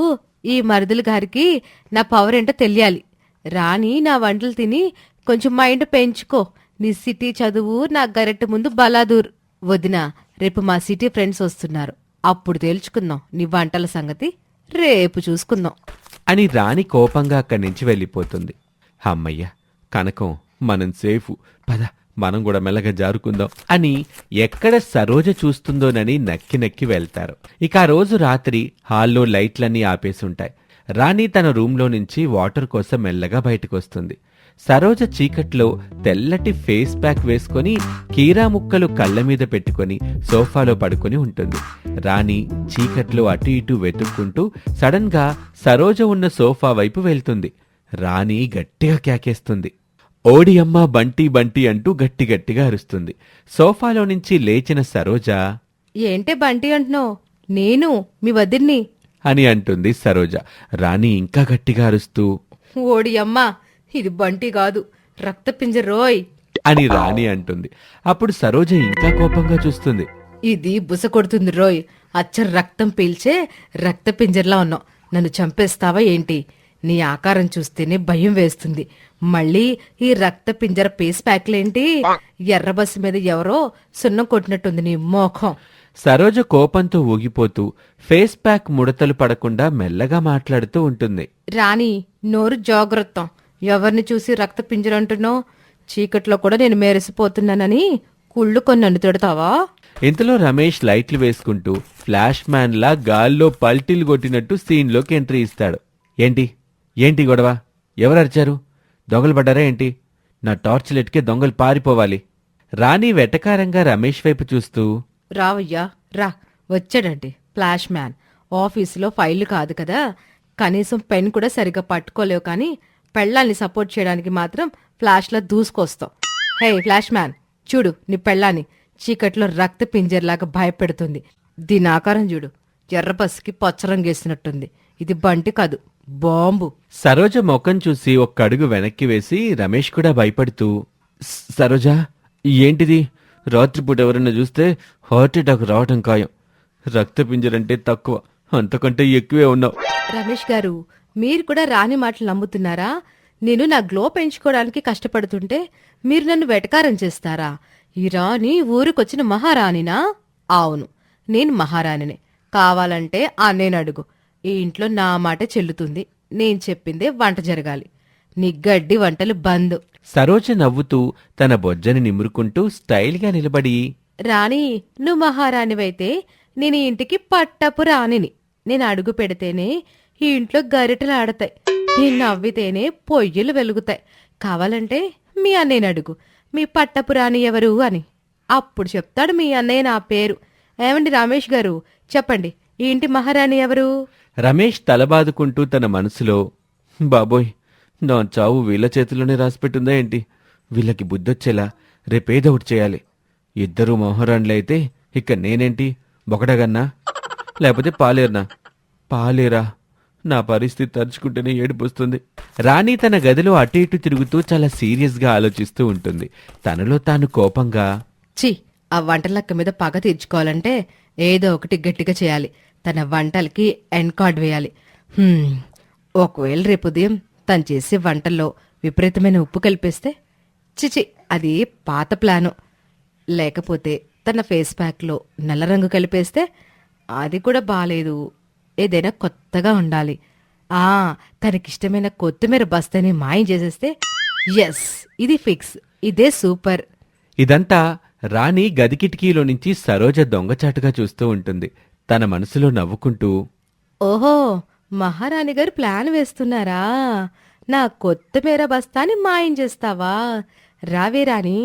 ఈ మరుదుల గారికి నా పవర్ ఏంటో తెలియాలి. రాణి నా వంటలు తిని కొంచెం మైండ్ పెంచుకో. నీ సిటీ చదువు నా గరెట్టు ముందు బలాదూర్. వదినా, రేపు మా సిటీ ఫ్రెండ్స్ వస్తున్నారు. అప్పుడు తేల్చుకుందాం నీ వంటల సంగతి. రేపు చూసుకుందాం అని రాణి కోపంగా అక్కడి నుంచి వెళ్ళిపోతుంది. అమ్మయ్య, కనకం మనం సేఫు, పద మనం కూడా మెల్లగా జారుకుందాం అని ఎక్కడ సరోజ చూస్తుందోనని నక్కి నక్కి వెళ్తారు. ఇక ఆ రోజు రాత్రి హాల్లో లైట్లన్నీ ఆపేసుంటాయి. రాణి తన రూంలో నుంచి వాటర్ కోసం మెల్లగా బయటకొస్తుంది. సరోజ చీకట్లో తెల్లటి ఫేస్ ప్యాక్ వేసుకొని కీరా ముక్కలు కళ్ళ మీద పెట్టుకొని సోఫాలో పడుకొని ఉంటుంది. రాణి చీకట్లో అటు ఇటు వెతుక్కుంటూ సడన్ గా సరోజ ఉన్న సోఫా వైపు వెళ్తుంది. రాణి గట్టిగా కేకేస్తుంది. ఓడి అమ్మ బంటి బంటి అంటూ గట్టిగట్టిగా అరుస్తుంది. సోఫాలో నుంచి లేచిన సరోజ ఏంటే బంటి అంటున్నావు? నేను మీ వదిన్ని. అని అంటుంది సరోజ. రాణి ఇంకా గట్టిగా అరుస్తూ ఓడి అమ్మా, ఇది బంటి కాదు, రక్తపింజరోయ్ అని రాణి అంటుంది. అప్పుడు సరోజ ఇంకా కోపంగా చూస్తుంది. ఇది బుస కొడుతుంది రోయ్. అచ్చం రక్తం పీల్చే రక్తపింజర్లా ఉన్నావు. నన్ను చంపేస్తావా ఏంటి? నీ ఆకారం చూస్తేనే భయం వేస్తుంది. మళ్ళీ ఈ రక్తపింజర పేస్ ప్యాక్లేంటి? ఎర్ర బస్సు మీద ఎవరో సున్నం కొట్టినట్టుంది నీ మోఖం. సరోజ కోపంతో ఊగిపోతూ ఫేస్ ప్యాక్ ముడతలు పడకుండా మెల్లగా మాట్లాడుతూ ఉంటుంది. రాణి, నోరు జాగ్రత్త. ఎవరిని చూసి రక్తపింజరంటున్నావు? చీకట్లో కూడా నేను మెరిసిపోతున్నానని కుళ్ళు కొన్ని నన్ను తిడతావా? ఇంతలో రమేష్ లైట్లు వేసుకుంటూ ఫ్లాష్ మ్యాన్ లా గాల్లో పల్టీలు కొట్టినట్టు సీన్లోకి ఎంట్రీ ఇస్తాడు. ఏంటి ఏంటి గొడవ? ఎవరరిచారు? దొంగలు పడ్డారా ఏంటి? నా టార్చ్ లెట్కే దొంగలు పారిపోవాలి. రాణి వెటకారంగా రమేష్ వైపు చూస్తూ రావయ్యా రా, వచ్చాడండి ఫ్లాష్ మ్యాన్. ఆఫీసులో ఫైళ్లు కాదు కదా, కనీసం పెన్ కూడా సరిగ్గా పట్టుకోలేవు, కానీ పెళ్ళాన్ని సపోర్ట్ చేయడానికి మాత్రం ఫ్లాష్లా దూసుకొస్తావు. హే ఫ్లాష్ మ్యాన్, చూడు నీ పెళ్ళాన్ని చీకట్లో రక్త పింజర్లాగా భయపెడుతుంది. దీని ఆకారం చూడు, ఎర్ర బస్సుకి పచ్చరంగేసినట్టుంది. ఇది బంటి కాదు, బాంబు. సరోజ ముఖం చూసి ఒక్క అడుగు వెనక్కి వేసి రమేష్ కూడా భయపడుతూ సరోజ ఏంటిది? రాత్రిపూట ఎవరన్నా చూస్తే హార్ట్ అటాక్ రావటం ఖాయం. రక్తపింజరంటే తక్కువ, అంతకంటే ఎక్కువే ఉన్నావు. రమేష్ గారు, మీరు కూడా రాని మాటలు నమ్ముతున్నారా? నేను నా గ్లో పెంచుకోవడానికి కష్టపడుతుంటే మీరు నన్ను వెటకారం చేస్తారా? ఈ రాణి ఊరికొచ్చిన మహారాణినా? అవును, నేను మహారాణినే. కావాలంటే నేను అడుగు. ఈ ఇంట్లో నా మాట చెల్లుతుంది. నేను చెప్పిందే వంట జరగాలి. నీ గడ్డి వంటలు బంద్. సరోజ నవ్వుతూ తన బొజ్జని నిమురుకుంటూ స్టైల్గా నిలబడి రాణి, నువ్వు మహారాణివైతే నేను ఈ ఇంటికి పట్టపు రాణిని. నేను అడుగు పెడితేనే ఈ ఇంట్లో గరిటెలు ఆడతాయి. నేను నవ్వితేనే పొయ్యిలు వెలుగుతాయి. కావాలంటే మీ అన్నయ్యని అడుగు, మీ పట్టపు రాణి ఎవరు అని. అప్పుడు చెప్తాడు మీ అన్నయ్య నా పేరు. ఏమండి రమేష్ గారు, చెప్పండి, ఈ ఇంటి మహారాణి ఎవరు? రమేష్ తలబాదుకుంటూ తన మనసులో బాబోయ్, నా చావు వీళ్ళ చేతిలోనే రాసిపెట్టుందా ఏంటి? వీళ్ళకి బుద్ధొచ్చేలా రేపేదో ఒకటి చేయాలి. ఇద్దరూ మోహరాన్లైతే ఇక నేనేంటి, బొకడగన్నా లేకపోతే పాలేర్నా? పాలేరా? నా పరిస్థితి తలుచుకుంటేనే ఏడుపొస్తుంది. రాణి తన గదిలో అటు ఇటు తిరుగుతూ చాలా సీరియస్గా ఆలోచిస్తూ ఉంటుంది. తనలో తాను కోపంగా చి, ఆ వంటలక్క మీద పగ తీర్చుకోవాలంటే ఏదో ఒకటి గట్టిగా చేయాలి. తన వంటలకి ఎండ్ కార్డ్ వేయాలి. ఒకవేళ రేపు ఉదయం తను చేసే వంటల్లో విపరీతమైన ఉప్పు కలిపేస్తే? చిచి, అది పాత ప్లాను. లేకపోతే తన ఫేస్ ప్యాక్లో నల్ల రంగు కలిపేస్తే? అది కూడా బాలేదు. ఏదైనా కొత్తగా ఉండాలి. తనకిష్టమైన కొత్తిమీర బస్తాని మాయం చేసేస్తే? ఎస్, ఇది ఫిక్స్. ఇదే సూపర్. ఇదంతా రాణి గది కిటికీలో నుంచి సరోజ దొంగచాటుగా చూస్తూ ఉంటుంది. తన మనసులో నవ్వుకుంటూ ఓహో, మహారాణి గారు ప్లాన్ వేస్తున్నారా? నా కొత్తిమీర బస్తాని మాయం చేస్తావా? రావే రాణి,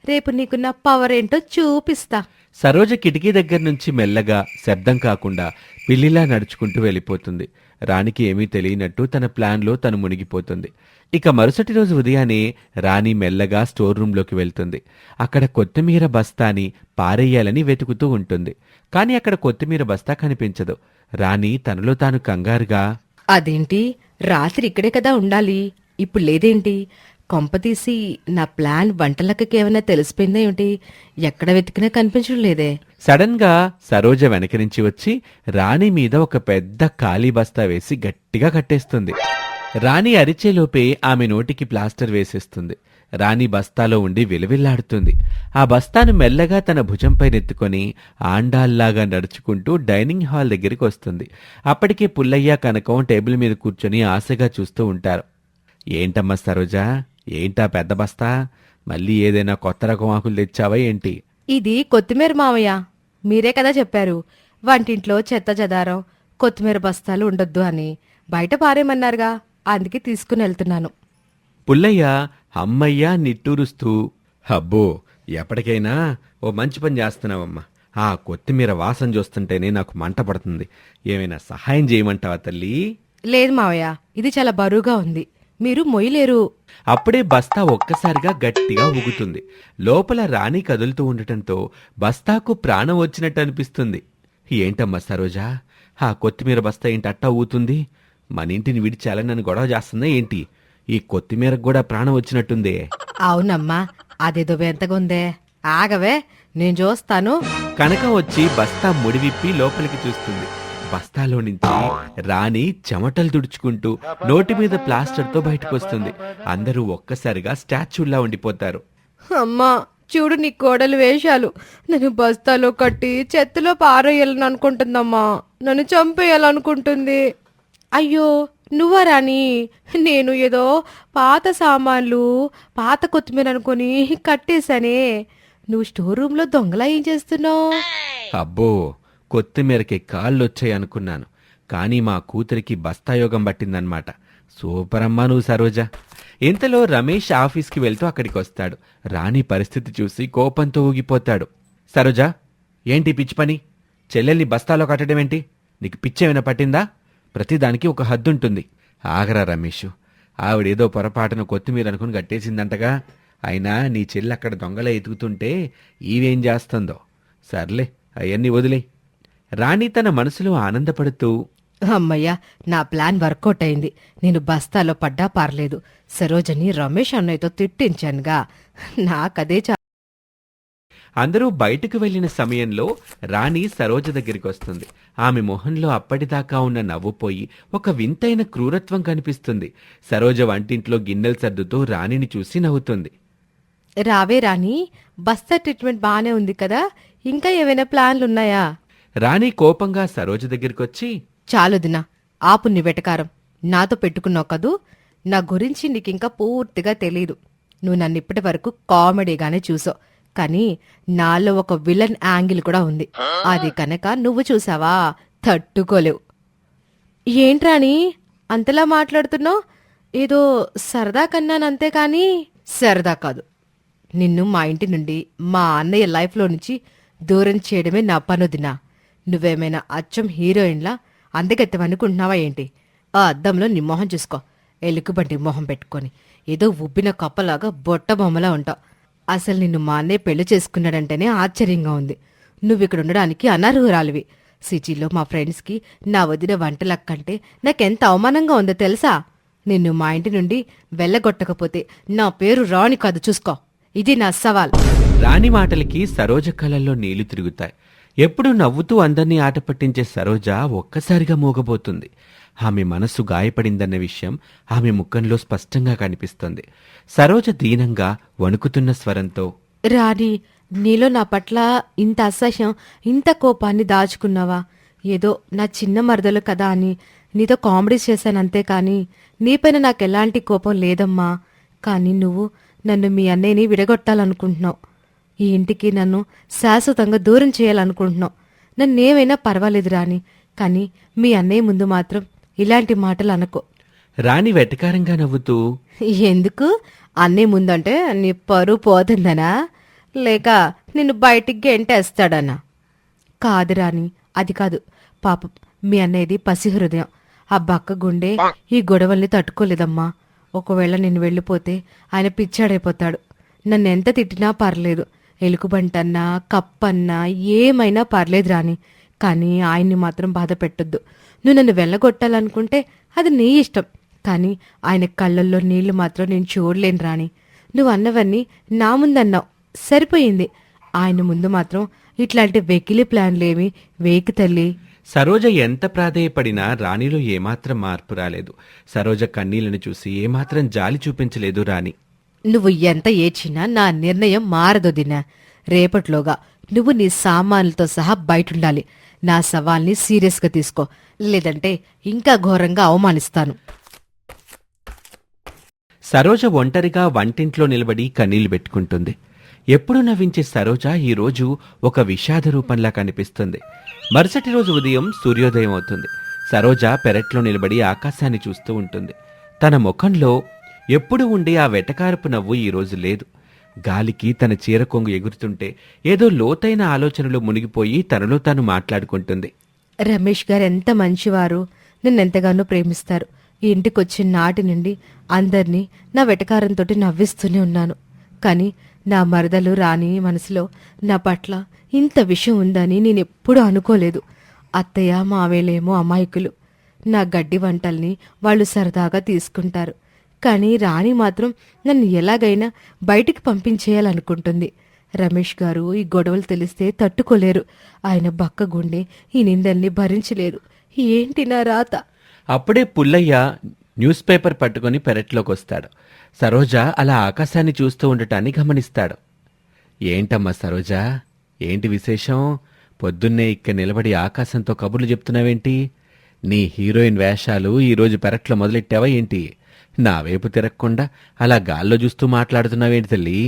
రేపు నీకు నా పవర్ ఏంటో చూపిస్తా. సరోజ కిటికీ దగ్గర నుంచి మెల్లగా శబ్దం కాకుండా పిల్లిలా నడుచుకుంటూ వెళ్ళిపోతుంది. రాణికి ఏమీ తెలియనట్టు తన ప్లాన్లో తను మునిగిపోతుంది. ఇక మరుసటి రోజు ఉదయాన్నే రాణి మెల్లగా స్టోర్ రూంలోకి వెళ్తుంది. అక్కడ కొత్తిమీర బస్తాని పారేయాలని వెతుకుతూ ఉంటుంది. కాని అక్కడ కొత్తిమీర బస్తా కనిపించదు. రాణి తనలో తాను కంగారుగా అదేంటి, రాత్రి ఇక్కడే కదా ఉండాలి, ఇప్పుడు లేదేంటి? కొంపతీసి నా ప్లాన్ వంటలకేమైనా తెలిసిపోయిందా ఏమిటి? ఎక్కడ వెతికినా కనిపించడం లేదే. సడన్ గా సరోజ వెనక నుంచి వచ్చి రాణి మీద ఒక పెద్ద ఖాళీ బస్తా వేసి గట్టిగా కట్టేస్తుంది. రాణి అరిచేలోపే ఆమె నోటికి ప్లాస్టర్ వేసేస్తుంది. రాణి బస్తాలో ఉండి విలవిల్లాడుతుంది. ఆ బస్తాను మెల్లగా తన భుజంపై నెత్తుకొని ఆండాల్లాగా నడుచుకుంటూ డైనింగ్ హాల్ దగ్గరికి వస్తుంది. అప్పటికే పుల్లయ్య, కనకం టేబుల్ మీద కూర్చొని ఆశగా చూస్తూ ఉంటారు. ఏంటమ్మా సరోజా, ఏంటా పెద్ద బస్తా? మళ్ళీ ఏదైనా కొత్త రకం ఆకులు తెచ్చావా ఏంటి? ఇది కొత్తిమీర మావయ్య, మీరే కదా చెప్పారు వంటింట్లో చెత్త చెదారం, కొత్తిమీర బస్తాలు ఉండొద్దు అని. బయట పారేమన్నారుగా, అందుకే తీసుకుని వెళ్తున్నాను. పుల్లయ్య అమ్మయ్య నిట్టూరుస్తూ, అబ్బో ఎప్పటికైనా ఓ మంచి పని చేస్తున్నావమ్మా. ఆ కొత్తిమీర వాసన చూస్తుంటేనే నాకు మంట పడుతుంది. ఏమైనా సహాయం చేయమంటావా తల్లి? లేదు మావయ్య, ఇది చాలా బరువుగా ఉంది, మీరు మొయ్యలేరు. అప్పుడే బస్తా ఒక్కసారిగా గట్టిగా ఊగుతుంది. లోపల రాణి కదులుతూ ఉండటంతో బస్తాకు ప్రాణం వచ్చినట్టు అనిపిస్తుంది. ఏంటమ్మా సరోజా, ఆ కొత్తిమీర బస్తా ఏంటి అట్టా ఊగుతుంది? మన ఇంటిని విడిచాలని నన్ను గొడవ చేస్తుందా ఏంటి? ఈ కొత్తిమీరకు కూడా ప్రాణం వచ్చినట్టుందే. అవునమ్మా, అదేదో వింతగా ఉందే. ఆగవే, నేను చూస్తాను. కనకం వచ్చి బస్తా ముడివిప్పి లోపలికి చూస్తుంది. బస్తాలో నుంచి రాణి చెమటలు తుడుచుకుంటూ నోటి మీద ప్లాస్టర్తో బయటకొస్తుంది. అందరూ ఒక్కసారిగా స్టాచ్యూలా ఉండిపోతారు. అమ్మా చూడు, నీ కోడలు వేషాలు. నన్ను బస్తాలో కట్టి చెత్తలో పారేయాలని అనుకుంటుందమ్మా. నన్ను చంపేయాలనుకుంటుంది. అయ్యో నువ్వా రాణి? నేను ఏదో పాత సామాన్లు, పాత కొత్తిమీర అనుకుని కట్టేశానే. నువ్వు స్టోర్ రూమ్లో దొంగలా ఏం చేస్తున్నావు? అబ్బో, కొత్తిమీరకి కాళ్ళొచ్చాయి అనుకున్నాను. కానీ మా కూతురికి బస్తాయోగం పట్టిందన్నమాట. సూపర్ అమ్మా నువ్వు సరోజా. ఇంతలో రమేష్ ఆఫీస్కి వెళ్తూ అక్కడికి వస్తాడు. రాణి పరిస్థితి చూసి కోపంతో ఊగిపోతాడు. సరోజా, ఏంటి పిచ్చి పని? చెల్లెల్ని బస్తాలో కట్టడం ఏంటి? నీకు పిచ్చేమైనా పట్టిందా? ప్రతిదానికి ఒక హద్దుంటుంది. ఆగరా రమేష్, ఆవిడేదో పొరపాటున కొత్తిమీర అనుకుని కట్టేసిందంటగా. అయినా నీ చెల్లి అక్కడ దొంగలా ఎతుకుతుంటే ఈవేం చేస్తుందో. సర్లే, అవన్నీ వదిలే. రాణి తన మనసులో ఆనందపడుతూ, అమ్మయ్యా, నా ప్లాన్ వర్కౌట్ అయింది. నేను బస్తాలో పడ్డా పర్లేదు. సరోజని రమేష్ అన్నయ్యతో తిట్టించానుగా, నాకదే అందరూ బయటకు వెళ్లిన సమయంలో రాణి సరోజ దగ్గరికి వస్తుంది. ఆమె మొహంలో అప్పటిదాకా ఉన్న నవ్వు పోయి ఒక వింతైన క్రూరత్వం కనిపిస్తుంది. సరోజ వంటింట్లో గిన్నెలు సర్దుతూ రాణిని చూసి నవ్వుతుంది. రావే రాణి, బస్తా ట్రీట్మెంట్ బానే ఉంది కదా, ఇంకా ఏమైనా ప్లాన్లున్నాయా? రాణి కోపంగా సరోజ దగ్గరికొచ్చి, చాలు దినా, ఆపు నీ వెటకారం. నాతో పెట్టుకున్నావు కదూ, నా గురించి నీకింకా పూర్తిగా తెలీదు. నువ్వు నన్ను ఇప్పటి వరకు కామెడీగానే చూసావు, కానీ నాలో ఒక విలన్ యాంగిల్ కూడా ఉంది. అది కనుక నువ్వు చూసావా, తట్టుకోలేవు. ఏంట్రాని అంతలా మాట్లాడుతున్నావు? ఏదో సరదా కన్నానంతే కానీ. సరదా కాదు, నిన్ను మా ఇంటి నుండి మా అన్నయ్య లైఫ్లో నుంచి దూరం చేయడమే నా పనుదినా. నువ్వేమైనా అచ్చం హీరోయిన్లా అందగెత్తవనుకుంటున్నావా ఏంటి? ఆ అద్దంలో నీ మొహం చూసుకో. ఎలుగుబంటి మొహం పెట్టుకొని ఏదో ఉబ్బిన కప్పలాగా బొట్ట బొమ్మలా ఉంటావు. అసలు నిన్ను మా అన్నయ్య పెళ్లి చేసుకున్నాడంటేనే ఆశ్చర్యంగా ఉంది. నువ్విక్కడ ఉండడానికి అనర్హురాలివి. సిటీలో మా ఫ్రెండ్స్కి నా వదిన వంటలక్కంటే నాకెంత అవమానంగా ఉందో తెలుసా? నిన్ను మా ఇంటి నుండి వెళ్ళగొట్టకపోతే నా పేరు రాణి కాదు, చూసుకో. ఇది నా సవాల్. రాణి మాటలకి సరోజ కళ్ళల్లో నీళ్లు తిరుగుతాయి. ఎప్పుడూ నవ్వుతూ అందర్నీ ఆట పట్టించే సరోజ ఒక్కసారిగా మూగబోతుంది. ఆమె మనస్సు గాయపడిందన్న విషయం ఆమె ముఖంలో స్పష్టంగా కనిపిస్తుంది. సరోజ దీనంగా వణుకుతున్న స్వరంతో, రాణి, నీలో నా పట్ల ఇంత అసహ్యం, ఇంత కోపాన్ని దాచుకున్నావా? ఏదో నా చిన్న మరదలు కదా అని నీతో కామెడీ చేశానంతే కాని నీపైన నాకెలాంటి కోపం లేదమ్మా. కానీ నువ్వు నన్ను మీ అన్నయ్యని విడగొట్టాలనుకుంటున్నావు. ఈ ఇంటికి నన్ను శాశ్వతంగా దూరం చేయాలనుకుంటున్నావు. నన్నేమైనా పర్వాలేదు రాణి, కానీ మీ అన్నయ్య ముందు మాత్రం ఇలాంటి మాటలు అనకో. రాణి వెటకారంగా నవ్వుతూ, ఎందుకు? అన్నయ్య ముందంటే నీ పరువు పోతుందనా, లేక నిన్ను బయటికి గెంటేస్తాడనా? కాదు రాణి, అది కాదు. పాపం మీ అన్నయ్యది పసి హృదయం. ఆ బక్క గుండె ఈ గొడవల్ని తట్టుకోలేదమ్మా. ఒకవేళ నేను వెళ్ళిపోతే ఆయన పిచ్చాడైపోతాడు. నన్నెంత తిట్టినా పర్లేదు, ఎలుకబంటన్నా కప్పన్నా ఏమైనా పర్లేదు రాణి, కానీ ఆయన్ని మాత్రం బాధ పెట్టొద్దు. నువ్వు నన్ను వెళ్ళగొట్టాలనుకుంటే అది నీ ఇష్టం, కానీ ఆయన కళ్ళల్లో నీళ్లు మాత్రం నేను చూడలేను రాణి. నువ్వు అన్నవన్నీ నా ముందన్నావు, సరిపోయింది. ఆయన ముందు మాత్రం ఇట్లాంటి వెకిలి ప్లాన్లేమి వేకి తల్లి. సరోజ ఎంత ప్రాధేయపడినా రాణిలో ఏమాత్రం మార్పు రాలేదు. సరోజ కన్నీళ్లను చూసి ఏమాత్రం జాలి చూపించలేదు రాణి. నువ్వు ఎంత ఏడ్చినా నా నిర్ణయం మారదు దినా. రేపట్లోగా నువ్వు నీ సామాన్లతో సహా బయటుండాలి. నా సవాల్ని సీరియస్గా తీసుకో, లేదంటే ఇంకా ఘోరంగా అవమానిస్తాను. సరోజ ఒంటరిగా వంటింట్లో నిలబడి కన్నీళ్లు పెట్టుకుంటుంది. ఎప్పుడు నవ్వించే సరోజ ఈరోజు ఒక విషాద రూపంలా కనిపిస్తుంది. మరుసటి రోజు ఉదయం సూర్యోదయం అవుతుంది. సరోజ పెరట్లో నిలబడి ఆకాశాన్ని చూస్తూ ఉంటుంది. తన ముఖంలో ఎప్పుడు ఉండే ఆ వెటకారపు నవ్వు ఈరోజు లేదు. గాలికి తన చీర కొంగు ఎగురుతుంటే ఏదో లోతైన ఆలోచనలో మునిగిపోయి తనలో తాను మాట్లాడుకుంటుంది. రమేష్ గారు ఎంత మంచివారు, నన్నెంతగానో ప్రేమిస్తారు. ఈ ఇంటికొచ్చిన నాటి నుండి అందర్నీ నా వెటకారంతో నవ్విస్తూనే ఉన్నాను. కాని నా మరదలు రాణి మనసులో నా పట్ల ఇంత విషయం ఉందని నేనెప్పుడూ అనుకోలేదు. అత్తయ్య మావేలేమో అమాయకులు. నా గడ్డి వంటల్ని వాళ్ళు సరదాగా తీసుకుంటారు. కానీ రాణి మాత్రం నన్ను ఎలాగైనా బయటికి పంపించేయాలనుకుంటుంది. రమేష్ గారు ఈ గొడవలు తెలిస్తే తట్టుకోలేరు. ఆయన బక్క గుండె ఈ నిందల్ని భరించలేరు. ఏంటి నా రాత? అప్పుడే పుల్లయ్య న్యూస్ పేపర్ పట్టుకుని పెరట్లోకి వస్తాడు. సరోజ అలా ఆకాశాన్ని చూస్తూ ఉండటాన్ని గమనిస్తాడు. ఏంటమ్మా సరోజా, ఏంటి విశేషం? పొద్దున్నే ఇక్కడ నిలబడి ఆకాశంతో కబుర్లు చెప్తున్నావేంటి? నీ హీరోయిన్ వేషాలు ఈరోజు పెరట్లో మొదలెట్టావా ఏంటి? నా వైపు తిరగకుండా అలా గాల్లో చూస్తూ మాట్లాడుతున్నావేంటి తల్లి?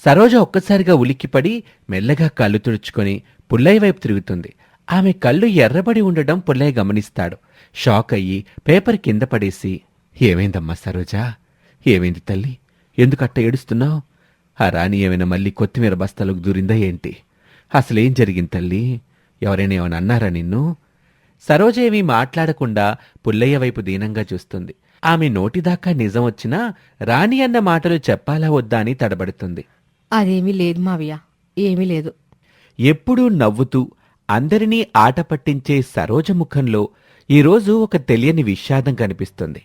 సరోజ ఒక్కసారిగా ఉలిక్కిపడి మెల్లగా కళ్ళు తుడుచుకొని పుల్లయ్య వైపు తిరుగుతుంది. ఆమె కళ్ళు ఎర్రబడి ఉండడం పుల్లయ్య గమనిస్తాడు. షాక్ అయ్యి పేపర్ కింద పడేసి, ఏమైందమ్మా సరోజా, ఏమైంది తల్లి, ఎందుకట్ట ఏడుస్తున్నావు? ఆ రాణి ఏమైనా మళ్ళీ కొత్తిమీర బస్తాలకు దూరిందా ఏంటి? అసలేం జరిగింది తల్లి? ఎవరైనా ఏమైనా అన్నారా నిన్ను? సరోజ ఏమీ మాట్లాడకుండా పుల్లయ్య వైపు దీనంగా చూస్తుంది. ఆమె నోటిదాకా నిజం వచ్చినా రాణి అన్న మాటలు చెప్పాలా వద్దా అని తడబడుతుంది. అదేమీ లేదు మావయ్య, ఏమీ లేదు. ఎప్పుడూ నవ్వుతూ అందరినీ ఆట పట్టించే సరోజ ముఖంలో ఈరోజు ఒక తెలియని విషాదం కనిపిస్తుంది.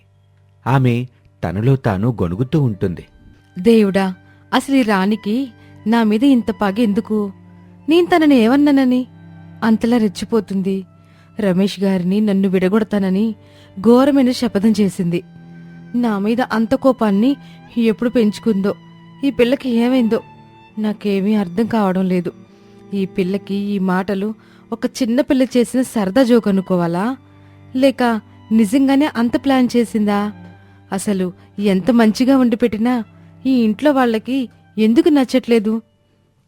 ఆమె తనలో తాను గొణుగుతూ ఉంటుంది. దేవుడా, అసలు ఈ రాణికి నా మీద ఇంత పగ ఎందుకు? నేను తనని ఏమన్నానని అంతలా రెచ్చిపోతుంది? రమేష్ గారిని నన్ను విడగొడతానని ఘోరమైన శపథం చేసింది. నా మీద అంత కోపాన్ని ఎప్పుడు పెంచుకుందో? ఈ పిల్లకి ఏమైందో నాకేమీ అర్థం కావడం లేదు. ఈ పిల్లకి ఈ మాటలు ఒక చిన్న పిల్ల చేసిన సరదా జోక్ అనుకోవాలా, లేక నిజంగానే అంత ప్లాన్ చేసిందా? అసలు ఎంత మంచిగా వండి పెట్టినా ఈ ఇంట్లో వాళ్ళకి ఎందుకు నచ్చట్లేదు?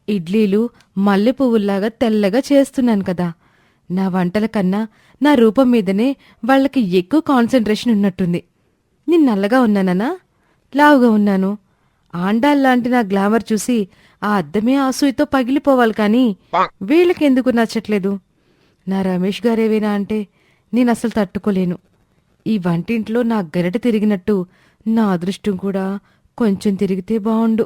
ఇడ్లీలు మల్లె పువ్వుల్లాగా తెల్లగా చేస్తున్నాను కదా. నా వంటల కన్నా నా రూపం మీదనే వాళ్ళకి ఎక్కువ కాన్సంట్రేషన్ ఉన్నట్టుంది. నేను నల్లగా ఉన్నాననా, లావుగా ఉన్నాను? ఆండాల్లాంటి నా గ్లామర్ చూసి ఆ అద్దమే ఆసూయతో పగిలిపోవాలి కానీ వీళ్ళకెందుకు నచ్చట్లేదు? నా రమేష్ గారేవేనా అంటే నేనసలు తట్టుకోలేను. ఈ వంటింట్లో నా గరిట తిరిగినట్టు నా అదృష్టం కూడా కొంచెం తిరిగితే బావుండు.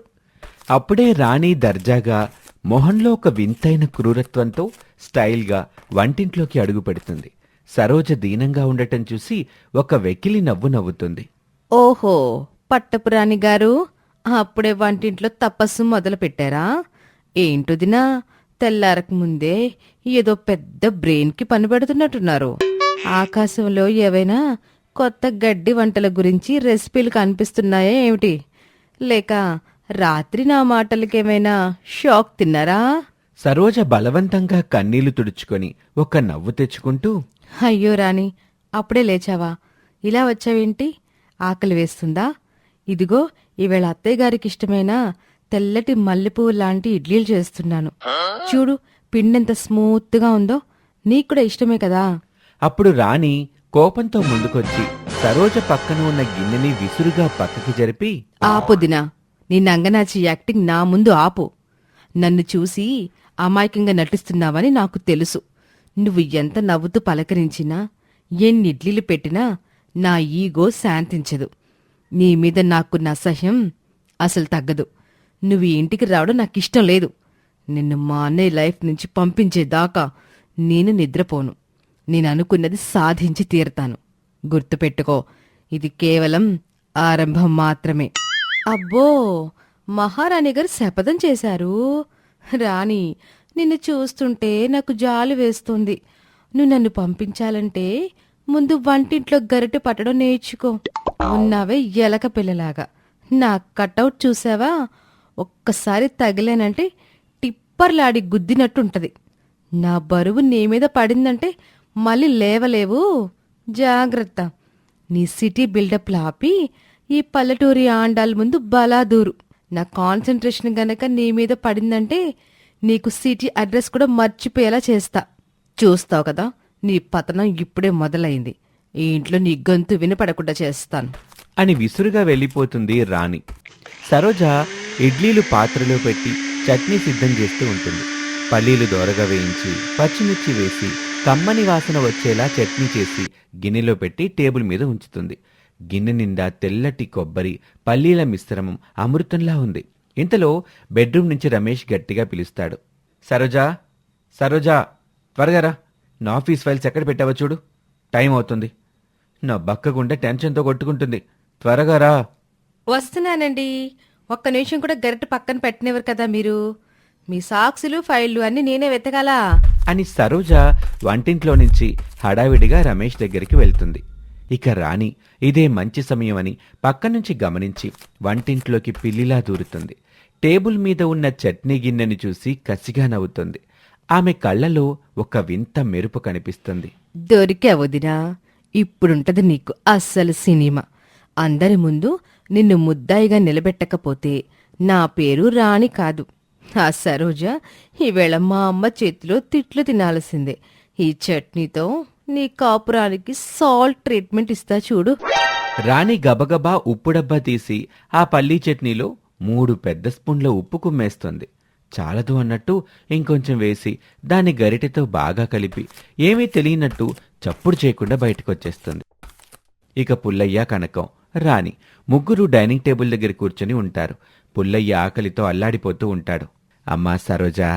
అప్పుడే రాణి దర్జాగా మొహంలో ఒక వింతైన క్రూరత్వంతో స్టైల్గా వంటింట్లోకి అడుగు పెడుతుంది. సరోజ దీనంగా ఉండటం చూసి ఒక వెకిలి నవ్వు నవ్వుతుంది. ఓహో, పట్టపురాణి గారు అప్పుడే వంటింట్లో తపస్సు మొదలు పెట్టారా? ఏంటుదినా, తెల్లారక ముందే ఏదో పెద్ద బ్రెయిన్కి పని పెడుతున్నట్టున్నారు. ఆకాశంలో ఏవైనా కొత్త గడ్డి వంటల గురించి రెసిపీలు కనిపిస్తున్నాయా ఏమిటి? లేక రాత్రి నా మాటలకేమైనా షాక్ తిన్నారా? సరోజ బలవంతంగా కన్నీళ్లు తుడుచుకొని ఒక నవ్వు తెచ్చుకుంటూ, అయ్యో రాణి, అప్పుడే లేచావా? ఇలా వచ్చావేంటి? ఆకలి వేస్తుందా? ఇదిగో ఈవేళ అత్తయ్య గారికి ఇష్టమైన తెల్లటి మల్లెపువ్వు లాంటి ఇడ్లీలు చేస్తున్నాను. చూడు పిండెంత స్మూత్గా ఉందో. నీకూడా ఇష్టమే కదా? అప్పుడు రాణి కోపంతో ముందుకొచ్చి సరోజ పక్కన ఉన్న గిన్నెని విసురుగా పక్కకి జరిపి, ఆపుదినా, నీ నంగనాచి యాక్టింగ్ నా ముందు ఆపు. నన్ను చూసి అమాయకంగా నటిస్తున్నావని నాకు తెలుసు. నువ్వు ఎంత నవ్వుతూ పలకరించినా, ఎన్ని ఇడ్లీలు పెట్టినా నా ఈగో శాంతించదు. నీ మీద నాకున్న అసహ్యం అసలు తగ్గదు. నువ్వు ఈ ఇంటికి రావడం నాకిష్టం లేదు. నిన్ను మా అన్నయ్య లైఫ్ నుంచి పంపించేదాకా నేను నిద్రపోను. నేను అనుకున్నది సాధించి తీరతాను. గుర్తుపెట్టుకో, ఇది కేవలం ఆరంభం మాత్రమే. అబ్బో, మహారాణి గారు శపథం చేశారు. రాణి, నిన్ను చూస్తుంటే నాకు జాలి వేస్తుంది. నువ్వు నన్ను పంపించాలంటే ముందు వంటింట్లో గరిటె పట్టడం నేర్చుకో. ఉన్నావే ఎలక పిల్లలాగా. నా కటౌట్ చూసావా? ఒక్కసారి తగిలేనంటే టిప్పర్లాడి గుద్దినట్టుంటది. నా బరువు నీ మీద పడిందంటే మళ్ళీ లేవలేవు. జాగ్రత్త. నీ సిటీ బిల్డప్ లాపి ఈ పల్లెటూరి ఆండాల ముందు బలాదూరు. నా కాన్సంట్రేషన్ గనక నీ మీద పడిందంటే నీకు సిటీ అడ్రస్ కూడా మర్చిపోయేలా చేస్తా. చూస్తావు కదా, నీ పతనం ఇప్పుడే మొదలైంది. ఈ ఇంట్లో నీ గొంతు వినపడకుండా చేస్తాను. అని విసురుగా వెళ్ళిపోతుంది రాణి. సరోజ ఇడ్లీలు పాత్రలో పెట్టి చట్నీ సిద్ధం చేస్తూ ఉంటుంది. పల్లీలు దోరగా వేయించి పచ్చిమిర్చి వేసి కమ్మని వాసన వచ్చేలా చట్నీ చేసి గిన్నెలో పెట్టి టేబుల్ మీద ఉంచుతుంది. గిన్నె నిండా తెల్లటి కొబ్బరి పల్లీల మిశ్రమం అమృతంలా ఉంది. ఇంతలో బెడ్రూమ్ నుంచి రమేష్ గట్టిగా పిలుస్తాడు. సరోజా, సరోజా, త్వరగా రా. నా ఆఫీస్ ఫైల్స్ ఎక్కడ పెట్టావో చూడు. టైం అవుతుంది. నా బక్క గుండె టెన్షన్తో కొట్టుకుంటుంది. త్వరగా రా. వస్తున్నానండి. ఒక్క నిమిషం కూడా గరిట పక్కన పెట్టనివ్వరు కదా మీరు. మీ సాక్సులు ఫైళ్లు అన్నీ నేనే వెతకాలా? అని సరోజ వంటింట్లో నుంచి హడావిడిగా రమేష్ దగ్గరికి వెళ్తుంది. ఇక రాణి ఇదే మంచి సమయం అని పక్క నుంచి గమనించి వంటింట్లోకి పిల్లిలా దూరుతుంది. టేబుల్ మీద ఉన్న చట్నీ గిన్నెని చూసి కసిగా నవ్వుతుంది. ఆమె కళ్ళలో ఒక వింత మెరుపు కనిపిస్తుంది. దొరికా వదినా, ఇప్పుడుంటది నీకు అస్సలు సినిమా. అందరి ముందు నిన్ను ముద్దాయిగా నిలబెట్టకపోతే నా పేరు రాణి కాదు. ఆ సరోజ ఈవేళ మా అమ్మ చేతిలో తిట్లు తినాల్సిందే. ఈ చట్నీతో నీ కాపురానికి సాల్ట్ ట్రీట్మెంట్ ఇస్తా చూడు. రాణి గబగబా ఉప్పు డబ్బా తీసి ఆ పల్లీ చట్నీలో 3 పెద్ద స్పూన్ల ఉప్పు కుమ్మేస్తుంది. చాలదు అన్నట్టు ఇంకొంచెం వేసి దాన్ని గరిటెతో బాగా కలిపి ఏమీ తెలియనట్టు చప్పుడు చేయకుండా బయటకొచ్చేస్తుంది. ఇక పుల్లయ్య, కనకం, రాణి ముగ్గురు డైనింగ్ టేబుల్ దగ్గర కూర్చొని ఉంటారు. పుల్లయ్య ఆకలితో అల్లాడిపోతూ ఉంటాడు. అమ్మా సరోజా,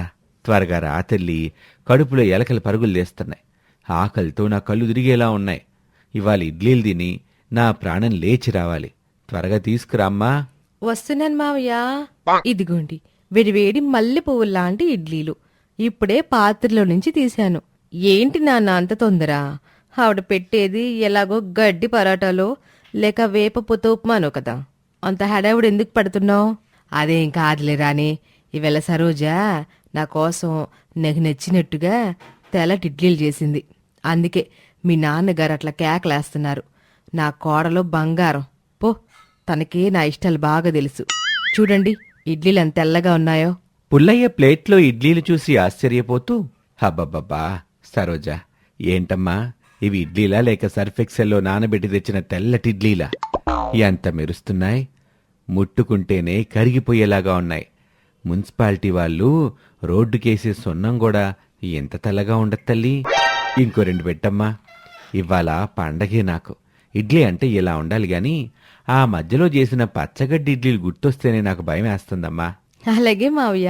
త్వరగా రా తల్లి. కడుపులో ఎలకలు పరుగులు తీస్తున్నాయి. ఆకలితో నా కళ్ళు తిరిగేలా ఉన్నాయి. ఇవాళ ఇడ్లీలు తిని నా ప్రాణం లేచి రావాలి. త్వరగా తీసుకురామ్మా. వస్తున్నాను మావయ్య. ఇదిగోండి వేడివేడి మల్లె పువ్వుల్లాంటి ఇడ్లీలు. ఇప్పుడే పాత్రలో నుంచి తీశాను. ఏంటి నాన్న అంత తొందర? ఆవిడ పెట్టేది ఎలాగో గడ్డి పరాటాలో లేక వేప పుత్త ఉప్మానో కదా. అంత హడావుడు ఎందుకు పడుతున్నావు? అదేం కాదులే రాని. ఇవాళ సరోజ నా కోసం నాకు నచ్చినట్టుగా తెల్లటి ఇడ్లీలు చేసింది. అందుకే మీ నాన్నగారు అట్లా కేకలేస్తున్నారు. నా కోడలో బంగారం. పో, తనకి నా ఇష్టాలు బాగా తెలుసు. చూడండి ఇడ్లీలు ఎంత తెల్లగా ఉన్నాయో. పుల్లయ్య ప్లేట్లో ఇడ్లీలు చూసి ఆశ్చర్యపోతూ, హబ్బబ్బబ్బా సరోజా, ఏంటమ్మా ఇవి ఇడ్లీలా లేక సర్ఫెక్సెల్లో నానబెట్టి తెచ్చిన తెల్లటి ఇడ్లీలా? ఎంత మెరుస్తున్నాయి. ముట్టుకుంటేనే కరిగిపోయేలాగా ఉన్నాయి. మున్సిపాలిటీ వాళ్ళు రోడ్డుకేసే సున్నం కూడా ఎంత తెల్లగా ఉండదు తల్లి. ఇంకో 2 పెట్టమ్మా. ఇవాళ పండగే నాకు. ఇడ్లీ అంటే ఇలా ఉండాలి గాని ఆ మధ్యలో చేసిన పచ్చగడ్డి ఇడ్లీలు గుర్తొస్తేనే నాకు భయం వేస్తుందమ్మా. అలాగే మావయ్య.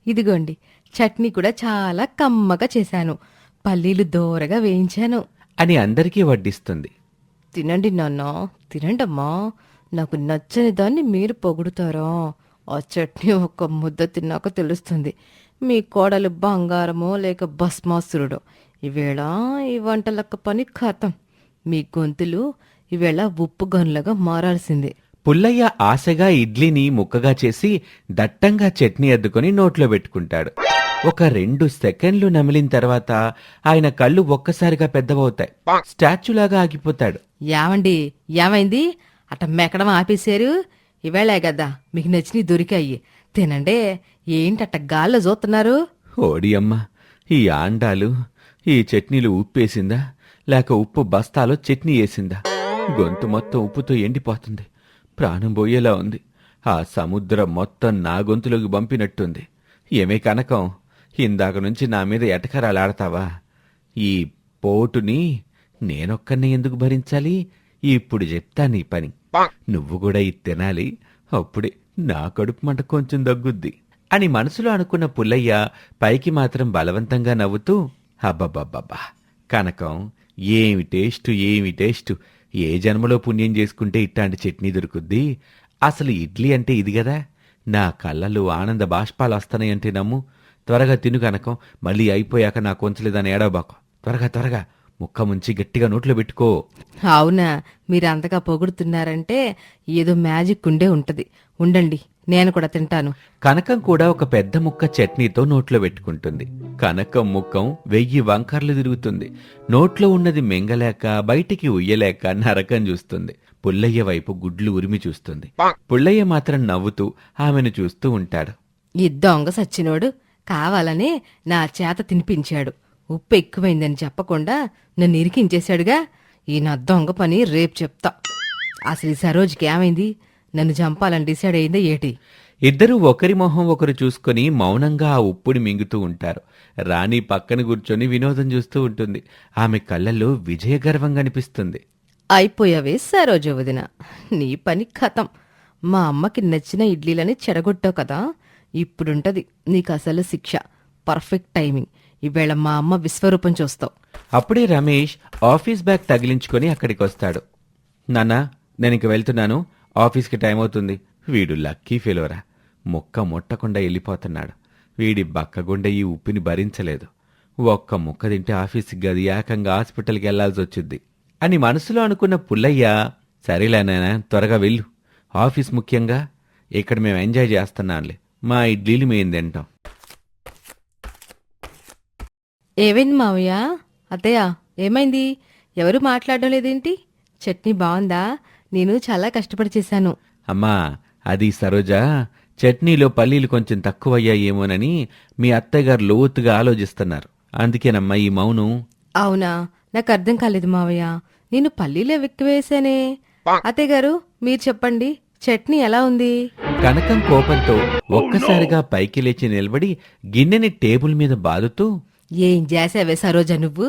ఇదిగోండి చట్నీ కూడా చాలా కమ్మగా చేశాను. పల్లీలు దోరగా వేయించాను. అని అందరికీ వడ్డిస్తుంది. తినండి నాన్న, తినండమ్మా. నాకు నచ్చని దాన్ని మీరు పొగుడుతారా? ఆ చట్నీ ఒక్క ముద్ద తిన్నాక తెలుస్తుంది మీ కోడలు బంగారమో లేక భస్మాసురుడో. ఈవేళ ఈ వంటలక్క పని ఖతం. మీ గొంతులు ఈవేళ ఉప్పు గనులుగా మారాల్సిందే. పుల్లయ్య ఆశగా ఇడ్లీని ముక్కగా చేసి దట్టంగా చట్నీ అద్దుకొని నోట్లో పెట్టుకుంటాడు. ఒక 2 సెకండ్లు నమిలిన తర్వాత ఆయన కళ్ళు ఒక్కసారిగా పెద్దవవుతాయి. స్టాచ్యూలాగా ఆగిపోతాడు. యావండి, ఏమైంది? అట మెక్కడం ఆపేశారు. ఈవేళ కదా మీకు నచ్చినవి దొరికాయి. తినండే. ఏంటట్ట గాల్లో చూస్తున్నారు? ఓడి అమ్మ, ఈ ఆండాలు ఈ చట్నీలు ఉప్పేసిందా లేక ఉప్పు బస్తాలో చట్నీ వేసిందా? గొంతు మొత్తం ఉప్పుతో ఎండిపోతుంది. ప్రాణం పోయేలా ఉంది. ఆ సముద్రం మొత్తం నా గొంతులోకి పంపినట్టుంది. ఏమే కనకం, ఇందాక నుంచి నా మీద ఎటకరాలాడతావా? ఈ పోటుని నేనొక్కనే ఎందుకు భరించాలి? ఇప్పుడు చెప్తా నీ పని. నువ్వు కూడా ఇది తినాలి. అప్పుడే నా కడుపు మంట కొంచెం దగ్గుద్ది అని మనసులో అనుకున్న పుల్లయ్య పైకి మాత్రం బలవంతంగా నవ్వుతూ, అబ్బబ్బబ్బబ్బా కనకం, ఏమి టేస్టు, ఏమి టేస్టు. ఏ జన్మలో పుణ్యం చేసుకుంటే ఇట్లాంటి చట్నీ దొరుకుద్ది. అసలు ఇడ్లీ అంటే ఇది గదా. నా కళ్ళలో ఆనంద బాష్పాలు వస్తాయంటే నమ్ము. త్వరగా తిను కనకం. మళ్ళీ అయిపోయాక నా కొంచలేదని ఏడవబాకు. త్వరగా త్వరగా ముక్క ముంచి గట్టిగా నోట్లో పెట్టుకో. అవునా, మీరు అంతగా పొగుడుతున్నారంటే ఏదో మ్యాజిక్ ఉండే ఉంటది. ఉండండి, నేను కూడా తింటాను. కనకం కూడా ఒక పెద్ద ముక్క చట్నీతో నోట్లో పెట్టుకుంటుంది. కనకం ముఖం 1000 వంకర్లు తిరుగుతుంది. నోట్లో ఉన్నది మింగలేక బయటికి ఉయ్యలేక నరకం చూస్తుంది. పుల్లయ్య వైపు గుడ్లు ఉరిమి చూస్తుంది. పుల్లయ్య మాత్రం నవ్వుతూ ఆమెను చూస్తూ ఉంటాడు. ఈ దొంగ సచ్చినోడు కావాలనే నా చేత తినిపించాడు. ఉప్పు ఎక్కువైందని చెప్పకుండా నన్ను ఇరికించేశాడుగా. ఈ నా దొంగ పని రేపు చెప్తా. అసలు ఈ సరోజ్కి ఏమైంది? నన్ను చంపాలని డిసైడ్ అయిందా ఏటి? ఇద్దరూ ఒకరి మొహం ఒకరు చూసుకొని మౌనంగా ఆ ఉప్పుని మింగుతూ ఉంటారు. రాణి పక్కన కూర్చొని వినోదం చూస్తూ ఉంటుంది. ఆమె కళ్ళల్లో విజయగర్వం కనిపిస్తుంది. అయిపోయావే సరోజ వదిన, నీ పని ఖతం. మా అమ్మకి నచ్చిన ఇడ్లీలని చెడగొట్టావు కదా, ఇప్పుడుంటది నీకు అసలు శిక్ష. Perfect timing. ఈవేళ మా అమ్మ విశ్వరూపం చూస్తావు. అప్పుడే రమేష్ ఆఫీస్ బ్యాగ్ తగిలించుకొని అక్కడికి వస్తాడు. నాన్నా, నేను ఇంక వెళ్తున్నాను, ఆఫీస్కి టైం అవుతుంది. వీడు లక్కీ ఫెలోరా, ముక్క ముట్టకుండా వెళ్ళిపోతున్నాడు. వీడి బక్కగుండె ఈ ఉప్పిని భరించలేదు. ఒక్క ముక్క తింటే ఆఫీస్కి గది ఏకంగా హాస్పిటల్కి వెళ్లాల్సి వచ్చింది అని మనసులో అనుకున్న పుల్లయ్య, సరేలేనాయనా త్వరగా వెళ్ళు, ఆఫీస్ ముఖ్యంగా, ఇక్కడ మేము ఎంజాయ్ చేస్తున్నాంలే, మా ఇడ్లీలు మేం తింటాం. ఏమైంది మావయ్య? అత్తయ్య ఏమైంది? ఎవరు మాట్లాడడం లేదేంటి? చట్నీ బాగుందా? నేను చాలా కష్టపడి చేశాను. అమ్మా, అది సరోజా, చట్నీలో పల్లీలు కొంచెం తక్కువయ్యాయేమోనని మీ అత్తయ్యగారు లోతుగా ఆలోచిస్తున్నారు. అందుకేనమ్మా ఈ మౌనం. అవునా? నాకు అర్థం కాలేదు మావయ్య. నేను పల్లీలే ఎక్కువేశానే. అత్తయ్య గారు మీరు చెప్పండి, చట్నీ ఎలా ఉంది? కనకం కోపంతో ఒక్కసారిగా పైకి లేచి నిలబడి గిన్నెని టేబుల్ మీద బాదుతూ, ఏం చేసావే సరోజ నువ్వు?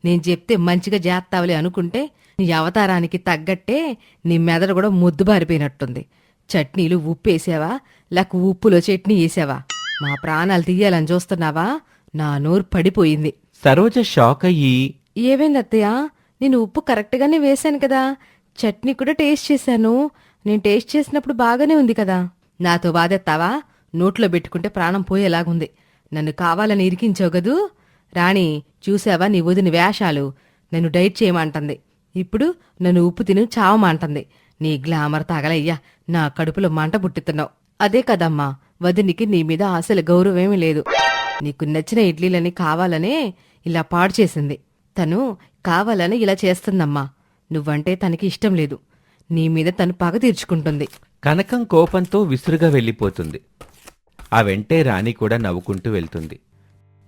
నేను చెప్తే మంచిగా చేస్తావులే అనుకుంటే నీ అవతారానికి తగ్గట్టే నీ మెదడు కూడా ముద్దు బారిపోయినట్టుంది. చట్నీలు ఉప్పేసావా లేక ఉప్పులో చట్నీ వేసావా? మా ప్రాణాలు తీయాలని చూస్తున్నావా? నా నోరు పడిపోయింది. సరోజ షాక్ అయ్యి, ఏమైంది అత్తయ్య? నేను ఉప్పు కరెక్ట్గానే వేశాను కదా, చట్నీ కూడా టేస్ట్ చేశాను. నేను టేస్ట్ చేసినప్పుడు బాగానే ఉంది కదా. నాతో బాధెత్తావా? నోట్లో పెట్టుకుంటే ప్రాణం పోయేలాగుంది. నన్ను కావాలని ఇరికించావు గదూ. రాణి, చూసావా నీ వదిన వేషాలు? నన్ను డైట్ చేయమంటుంది, ఇప్పుడు నన్ను ఉప్పు తిని చావమంటుంది. నీ గ్లామర్ తగలయ్యా, నా కడుపులో మంట పుట్టిస్తున్నావు. అదే కదమ్మా, వదినికి నీ మీద అసలు గౌరవమేమీ లేదు. నీకు నచ్చిన ఇడ్లీలని కావాలనే ఇలా పాడు చేసింది. తను కావాలని ఇలా చేస్తుందమ్మా. నువ్వంటే తనకి ఇష్టం లేదు. నీ మీద తను పగ తీర్చుకుంటుంది. కనకం కోపంతో విసురుగా వెళ్ళిపోతుంది. ఆ వెంటే రాణి కూడా నవ్వుకుంటూ వెళ్తుంది.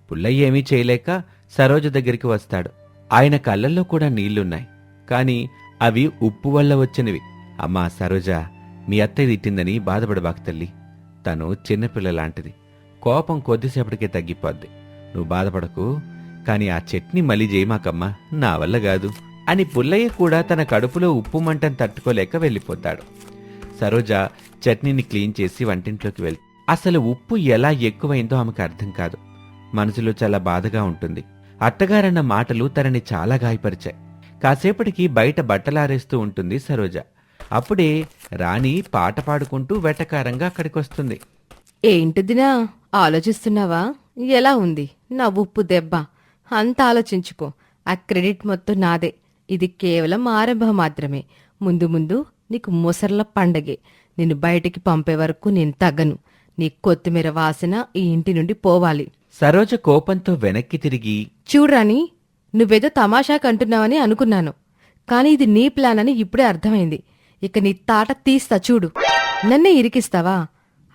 పుల్లయ్య ఏమీ చేయలేక సరోజ దగ్గరికి వస్తాడు. ఆయన కళ్ళల్లో కూడా నీళ్లున్నాయి, కాని అవి ఉప్పు వల్ల వచ్చినవి. అమ్మా సరోజ, మీ అత్తయ్య తిట్టిందని బాధపడబాకు తల్లి. తను చిన్నపిల్లలాంటిది, కోపం కొద్దిసేపటికే తగ్గిపోద్ది. నువ్వు బాధపడకు, కాని ఆ చట్నీ మళ్ళీ చేయమాకమ్మా, నా వల్ల కాదు అని పుల్లయ్య కూడా తన కడుపులో ఉప్పు మంటను తట్టుకోలేక వెళ్ళిపోతాడు. సరోజ చట్నీని క్లీన్ చేసి వంటింట్లోకి వెళ్తుంది. అసలు ఉప్పు ఎలా ఎక్కువైందో ఆమెకు అర్థం కాదు. మనసులో చాలా బాధగా ఉంటుంది. అత్తగారన్న మాటలు తనని చాలా గాయపరిచాయి. కాసేపటికి బయట బట్టలారేస్తూ ఉంటుంది సరోజ. అప్పుడే రాణి పాట పాడుకుంటూ వెటకారంగా అక్కడికొస్తుంది. ఏంటిదినా ఆలోచిస్తున్నావా? ఎలా ఉంది నా ఉప్పు దెబ్బ? అంత ఆలోచించుకో. ఆ క్రెడిట్ మొత్తం నాదే. ఇది కేవలం ఆరంభం మాత్రమే. ముందు ముందు నీకు ముసర్ల పండగే. నిన్ను బయటికి పంపే వరకు నేను తగ్గను. నీ కొత్తిమీర వాసన ఈ ఇంటి నుండి పోవాలి. సరోజ కోపంతో వెనక్కి తిరిగి, చూడ్రాని, నువ్వేదో తమాషాకంటున్నావని అనుకున్నాను, కాని ఇది నీ ప్లాన్ అని ఇప్పుడే అర్థమైంది. ఇక నీ తాట తీస్తా చూడు. నన్నే ఇరికిస్తావా?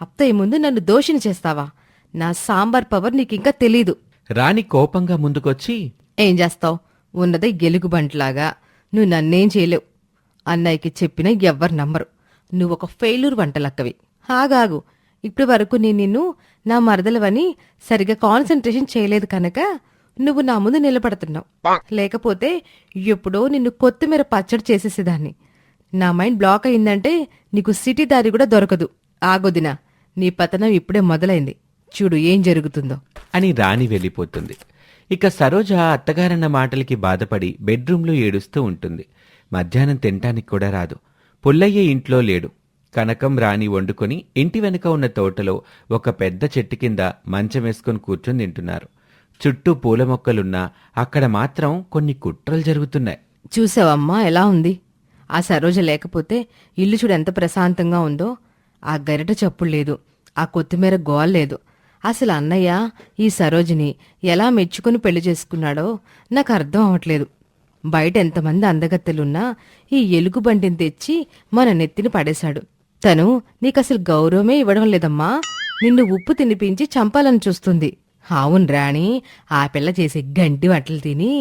అత్తయ్య ముందు నన్ను దోషిని చేస్తావా? నా సాంబార్ పవర్ నీకింకా తెలీదు. రాణి కోపంగా ముందుకొచ్చి, ఏం చేస్తావు? ఉన్నదే గెలుగుబంట్లాగా. నువ్వు నన్నేం చేయలేవు. అన్నయ్యకి చెప్పినా ఎవ్వరు నమ్మరు. నువ్వొక ఫెయిల్యూర్ వంటలక్కవి. ఆగాగు. ఇప్పటి వరకు నేను నిన్ను నా మరదలవని సరిగా కాన్సన్ట్రేషన్ చేయలేదు కనుక నువ్వు నా ముందు నిలబడుతున్నావు. లేకపోతే ఎప్పుడో నిన్ను కొత్తిమీర పచ్చడి చేసేసేదాన్ని. నా మైండ్ బ్లాక్ అయిందంటే నీకు సిటీ దారి కూడా దొరకదు. ఆగొదినా, నీ పతనం ఇప్పుడే మొదలైంది. చూడు ఏం జరుగుతుందో అని రాణి వెళ్ళిపోతుంది. ఇక సరోజ అత్తగారన్న మాటలకి బాధపడి బెడ్రూంలో ఏడుస్తూ ఉంటుంది. మధ్యాహ్నం తినటానికి కూడా రాదు. పుల్లయ్య ఇంట్లో లేడు. కనకం రాణి వండుకొని ఇంటి వెనుక ఉన్న తోటలో ఒక పెద్ద చెట్టు కింద మంచం వేసుకొని కూర్చొని తింటున్నారు. చుట్టూ పూల మొక్కలున్నా అక్కడ మాత్రం కొన్ని కుట్రలు జరుగుతున్నాయి. చూసావమ్మా ఎలా ఉంది? ఆ సరోజ లేకపోతే ఇల్లు చూడు ఎంత ప్రశాంతంగా ఉందో. ఆ గరిట చప్పుడు లేదు, ఆ కొత్తిమీర గోల్ లేదు. అసలు అన్నయ్య ఈ సరోజిని ఎలా మెచ్చుకుని పెళ్లి చేసుకున్నాడో నాకు అర్థం అవట్లేదు. బయట ఎంతమంది అందగత్తెలున్నా ఈ ఎలుగుబంటిని తెచ్చి మన నెత్తిని పడేశాడు. తను నీకసలు గౌరవమే ఇవ్వడం లేదమ్మా. నిన్ను ఉప్పు తినిపించి చంపాలని చూస్తుంది. అవును రాణి, ఆ పిల్ల చేసే గంటి వంటలు తిని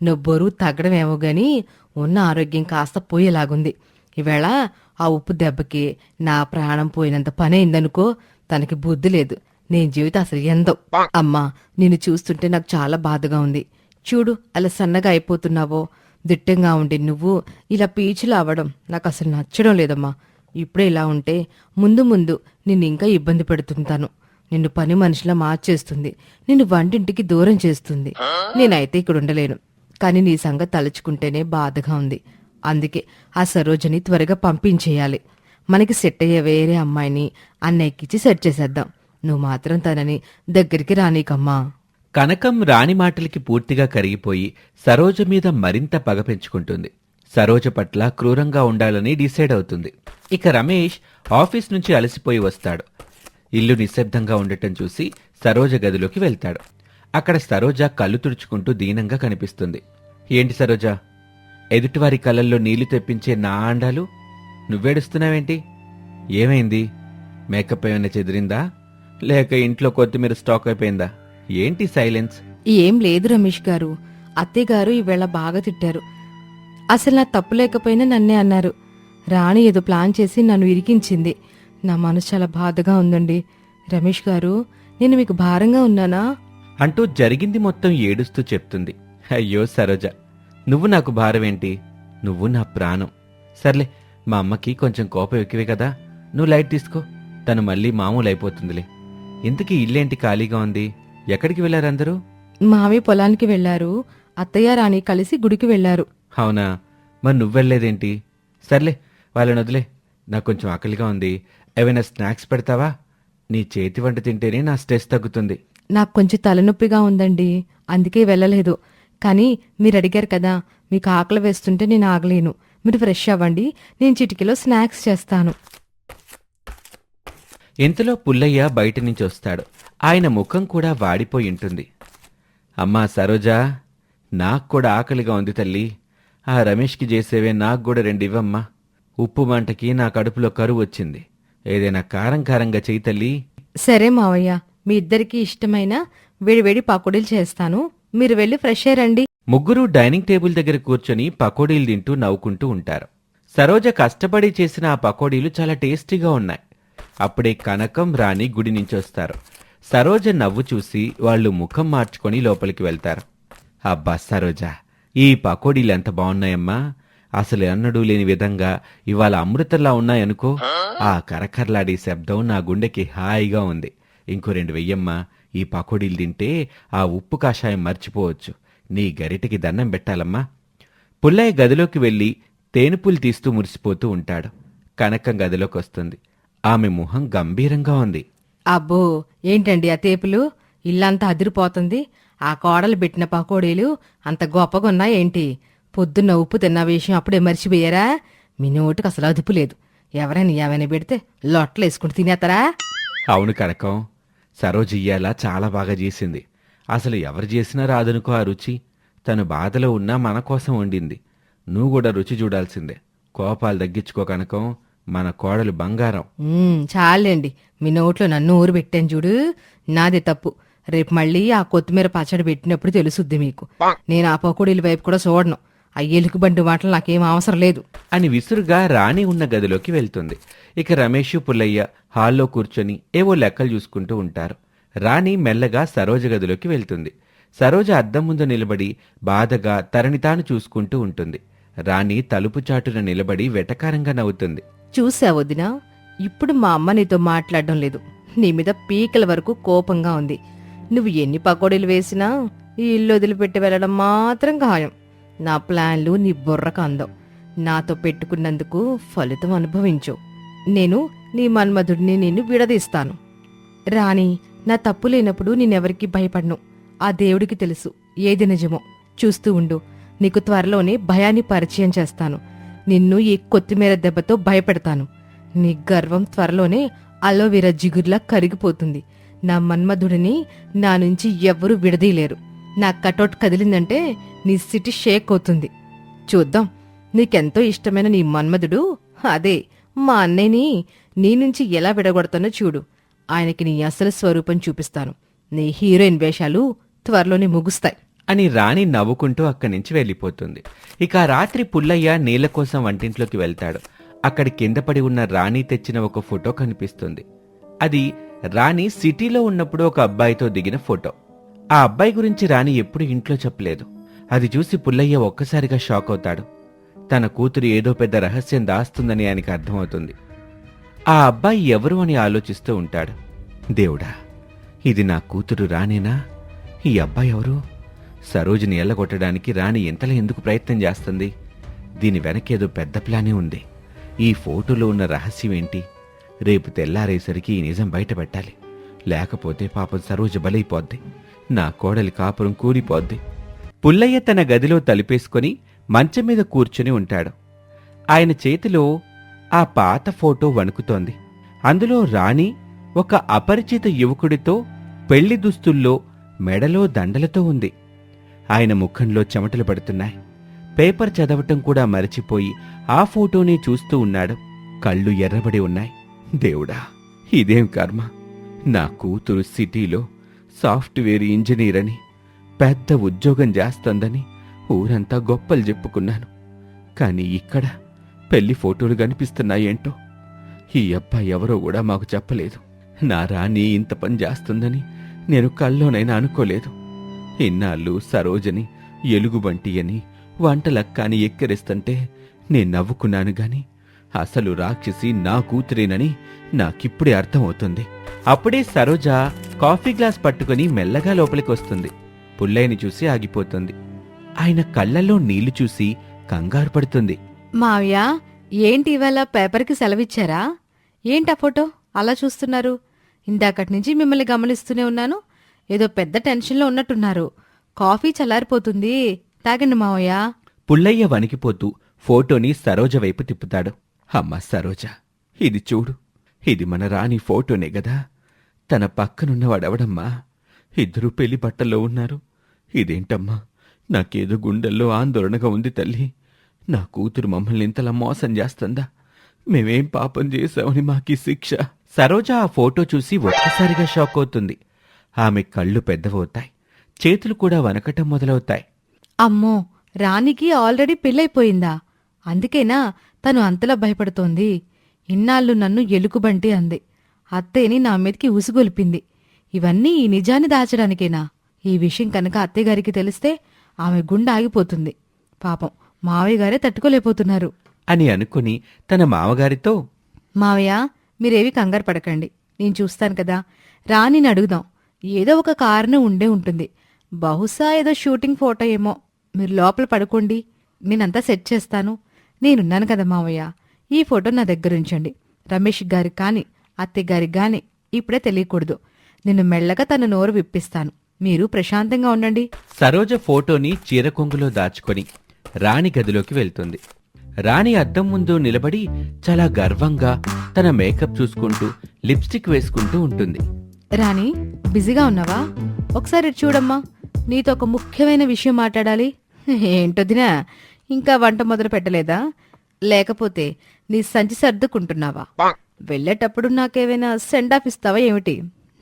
నువ్వు బరువు తగ్గడమేమో గాని ఉన్న ఆరోగ్యం కాస్త పోయేలాగుంది. ఈవేళ ఆ ఉప్పు దెబ్బకి నా ప్రాణం పోయినంత పని అయిందనుకో. తనకి బుద్ధి లేదు. నేను జీవితం అసలు ఎందో. అమ్మా, నిన్ను చూస్తుంటే నాకు చాలా బాధగా ఉంది. చూడు అలా సన్నగా అయిపోతున్నావో. దిట్టంగా ఉండి నువ్వు ఇలా పీచులు అవ్వడం నాకు అసలు నచ్చడం లేదమ్మా. ఇప్పుడే ఇలా ఉంటే ముందు ముందు నిన్ను ఇంకా ఇబ్బంది పెడుతుంటాను. నిన్ను పని మనిషిలా మార్చేస్తుంది. నిన్ను వంటింటికి దూరం చేస్తుంది. నేనైతే ఇక్కడ ఉండలేను. కానీ నీ సంగతి తలుచుకుంటేనే బాధగా ఉంది. అందుకే ఆ సరోజని త్వరగా పంపించేయాలి. మనకి సెట్ అయ్యే వేరే అమ్మాయిని అన్నయ్యకిచ్చి సెట్ చేసేద్దాం. నువ్వు మాత్రం తనని దగ్గరికి రానీకమ్మా. కనకం రాణి మాటలకి పూర్తిగా కరిగిపోయి సరోజ మీద మరింత పగ పెంచుకుంటుంది. సరోజ పట్ల క్రూరంగా ఉండాలని డిసైడ్ అవుతుంది. ఇక రమేష్ ఆఫీస్ నుంచి అలసిపోయి వస్తాడు. ఇల్లు నిశ్శబ్దంగా ఉండటం చూసి సరోజ గదిలోకి వెళ్తాడు. అక్కడ సరోజ కళ్ళు తుడుచుకుంటూ దీనంగా కనిపిస్తుంది. ఏంటి సరోజ, ఎదుటివారి కళ్ళల్లో నీళ్లు తెప్పించే నా ఆండాలు నువ్వేడుస్తున్నావేంటి? ఏమైంది? మేకప్ ఏమైనా చెదిరిందా, లేక ఇంట్లో కొత్తిమీర స్టాక్ అయిపోయిందా? ఏంటి సైలెన్స్? ఏం లేదు రమేష్ గారు. అత్తయ్యగారు ఈవేళ బాగా తిట్టారు. అసలు నా తప్పు లేకపోయినా నన్నే అన్నారు. రాణి ఏదో ప్లాన్ చేసి నన్ను ఇరికించింది. నా మనసు చాలా బాధగా ఉందండి. రమేష్ గారు, నేను మీకు భారంగా ఉన్నానా? అంటూ జరిగింది మొత్తం ఏడుస్తూ చెప్తుంది. అయ్యో సరోజ, నువ్వు నాకు భారమేంటి? నువ్వు నా ప్రాణం. సర్లే, మా అమ్మకి కొంచెం కోపం ఎక్కువే కదా, నువ్వు లైట్ తీసుకో, తను మళ్ళీ మామూలు అయిపోతుందిలే. ఇంతకీ ఇల్లేంటి ఖాళీగా ఉంది? ఎక్కడికి వెళ్ళారందరూ? మామయ్య పొలానికి వెళ్లారు. అత్తయ్య రాణి కలిసి గుడికి వెళ్లారు. అవునా, మరి నువ్వెళ్ళలేదేంటి? సర్లే, వాళ్ళని వదిలే. నాకు కొంచెం ఆకలిగా ఉంది. ఏవైనా స్నాక్స్ పెడతావా? నీ చేతి వంట తింటేనే నా స్ట్రెస్ తగ్గుతుంది. నాకు కొంచెం తలనొప్పిగా ఉందండి, అందుకే వెళ్ళలేదు. కానీ మీరు అడిగారు కదా, మీకు ఆకలి వేస్తుంటే నేను ఆగలేను. మీరు ఫ్రెష్ అవ్వండి, నేను చిటికీలో స్నాక్స్ చేస్తాను. ఇంతలో పుల్లయ్య బయట నుంచి వస్తాడు. ఆయన ముఖం కూడా వాడిపోయి ఉంటుంది. అమ్మా సరోజా, నాకు కూడా ఆకలిగా ఉంది తల్లి. ఆ రమేష్కి చేసేవే నాకు కూడా 2 ఇవ్వమ్మా. ఉప్పు మంటకి నా కడుపులో కరువు వచ్చింది. ఏదైనా కారం కారంగా చెయ్యి తల్లి. సరే మావయ్య, మీ ఇద్దరికి ఇష్టమైన వేడివేడి పకోడీలు చేస్తాను. మీరు వెళ్ళి ఫ్రెష్ అయ్యండి. ముగ్గురు డైనింగ్ టేబుల్ దగ్గర కూర్చొని పకోడీలు తింటూ నవ్వుకుంటూ ఉంటారు. సరోజ కష్టపడి చేసిన ఆ పకోడీలు చాలా టేస్టీగా ఉన్నాయి. అప్పుడే కనకం రాణి గుడి నుంచి వస్తారు. సరోజ నవ్వు చూసి వాళ్ళు ముఖం మార్చుకొని లోపలికి వెళ్తారు. అబ్బా సరోజ, ఈ పకోడీలు ఎంత బాగున్నాయమ్మా. అసలు ఎన్నడూ లేని విధంగా ఇవాళ అమృతంలా ఉన్నాయనుకో. ఆ కరకరలాడే శబ్దం నా గుండెకి హాయిగా ఉంది. ఇంకో 2 వెయ్యమ్మా. ఈ పకోడీలు తింటే ఆ ఉప్పు కాషాయం మర్చిపోవచ్చు. నీ గరిటకి దండం పెట్టాలమ్మా. పుల్లయ్య గదిలోకి వెళ్లి తేనెపూలు తీస్తూ మురిసిపోతూ ఉంటాడు. కనకం గదిలోకి వస్తుంది. ఆమె ముఖం గంభీరంగా ఉంది. అబ్బో, ఏంటండి ఆ తేపులు? ఇల్లంతా అదిరిపోతుంది. ఆ కోడలు పెట్టిన పకోడీలు అంత గొప్పగా ఉన్నాయేంటి? పొద్దున్న ఉప్పు తిన్న విషయం అప్పుడే మర్చిపోయారా? మీ నోటికి అసలు అదుపు లేదు. ఎవరైనా ఏమైనా పెడితే లొట్టలు వేసుకుని తినేస్తారా? అవును కనకం, సరోజ ఇయ్యాల చాలా బాగా చేసింది. అసలు ఎవరు చేసినా రాదనుకో ఆ రుచి. తను బాధలో ఉన్నా మన కోసం వండింది. నువ్వు కూడా రుచి చూడాల్సిందే. కోపాలు తగ్గించుకో కనకం, మన కోడలు బంగారం. చాలండి, మీ నోట్లో నన్ను ఊరు పెట్టాను చూడు. నాదే తప్పు. రేపు మళ్ళీ ఆ కొత్తిమీర పచ్చడి పెట్టినప్పుడు తెలుసుద్ది మీకు. నేను ఆ పకోడీల వైపు కూడా చూడను. ఆ ఎలుకబంటి మాటలు నాకేం అవసరం లేదు అని విసురుగా రాణి ఉన్న గదిలోకి వెళ్తుంది. ఇక రమేష్ పుల్లయ్య హాల్లో కూర్చొని ఏవో లెక్కలు చూసుకుంటూ ఉంటారు. రాణి మెల్లగా సరోజ గదిలోకి వెళ్తుంది. సరోజ అద్దం ముందు నిలబడి బాధగా తనని తాను చూసుకుంటూ ఉంటుంది. రాణి తలుపు చాటున నిలబడి వెటకారంగా నవ్వుతుంది. చూసావు వదినా, ఇప్పుడు మా అమ్మ నీతో మాట్లాడడం లేదు. నీ మీద పీకల వరకు కోపంగా ఉంది. నువ్వు ఎన్ని పకోడీలు వేసినా ఈ ఇల్లు వదిలిపెట్టి వెళ్ళడం మాత్రం ఖాయం. నా ప్లాన్లు నీ బుర్రకు అందం. నాతో పెట్టుకున్నందుకు ఫలితం అనుభవించు. నేను నీ మన్మధుడిని నిన్ను విడదీస్తాను. రాణి, నా తప్పు లేనప్పుడు నేనెవరికి భయపడ్ను. ఆ దేవుడికి తెలుసు ఏది నిజమో. చూస్తూ ఉండు, నీకు త్వరలోనే భయాన్ని పరిచయం చేస్తాను. నిన్ను ఈ కొత్తిమీర దెబ్బతో భయపెడతాను. నీ గర్వం త్వరలోనే అలోవెరా జిగుర్లా కరిగిపోతుంది. నా మన్మధుడిని నా నుంచి ఎవ్వరూ విడదీయలేరు. నా కటౌట్ కదిలిందంటే నీ సిటీ షేక్ అవుతుంది. చూద్దాం, నీకెంతో ఇష్టమైన నీ మన్మధుడు, అదే మా అన్నయ్యని నీ నుంచి ఎలా విడగొడతానో చూడు. ఆయనకి నీ అసలు స్వరూపం చూపిస్తాను. నీ హీరోయిన్ వేషాలు త్వరలోనే ముగుస్తాయి అని రాణి నవ్వుకుంటూ అక్కడి నుంచి వెళ్ళిపోతుంది. ఇక ఆ రాత్రి పుల్లయ్య నీళ్ల కోసం వంటింట్లోకి వెళ్తాడు. అక్కడి కింద పడి ఉన్న రాణి తెచ్చిన ఒక ఫోటో కనిపిస్తుంది. అది రాణి సిటీలో ఉన్నప్పుడు ఒక అబ్బాయితో దిగిన ఫోటో. ఆ అబ్బాయి గురించి రాణి ఎప్పుడు ఇంట్లో చెప్పలేదు. అది చూసి పుల్లయ్య ఒక్కసారిగా షాక్ అవుతాడు. తన కూతురు ఏదో పెద్ద రహస్యం దాస్తుందని ఆయనకి అర్థమవుతుంది. ఆ అబ్బాయి ఎవరు అని ఆలోచిస్తూ ఉంటాడు. దేవుడా, ఇది నా కూతురు రాణేనా? ఈ అబ్బాయి ఎవరు? సరోజిని ఎల్లగొట్టడానికి రాణి ఎంతలా ఎందుకు ప్రయత్నం చేస్తుంది? దీని వెనకేదో పెద్ద ప్లానే ఉంది. ఈ ఫోటోలో ఉన్న రహస్యం ఏంటి? రేపు తెల్లారేసరికి ఈ నిజం బయట పెట్టాలి. లేకపోతే పాపం సరోజ బలైపోద్ది. నా కోడలి కాపురం కూలిపోద్ది. పుల్లయ్య తన గదిలో తలుపేసుకొని మంచం మీద కూర్చుని ఉంటాడు. ఆయన చేతిలో ఆ పాత ఫోటో వణుకుతోంది. అందులో రాణి ఒక అపరిచిత యువకుడితో పెళ్లి దుస్తుల్లో మెడలో దండలతో ఉంది. ఆయన ముఖంలో చెమటలు పడుతున్నాయి. పేపర్ చదవటం కూడా మరచిపోయి ఆ ఫోటోనే చూస్తూ ఉన్నాడు. కళ్ళు ఎర్రబడి ఉన్నాయి. దేవుడా, ఇదేం కర్మ! నా కూతురు సిటీలో సాఫ్ట్వేర్ ఇంజనీర్ అని పెద్ద ఉద్యోగం చేస్తుందని ఊరంతా గొప్పలు చెప్పుకున్నాను. కానీ ఇక్కడ పెళ్లి ఫోటోలు కనిపిస్తున్నాయేంటో. ఈ అబ్బాయి ఎవరో కూడా మాకు చెప్పలేదు. నా రాణి ఇంత పని చేస్తుందని నేను కల్లోనైనా అనుకోలేదు. ఇన్నాళ్ళు సరోజని ఎలుగుబంటి అని వంటలక్కాని ఎక్కిరిస్తుంటే నేను నవ్వుకున్నాను గాని అసలు రాక్షసి నా కూతురేనని నాకిప్పుడే అర్థమవుతుంది. అప్పుడే సరోజ కాఫీ గ్లాస్ పట్టుకుని మెల్లగా లోపలికి వస్తుంది. పుల్లయ్యని చూసి ఆగిపోతుంది. ఆయన కళ్ళల్లో నీళ్లు చూసి కంగారు పడుతుంది. మావయ్య, ఏంటి ఇవాళ పేపర్కి సెలవిచ్చారా? ఏంటా ఫోటో అలా చూస్తున్నారు? ఇందాకటి నుంచి మిమ్మల్ని గమనిస్తూనే ఉన్నాను. ఏదో పెద్ద టెన్షన్లో ఉన్నట్టున్నారు. కాఫీ చల్లారిపోతుంది, తాగండి మావయ్య. పుల్లయ్య వణికిపోతూ ఫోటోని సరోజ వైపు తిప్పుతాడు. అమ్మా సరోజ, ఇది చూడు. ఇది మన రాణి ఫోటోనే గదా? తన పక్కనున్నవాడెవడమ్మా? ఇద్దరూ పెళ్లి బట్టల్లో ఉన్నారు. ఇదేంటమ్మా? నాకేదో గుండెల్లో ఆందోళనగా ఉంది తల్లి. నా కూతురు మమ్మల్ని ఇంతలా మోసం చేస్తుందా? మేమేం పాపం చేశామని మాకీ శిక్ష? సరోజ ఆ ఫోటో చూసి ఒక్కసారిగా షాక్ అవుతుంది. ఆమె కళ్ళు పెద్దవవుతాయి, చేతులు కూడా వనకటం మొదలవుతాయి. అమ్మో, రాణికి ఆల్రెడీ పెళ్ళైపోయిందా? అందుకేనా తను అంతలా భయపడుతోంది? ఇన్నాళ్ళు నన్ను ఎలుకబంటి అంది. అత్తయ్యని నా మీదకి ఉసుగొలిపింది. ఇవన్నీ ఈ నిజాన్ని దాచడానికేనా? ఈ విషయం కనుక అత్తయ్యగారికి తెలిస్తే ఆమె గుండె ఆగిపోతుంది. పాపం మావయ్య గారే తట్టుకోలేకపోతున్నారు అని అనుకుని తన మామగారితో, మావయ్య, మీరేవి కంగారు పడకండి, నేను చూస్తాను కదా. రాణిని అడుగుదాం. ఏదో ఒక కారణం ఉండే ఉంటుంది. బహుశా ఏదో షూటింగ్ ఫోటో ఏమో. మీరు లోపల పడుకోండి, నేనంతా సెట్ చేస్తాను. నేనున్నాను కదా మావయ్య. ఈ ఫోటో నా దగ్గర ఉంచండి. రమేష్ గారికి కాని అత్తయ్య గారికి గాని ఇప్పుడే తెలియకూడదు. నిన్ను మెల్లగా తన నోరు విప్పిస్తాను. మీరు ప్రశాంతంగా ఉండండి. సరోజ ఫోటోని చీరకొంగులో దాచుకొని రాణి గదిలోకి వెళ్తుంది. రాణి అద్దం ముందు నిలబడి చాలా గర్వంగా తన మేకప్ చూసుకుంటూ లిప్స్టిక్ వేసుకుంటూ ఉంటుంది. రాణి, బిజీగా ఉన్నావా? ఒకసారి ఇటు చూడమ్మా. నీతో ఒక ముఖ్యమైన విషయం మాట్లాడాలి. ఏంటొదినా, ఇంకా వంట మొదలు పెట్టలేదా? లేకపోతే నీ సంచి సర్దుకుంటున్నావా? వెళ్ళేటప్పుడు నాకేమైనా సెండ్ ఆఫ్ ఇస్తావా ఏమిటి?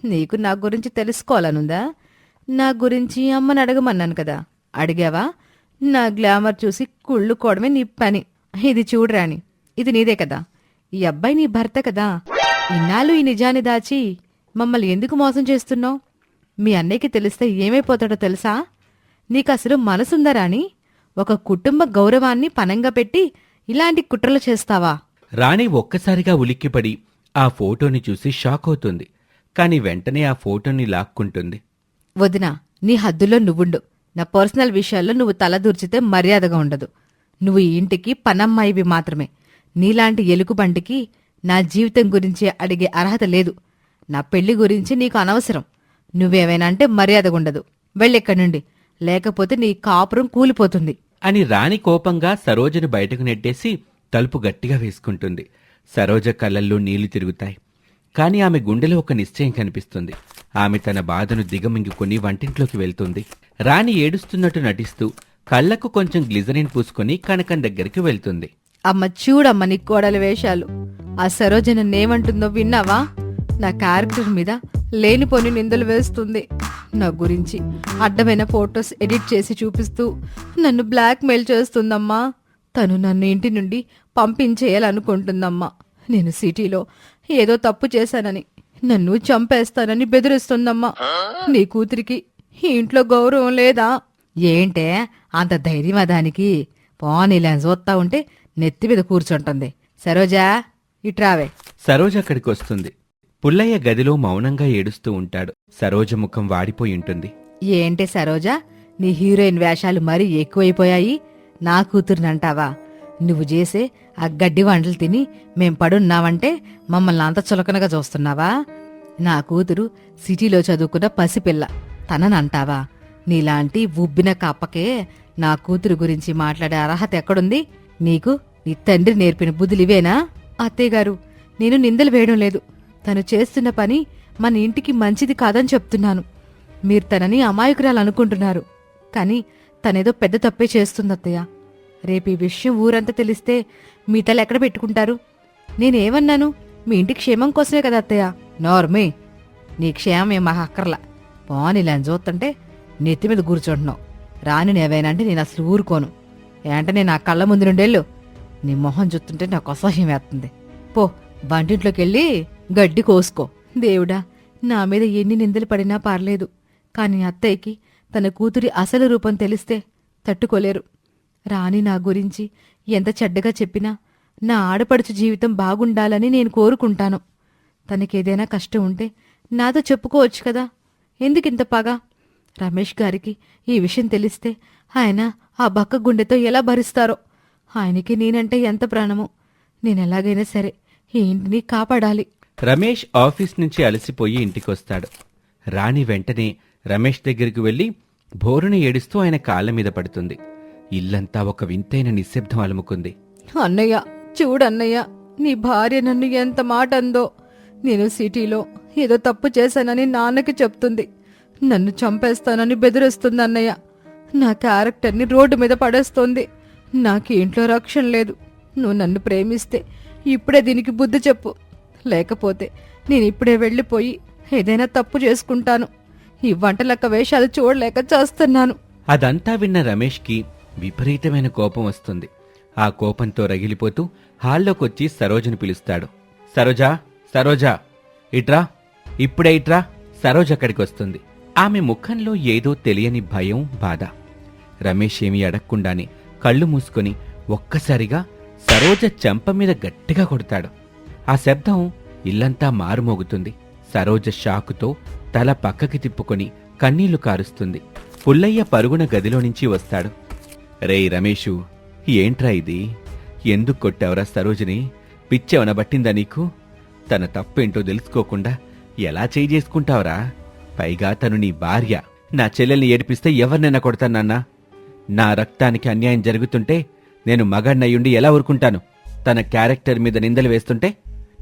నీకు నా గురించి తెలుసుకోవాలనుందా? నా గురించి అమ్మని అడగమన్నాను కదా, అడిగావా? నా గ్లామర్ చూసి కుళ్ళుకోవడమే నీ పని. ఇది చూడరాని, ఇది నీదే కదా. ఈ అబ్బాయి నీ భర్త కదా. ఇన్నాళ్ళు ఈ నిజాన్ని దాచి మమ్మల్ని ఎందుకు మోసం చేస్తున్నావు? మీ అన్నయ్యకి తెలిస్తే ఏమైపోతాడో తెలుసా? నీకసలు మనసుందా రాణి? ఒక కుటుంబ గౌరవాన్ని పనంగా పెట్టి ఇలాంటి కుట్రలు చేస్తావా? రాణి ఒక్కసారిగా ఉలిక్కిపడి ఆ ఫోటోని చూసి షాక్ అవుతుంది. కాని వెంటనే ఆ ఫోటోని లాక్కుంటుంది. వదినా, నీ హద్దుల్లో నువ్వుండు. నా పర్సనల్ విషయాల్లో నువ్వు తలదూర్చితే మర్యాదగా ఉండదు. నువ్వు ఈ ఇంటికి పనమ్మాయివి మాత్రమే. నీలాంటి ఎలుగుబంటికి నా జీవితం గురించి అడిగే అర్హత లేదు. నా పెళ్లి గురించి నీకు అనవసరం. నువ్వేమైనా అంటే మర్యాదగుండదు. వెళ్ళెక్కడి నుండి, లేకపోతే నీ కాపురం కూలిపోతుంది అని రాణి కోపంగా సరోజను బయటకు నెట్టేసి తలుపు గట్టిగా వేసుకుంటుంది. సరోజ కళ్ళల్లో నీళ్లు తిరుగుతాయి. కాని ఆమె గుండెలో ఒక నిశ్చయం కనిపిస్తుంది. ఆమె తన బాధను దిగమింగుకుని వంటింట్లోకి వెళ్తుంది. రాణి ఏడుస్తున్నట్టు నటిస్తూ కళ్లకు కొంచెం గ్లిజరిన్ పూసుకుని కనకం దగ్గరికి వెళ్తుంది. అమ్మ చూడమ్మ నీ కోడల వేషాలు. ఆ సరోజ నన్నేమంటుందో విన్నావా? నా క్యారెక్టర్ మీద లేనిపోని నిందలు వేస్తుంది. నా గురించి అడ్డమైన ఫొటోస్ ఎడిట్ చేసి చూపిస్తూ నన్ను బ్లాక్మెయిల్ చేస్తుందమ్మా. తను నన్ను ఇంటి నుండి పంపించేయాలనుకుంటుందమ్మా. నేను సిటీలో ఏదో తప్పు చేశానని, నన్ను చంపేస్తానని బెదిరిస్తుందమ్మా. నీ కూతురికి ఈ ఇంట్లో గౌరవం లేదా? ఏంటే అంత ధైర్యం దానికి? పోనీలా చూస్తా ఉంటే నెత్తి మీద కూర్చుంటుంది. సరోజా, ఇట్రావే. సరోజ అక్కడికి వస్తుంది. పుల్లయ్య గదిలో మౌనంగా ఏడుస్తూ ఉంటాడు. సరోజ ముఖం వాడిపోయి ఉంటుంది. ఏంటే సరోజా, నీ హీరోయిన్ వేషాలు మరీ ఎక్కువైపోయాయి. నా కూతురునంటావా? నువ్వు చేసే ఆ గడ్డి వంటలు తిని మేం పడున్నావంటే మమ్మల్ని అంత చులకనగా చూస్తున్నావా? నా కూతురు సిటీలో చదువుకున్న పసిపిల్ల, తననంటావా? నీలాంటి ఉబ్బిన కప్పకే నా కూతురు గురించి మాట్లాడే అర్హత ఎక్కడుంది నీకు? నీ తండ్రి నేర్పిన బుద్ధులివేనా? అత్తయ్యగారు, నేను నిందలు వేయడం లేదు. తను చేస్తున్న పని మన ఇంటికి మంచిది కాదని చెప్తున్నాను. మీరు తనని అమాయకురాలు అనుకుంటున్నారు, కానీ తనేదో పెద్ద తప్పే చేస్తుంది అత్తయ్య. రేపు ఈ విషయం ఊరంతా తెలిస్తే మీ తల ఎక్కడ పెట్టుకుంటారు? నేనేమన్నాను? మీ ఇంటి క్షేమం కోసమే కదా అత్తయ్య. నోర్మే, నీ క్షేమం ఏం మాకు అక్కర్లా. పోనీలా చూస్తుంటే నెత్తి మీద కూర్చుంటున్నావు. రాని నేవేనంటే నేను అసలు ఊరుకోను. ఏంటనే నా కళ్ళ ముందు నుండెళ్ళు. నీ మొహం చూస్తుంటే నాకు అసహ్యం వేస్తుంది. పో, వంటింట్లోకెళ్ళి గడ్డి కోసుకో. దేవుడా, నా మీద ఎన్ని నిందలు పడినా పర్లేదు, కాని అత్తయ్యకి తన కూతురి అసలు రూపం తెలిస్తే తట్టుకోలేరు. రాణి నా గురించి ఎంత చెడ్డగా చెప్పినా నా ఆడపడుచు జీవితం బాగుండాలని నేను కోరుకుంటాను. తనకేదైనా కష్టం ఉంటే నాతో చెప్పుకోవచ్చు కదా. ఎందుకింత పగ? రమేష్ గారికి ఈ విషయం తెలిస్తే ఆయన ఆ బక్క గుండెతో ఎలా భరిస్తారో. ఆయనకి నేనంటే ఎంత ప్రాణమో. నేనెలాగైనా సరే ఈ ఇంటిని కాపాడాలి. రమేష్ ఆఫీస్ నుంచి అలసిపోయి ఇంటికొస్తాడు. రాణి వెంటనే రమేష్ దగ్గరికి వెళ్లి భోరున ఏడుస్తూ ఆయన కాళ్ల మీద పడుతుంది. ఇల్లంతా ఒక వింతైన నిశ్శబ్దం అలుముకుంది. అన్నయ్య, చూడన్నయ్య, నీ భార్య నన్ను ఎంత మాట అందో. నేను సిటీలో ఏదో తప్పు చేశానని నాన్నకి చెప్తుంది. నన్ను చంపేస్తానని బెదిరిస్తుంది అన్నయ్య. నా క్యారెక్టర్ని రోడ్డు మీద పడేస్తోంది. నాకు ఇంట్లో రక్షణ లేదు. నువ్వు నన్ను ప్రేమిస్తే ఇప్పుడే దీనికి బుద్ధి చెప్పు. లేకపోతే నేను ఇప్పుడే వెళ్ళిపోయి ఏదైనా తప్పు చేసుకుంటాను. ఈ వంటలక్క వేషాలు చూడలేక చేస్తున్నాను. అదంతా విన్న రమేష్కి విపరీతమైన కోపం వస్తుంది. ఆ కోపంతో రగిలిపోతూ హాల్లోకొచ్చి సరోజను పిలుస్తాడు. సరోజా, సరోజా, ఇట్రా, ఇప్పుడే ఇట్రా. సరోజ అక్కడికొస్తుంది. ఆమె ముఖంలో ఏదో తెలియని భయం, బాధ. రమేష్ ఏమీ అడగకుండానే కళ్ళు మూసుకొని ఒక్కసారిగా సరోజ చెంప మీద గట్టిగా కొడతాడు. ఆ శబ్దం ఇల్లంతా మారుమోగుతుంది. సరోజ షాకుతో తల పక్కకి తిప్పుకొని కన్నీళ్లు కారుస్తుంది. పుల్లయ్య పరుగున గదిలో నుంచి వస్తాడు. రేయ్ రమేషు, ఏంట్రా ఇది? ఎందుకు కొట్టావురా సరోజని? పిచ్చేవన బట్టిందా నీకు? తన తప్పేంటో తెలుసుకోకుండా ఎలా చేయి చేసుకుంటావురా? పైగా తను నీ భార్య. నా చెల్లెల్ని ఏడిపిస్తే ఎవరినైనా కొడతానన్నా? నా రక్తానికి అన్యాయం జరుగుతుంటే నేను మగాడినయ్యుండి ఎలా ఊరుకుంటాను? తన క్యారెక్టర్ మీద నిందలు వేస్తుంటే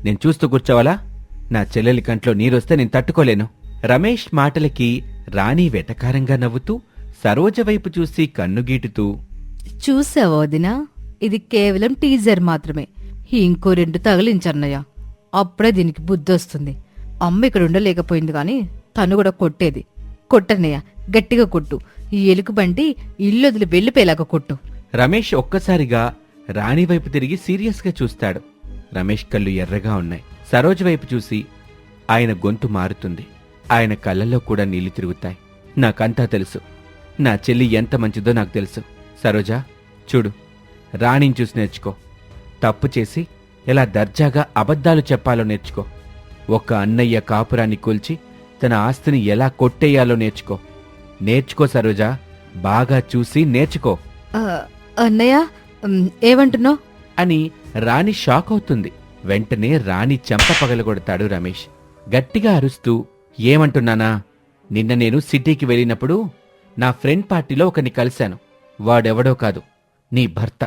నేను చూస్తూ కూర్చోవాలా? నా చెల్లెలి కంట్లో నీరొస్తే నేను తట్టుకోలేను. రమేష్ మాటలకి రాణి వెటకారంగా నవ్వుతూ సరోజ వైపు చూసి కన్నుగీటుతూ, చూసావా వదినా, ఇది కేవలం టీజర్ మాత్రమే. ఇంకో 2 తగిలించన్నయ్య, అప్పుడే దీనికి బుద్ధి వస్తుంది. అమ్మ ఇక్కడ ఉండలేకపోయింది గాని తను కూడా కొట్టేది. కొట్టన్నయ్య, గట్టిగా కొట్టు. ఈ ఎలుక బంటి ఇల్లు వదిలి వెళ్ళిపోయేలాగా కొట్టు. రమేష్ ఒక్కసారిగా రాణి వైపు తిరిగి సీరియస్గా చూస్తాడు. రమేష్ కళ్ళు ఎర్రగా ఉన్నాయి. సరోజ వైపు చూసి ఆయన గొంతు మారుతుంది. ఆయన కళ్ళల్లో కూడా నీళ్లు తిరుగుతాయి. నాకంతా తెలుసు. నా చెల్లి ఎంత మంచిదో నాకు తెలుసు. సరోజా, చూడు, రాణిని చూసి నేర్చుకో. తప్పు చేసి ఎలా దర్జాగా అబద్ధాలు చెప్పాలో నేర్చుకో. ఒక అన్నయ్య కాపురాన్ని కూల్చి తన ఆస్తిని ఎలా కొట్టేయాలో నేర్చుకో సరోజా. బాగా చూసి నేర్చుకో. అన్నయ్య, ఏమంటున్నావు? అని రాణి షాక్ అవుతుంది. వెంటనే రాణి చెంప పగలగొడతాడు రమేష్. గట్టిగా అరుస్తూ, ఏమంటున్నానా? నిన్న నేను సిటీకి వెళ్ళినప్పుడు నా ఫ్రెండ్ పార్టీలో ఒకరిని కలిశాను. వాడెవడో కాదు, నీ భర్త.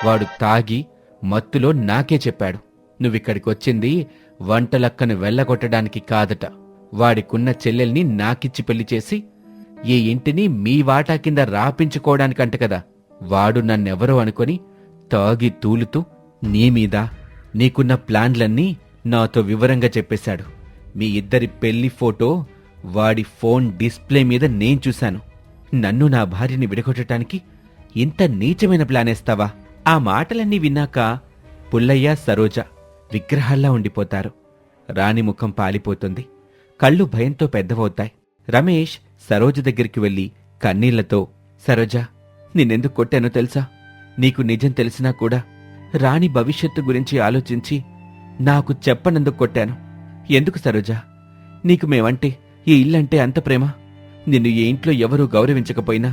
వాడు తాగి మత్తులో నాకే చెప్పాడు, నువ్విక్కడికొచ్చింది వంటలక్కను వెళ్ళగొట్టడానికి కాదట. వాడికున్న చెల్లెల్ని నాకిచ్చి పెళ్లి చేసి ఈ ఇంటిని మీ వాటా కింద రాపించుకోవడానికంట కదా. వాడు నన్నెవరో అనుకొని తాగి తూలుతూ నీ మీద నీకున్న ప్లాన్లన్నీ నాతో వివరంగా చెప్పేశాడు. మీ ఇద్దరి పెళ్లి ఫోటో వాడి ఫోన్ డిస్ప్లే మీద నేను చూశాను. నన్ను నా భార్యని విడగొట్టడానికి ఇంత నీచమైన ప్లానేస్తావా? ఆ మాటలన్నీ విన్నాక పుల్లయ్య సరోజ విగ్రహాల్లా ఉండిపోతారు. రాణి ముఖం పాలిపోతుంది. కళ్ళు భయంతో పెద్దవవుతాయి. రమేష్ సరోజ దగ్గరికి వెళ్లి కన్నీళ్లతో, సరోజ, నిన్నెందుకు కొట్టానో తెలుసా? నీకు నిజం తెలిసినా కూడా రాణి భవిష్యత్తు గురించి ఆలోచించి నాకు చెప్పనందుకు కొట్టాను. ఎందుకు సరోజ? నీకు మేమంటే, ఈ ఇల్లంటే అంత ప్రేమ? నిన్ను ఈ ఇంట్లో ఎవరూ గౌరవించకపోయినా,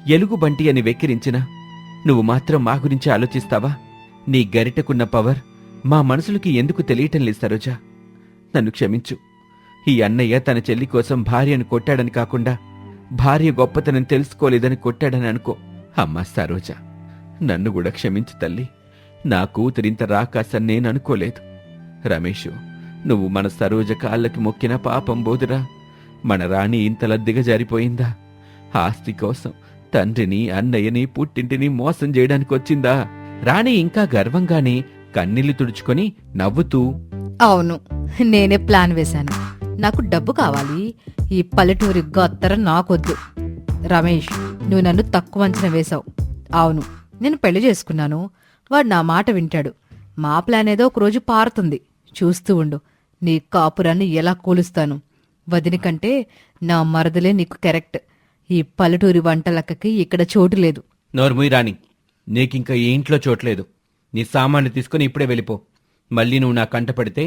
ఎలుగుబంటి అని వెక్కిరించినా నువ్వు మాత్రం మా గురించి ఆలోచిస్తావా? నీ గరిటకున్న పవర్ మా మనసులకి ఎందుకు తెలియటం లేదు సరోజ. నన్ను క్షమించు. ఈ అన్నయ్య తన చెల్లి కోసం భార్యను కొట్టాడని కాకుండా భార్య గొప్పతనం తెలుసుకోలేదని కొట్టాడని అనుకో. అమ్మా సరోజ, నన్ను కూడా క్షమించు తల్లి. నా కూతురింత రాకాసని నేను అనుకోలేదు. రమేషు, నువ్వు మన సరోజ కాళ్ళకి మొక్కిన పాపం బోదురా. మన రాణి ఇంతలా దిగజారిపోయిందా? ఆస్తి కోసం తండ్రిని, అన్నయ్యని, పుట్టింటిని మోసం చేయడానికి వచ్చిందా? రాణి ఇంకా గర్వంగానే కన్నీళ్లు తుడుచుకొని నవ్వుతూ, అవును, నేనే ప్లాన్ వేశాను. నాకు డబ్బు కావాలి. ఈ పల్లెటూరి గత్తరం నాకొద్దు. రమేష్, నువ్వు నన్ను తక్కువ అంచనా వేశావు. అవును, నేను పెళ్లి చేసుకున్నాను. వాడు నా మాట వింటాడు. మా ప్లాన్ ఏదో ఒకరోజు పారుతుంది. చూస్తూ ఉండు, నీ కాపురాన్ని ఎలా కూలుస్తాను. వదిని కంటే నా మరదలే నీకు కరెక్ట్. ఈ పల్లెటూరి వంటలక్కకి ఇక్కడ చోటు లేదు. నోర్ముయ్ రాణి, నీకింక ఈ ఇంట్లో చోట్లేదు. నీ సామాన్లు తీసుకుని ఇప్పుడే వెళ్ళిపో. మళ్ళీ నువ్వు నా కంట పడితే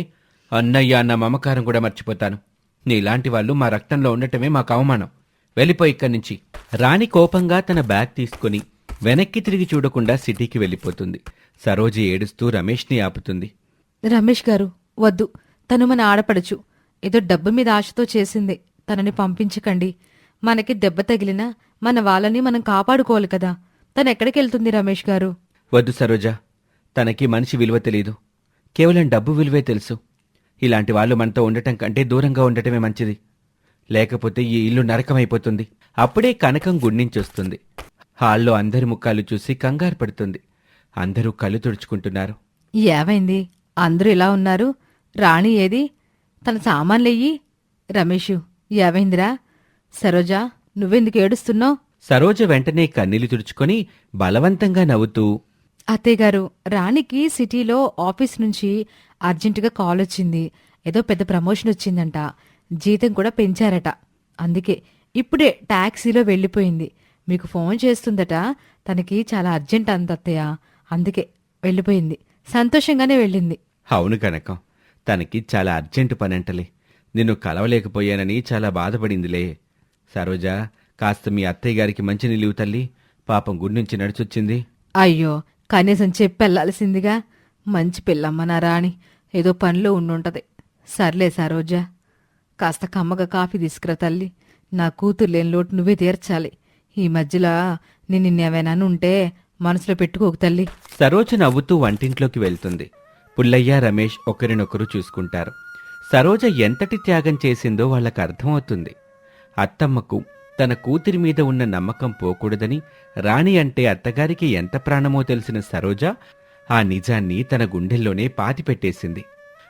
అన్నయ్య అన్న మమకారం కూడా మర్చిపోతాను. నీలాంటి వాళ్ళు మా రక్తంలో ఉండటమే మాకు అవమానం. వెళ్ళిపో ఇక్కడి నుంచి. రాణి కోపంగా తన బ్యాగ్ తీసుకుని వెనక్కి తిరిగి చూడకుండా సిటీకి వెళ్ళిపోతుంది. సరోజి ఏడుస్తూ రమేష్ని ఆపుతుంది. రమేష్ గారు, వద్దు. తను మన ఆడపడచ్చు. ఏదో డబ్బు మీద ఆశతో చేసింది. తనని పంపించకండి. మనకి దెబ్బ తగిలినా మన వాళ్ళని మనం కాపాడుకోవాలి కదా. తనెక్కడికెళ్తుంది రమేష్ గారు? వద్దు సరోజ, తనకి మనిషి విలువ తెలీదు. కేవలం డబ్బు విలువే తెలుసు. ఇలాంటి వాళ్ళు మనతో ఉండటం కంటే దూరంగా ఉండటమే మంచిది. లేకపోతే ఈ ఇల్లు నరకమైపోతుంది. అప్పుడే కనకం గుండించొస్తుంది. హాల్లో అందరి ముఖాలు చూసి కంగారు పడుతుంది. అందరూ కళ్ళు తుడుచుకుంటున్నారు. ఏమైంది? అందరూ ఇలా ఉన్నారు. రాణి ఏది? తన సామాన్లెయ్యి. రమేషు, ఏమైందిరా? సరోజా, నువ్వెందుకు ఏడుస్తున్నావు? సరోజ వెంటనే కన్నీళ్లు తుడుచుకొని బలవంతంగా నవ్వుతూ, అత్తయ్యగారు, రాణికి సిటీలో ఆఫీస్ నుంచి అర్జెంటుగా కాల్ వచ్చింది. ఏదో పెద్ద ప్రమోషన్ వచ్చిందంట. జీతం కూడా పెంచారట. అందుకే ఇప్పుడే టాక్సీలో వెళ్ళిపోయింది. మీకు ఫోన్ చేస్తుందట. తనకి చాలా అర్జెంట్ అంత అత్తయ్య. అందుకే వెళ్ళిపోయింది. సంతోషంగానే వెళ్ళింది. అవును కనకం, తనకి చాలా అర్జెంటు పనంటలే. నిన్ను కలవలేకపోయానని చాలా బాధపడిందిలే. సరోజా, కాస్త మీ అత్తయ్య గారికి మంచి నిలివు తల్లి. పాపం గుడి నుంచి నడిచొచ్చింది. అయ్యో, కనీసం చెప్పెళ్లాల్సిందిగా. మంచి పిల్లమ్మ నా రాణి. ఏదో పనిలో ఉండుంటది. సర్లే సరోజా, కాస్త కమ్మగా కాఫీ తీసుకురా తల్లి. నా కూతురు లేని లోటు నువ్వే తీర్చాలి. ఈ మధ్యలో నిన్నేమైనా ఉంటే మనసులో పెట్టుకోకు తల్లి. సరోజ నవ్వుతూ వంటింట్లోకి వెళ్తుంది. పుల్లయ్య, రమేష్ ఒకరినొకరు చూసుకుంటారు. సరోజ ఎంతటి త్యాగం చేసిందో వాళ్లకు అర్థమవుతుంది. అత్తమ్మకు తన కూతురి మీద ఉన్న నమ్మకం పోకూడదని, రాణి అంటే అత్తగారికి ఎంత ప్రాణమో తెలిసిన సరోజ ఆ నిజాన్ని తన గుండెల్లోనే పాతిపెట్టేసింది.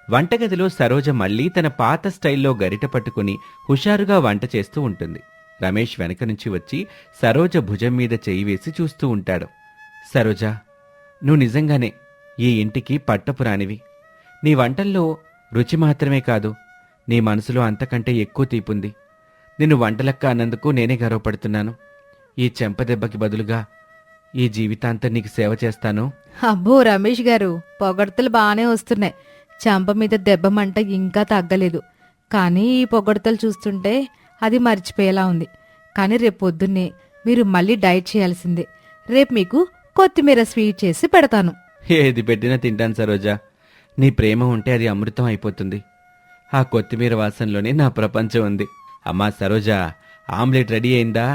వంటగదిలో సరోజ మళ్లీ తన పాత స్టైల్లో గరిట పట్టుకుని హుషారుగా వంట చేస్తూ ఉంటుంది. రమేష్ వెనక నుంచి వచ్చి సరోజ భుజం మీద చేయి వేసి చూస్తూ ఉంటాడు. సరోజ, నువ్వు నిజంగానే ఈ ఇంటికి పట్టపురానివి. నీ వంటల్లో రుచి మాత్రమే కాదు, నీ మనసులో అంతకంటే ఎక్కువ తీపుంది. నిన్ను వంటలక్క అన్నందుకు నేనే గర్వపడుతున్నాను. ఈ చెంపదెబ్బకి బదులుగా ఈ జీవితాంతం నీకు సేవ చేస్తాను. అబ్బో రమేష్ గారు, పొగడ్తలు బాగానే వస్తున్నాయి. చెంప మీద దెబ్బమంట ఇంకా తగ్గలేదు. కానీ ఈ పొగడ్తలు చూస్తుంటే అది మర్చిపోయేలా ఉంది. కానీ రేపు పొద్దున్నే మీరు మళ్ళీ డైట్ చేయాల్సిందే. రేపు మీకు కొత్తిమీర స్వీట్ చేసి పెడతాను. ఏది పెట్టినా తింటాను సరోజా. నీ ప్రేమ ఉంటే అది అమృతం అయిపోతుంది. ఆ కొత్తిమీర వాసనలోనే నా ప్రపంచం ఉంది. అమ్మా సరోజా, ఆమ్లెట్ రెడీ అయిందా?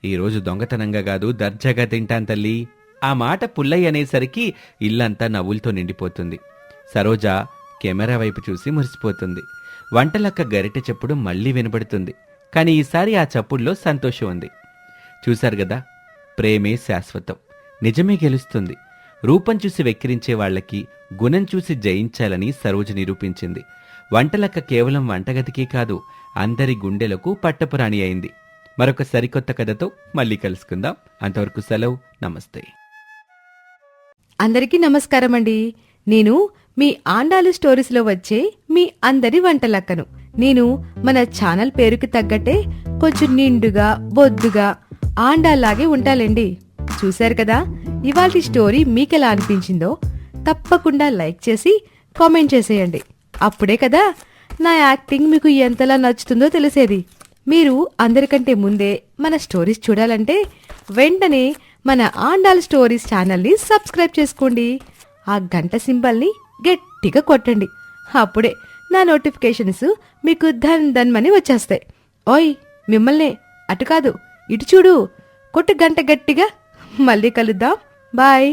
ఈరోజు దొంగతనంగా కాదు, దర్జాగా తింటాను తల్లి. ఆ మాట పుల్లయ్య అనేసరికి ఇల్లంతా నవ్వులతో నిండిపోతుంది. సరోజ కెమెరా వైపు చూసి మురిసిపోతుంది. వంటలక్క గరిటె చప్పుడు మళ్లీ వినబడుతుంది. కాని ఈసారి ఆ చప్పుల్లో సంతోషం ఉంది. చూశారు గదా, ప్రేమే శాశ్వతం, నిజమే గెలుస్తుంది. రూపం చూసి వెక్కిరించే వాళ్లకి గుణం చూసి జయించాలని సరోజ నిరూపించింది. వంటలక్క కేవలం వంటగదికే కాదు, అందరి గుండెలకు పట్టపురాణి అయింది. మరొక సరికొత్త కథతో మళ్ళీ కలుసుకుందాం. అంతవరకు సెలవు. నమస్తే. అందరికీ నమస్కారం అండి. నేను మీ ఆండాలు స్టోరీస్లో వచ్చే మీ అందరి వంటలక్కను. నేను మన ఛానల్ పేరుకి తగ్గట్టే కొంచెం నిండుగా బొద్దుగా ఆండాల్లాగే ఉంటాలండి. చూశారు కదా, ఇవాల్టి స్టోరీ మీకెలా అనిపించిందో తప్పకుండా లైక్ చేసి కామెంట్ చేసేయండి. అప్పుడే కదా నా యాక్టింగ్ మీకు ఎంతలా నచ్చుతుందో తెలిసేది. మీరు అందరికంటే ముందే మన స్టోరీస్ చూడాలంటే వెంటనే మన ఆండాల్ స్టోరీస్ ఛానల్ని సబ్స్క్రైబ్ చేసుకోండి. ఆ గంట సింబల్ని గట్టిగా కొట్టండి. అప్పుడే నా నోటిఫికేషన్స్ మీకు ధన్ వచ్చేస్తాయి. ఓయ్ మిమ్మల్నే, అటు కాదు ఇటు చూడు, కొట్టు గంట గట్టిగా. మళ్ళీ కలుద్దాం. బాయ్.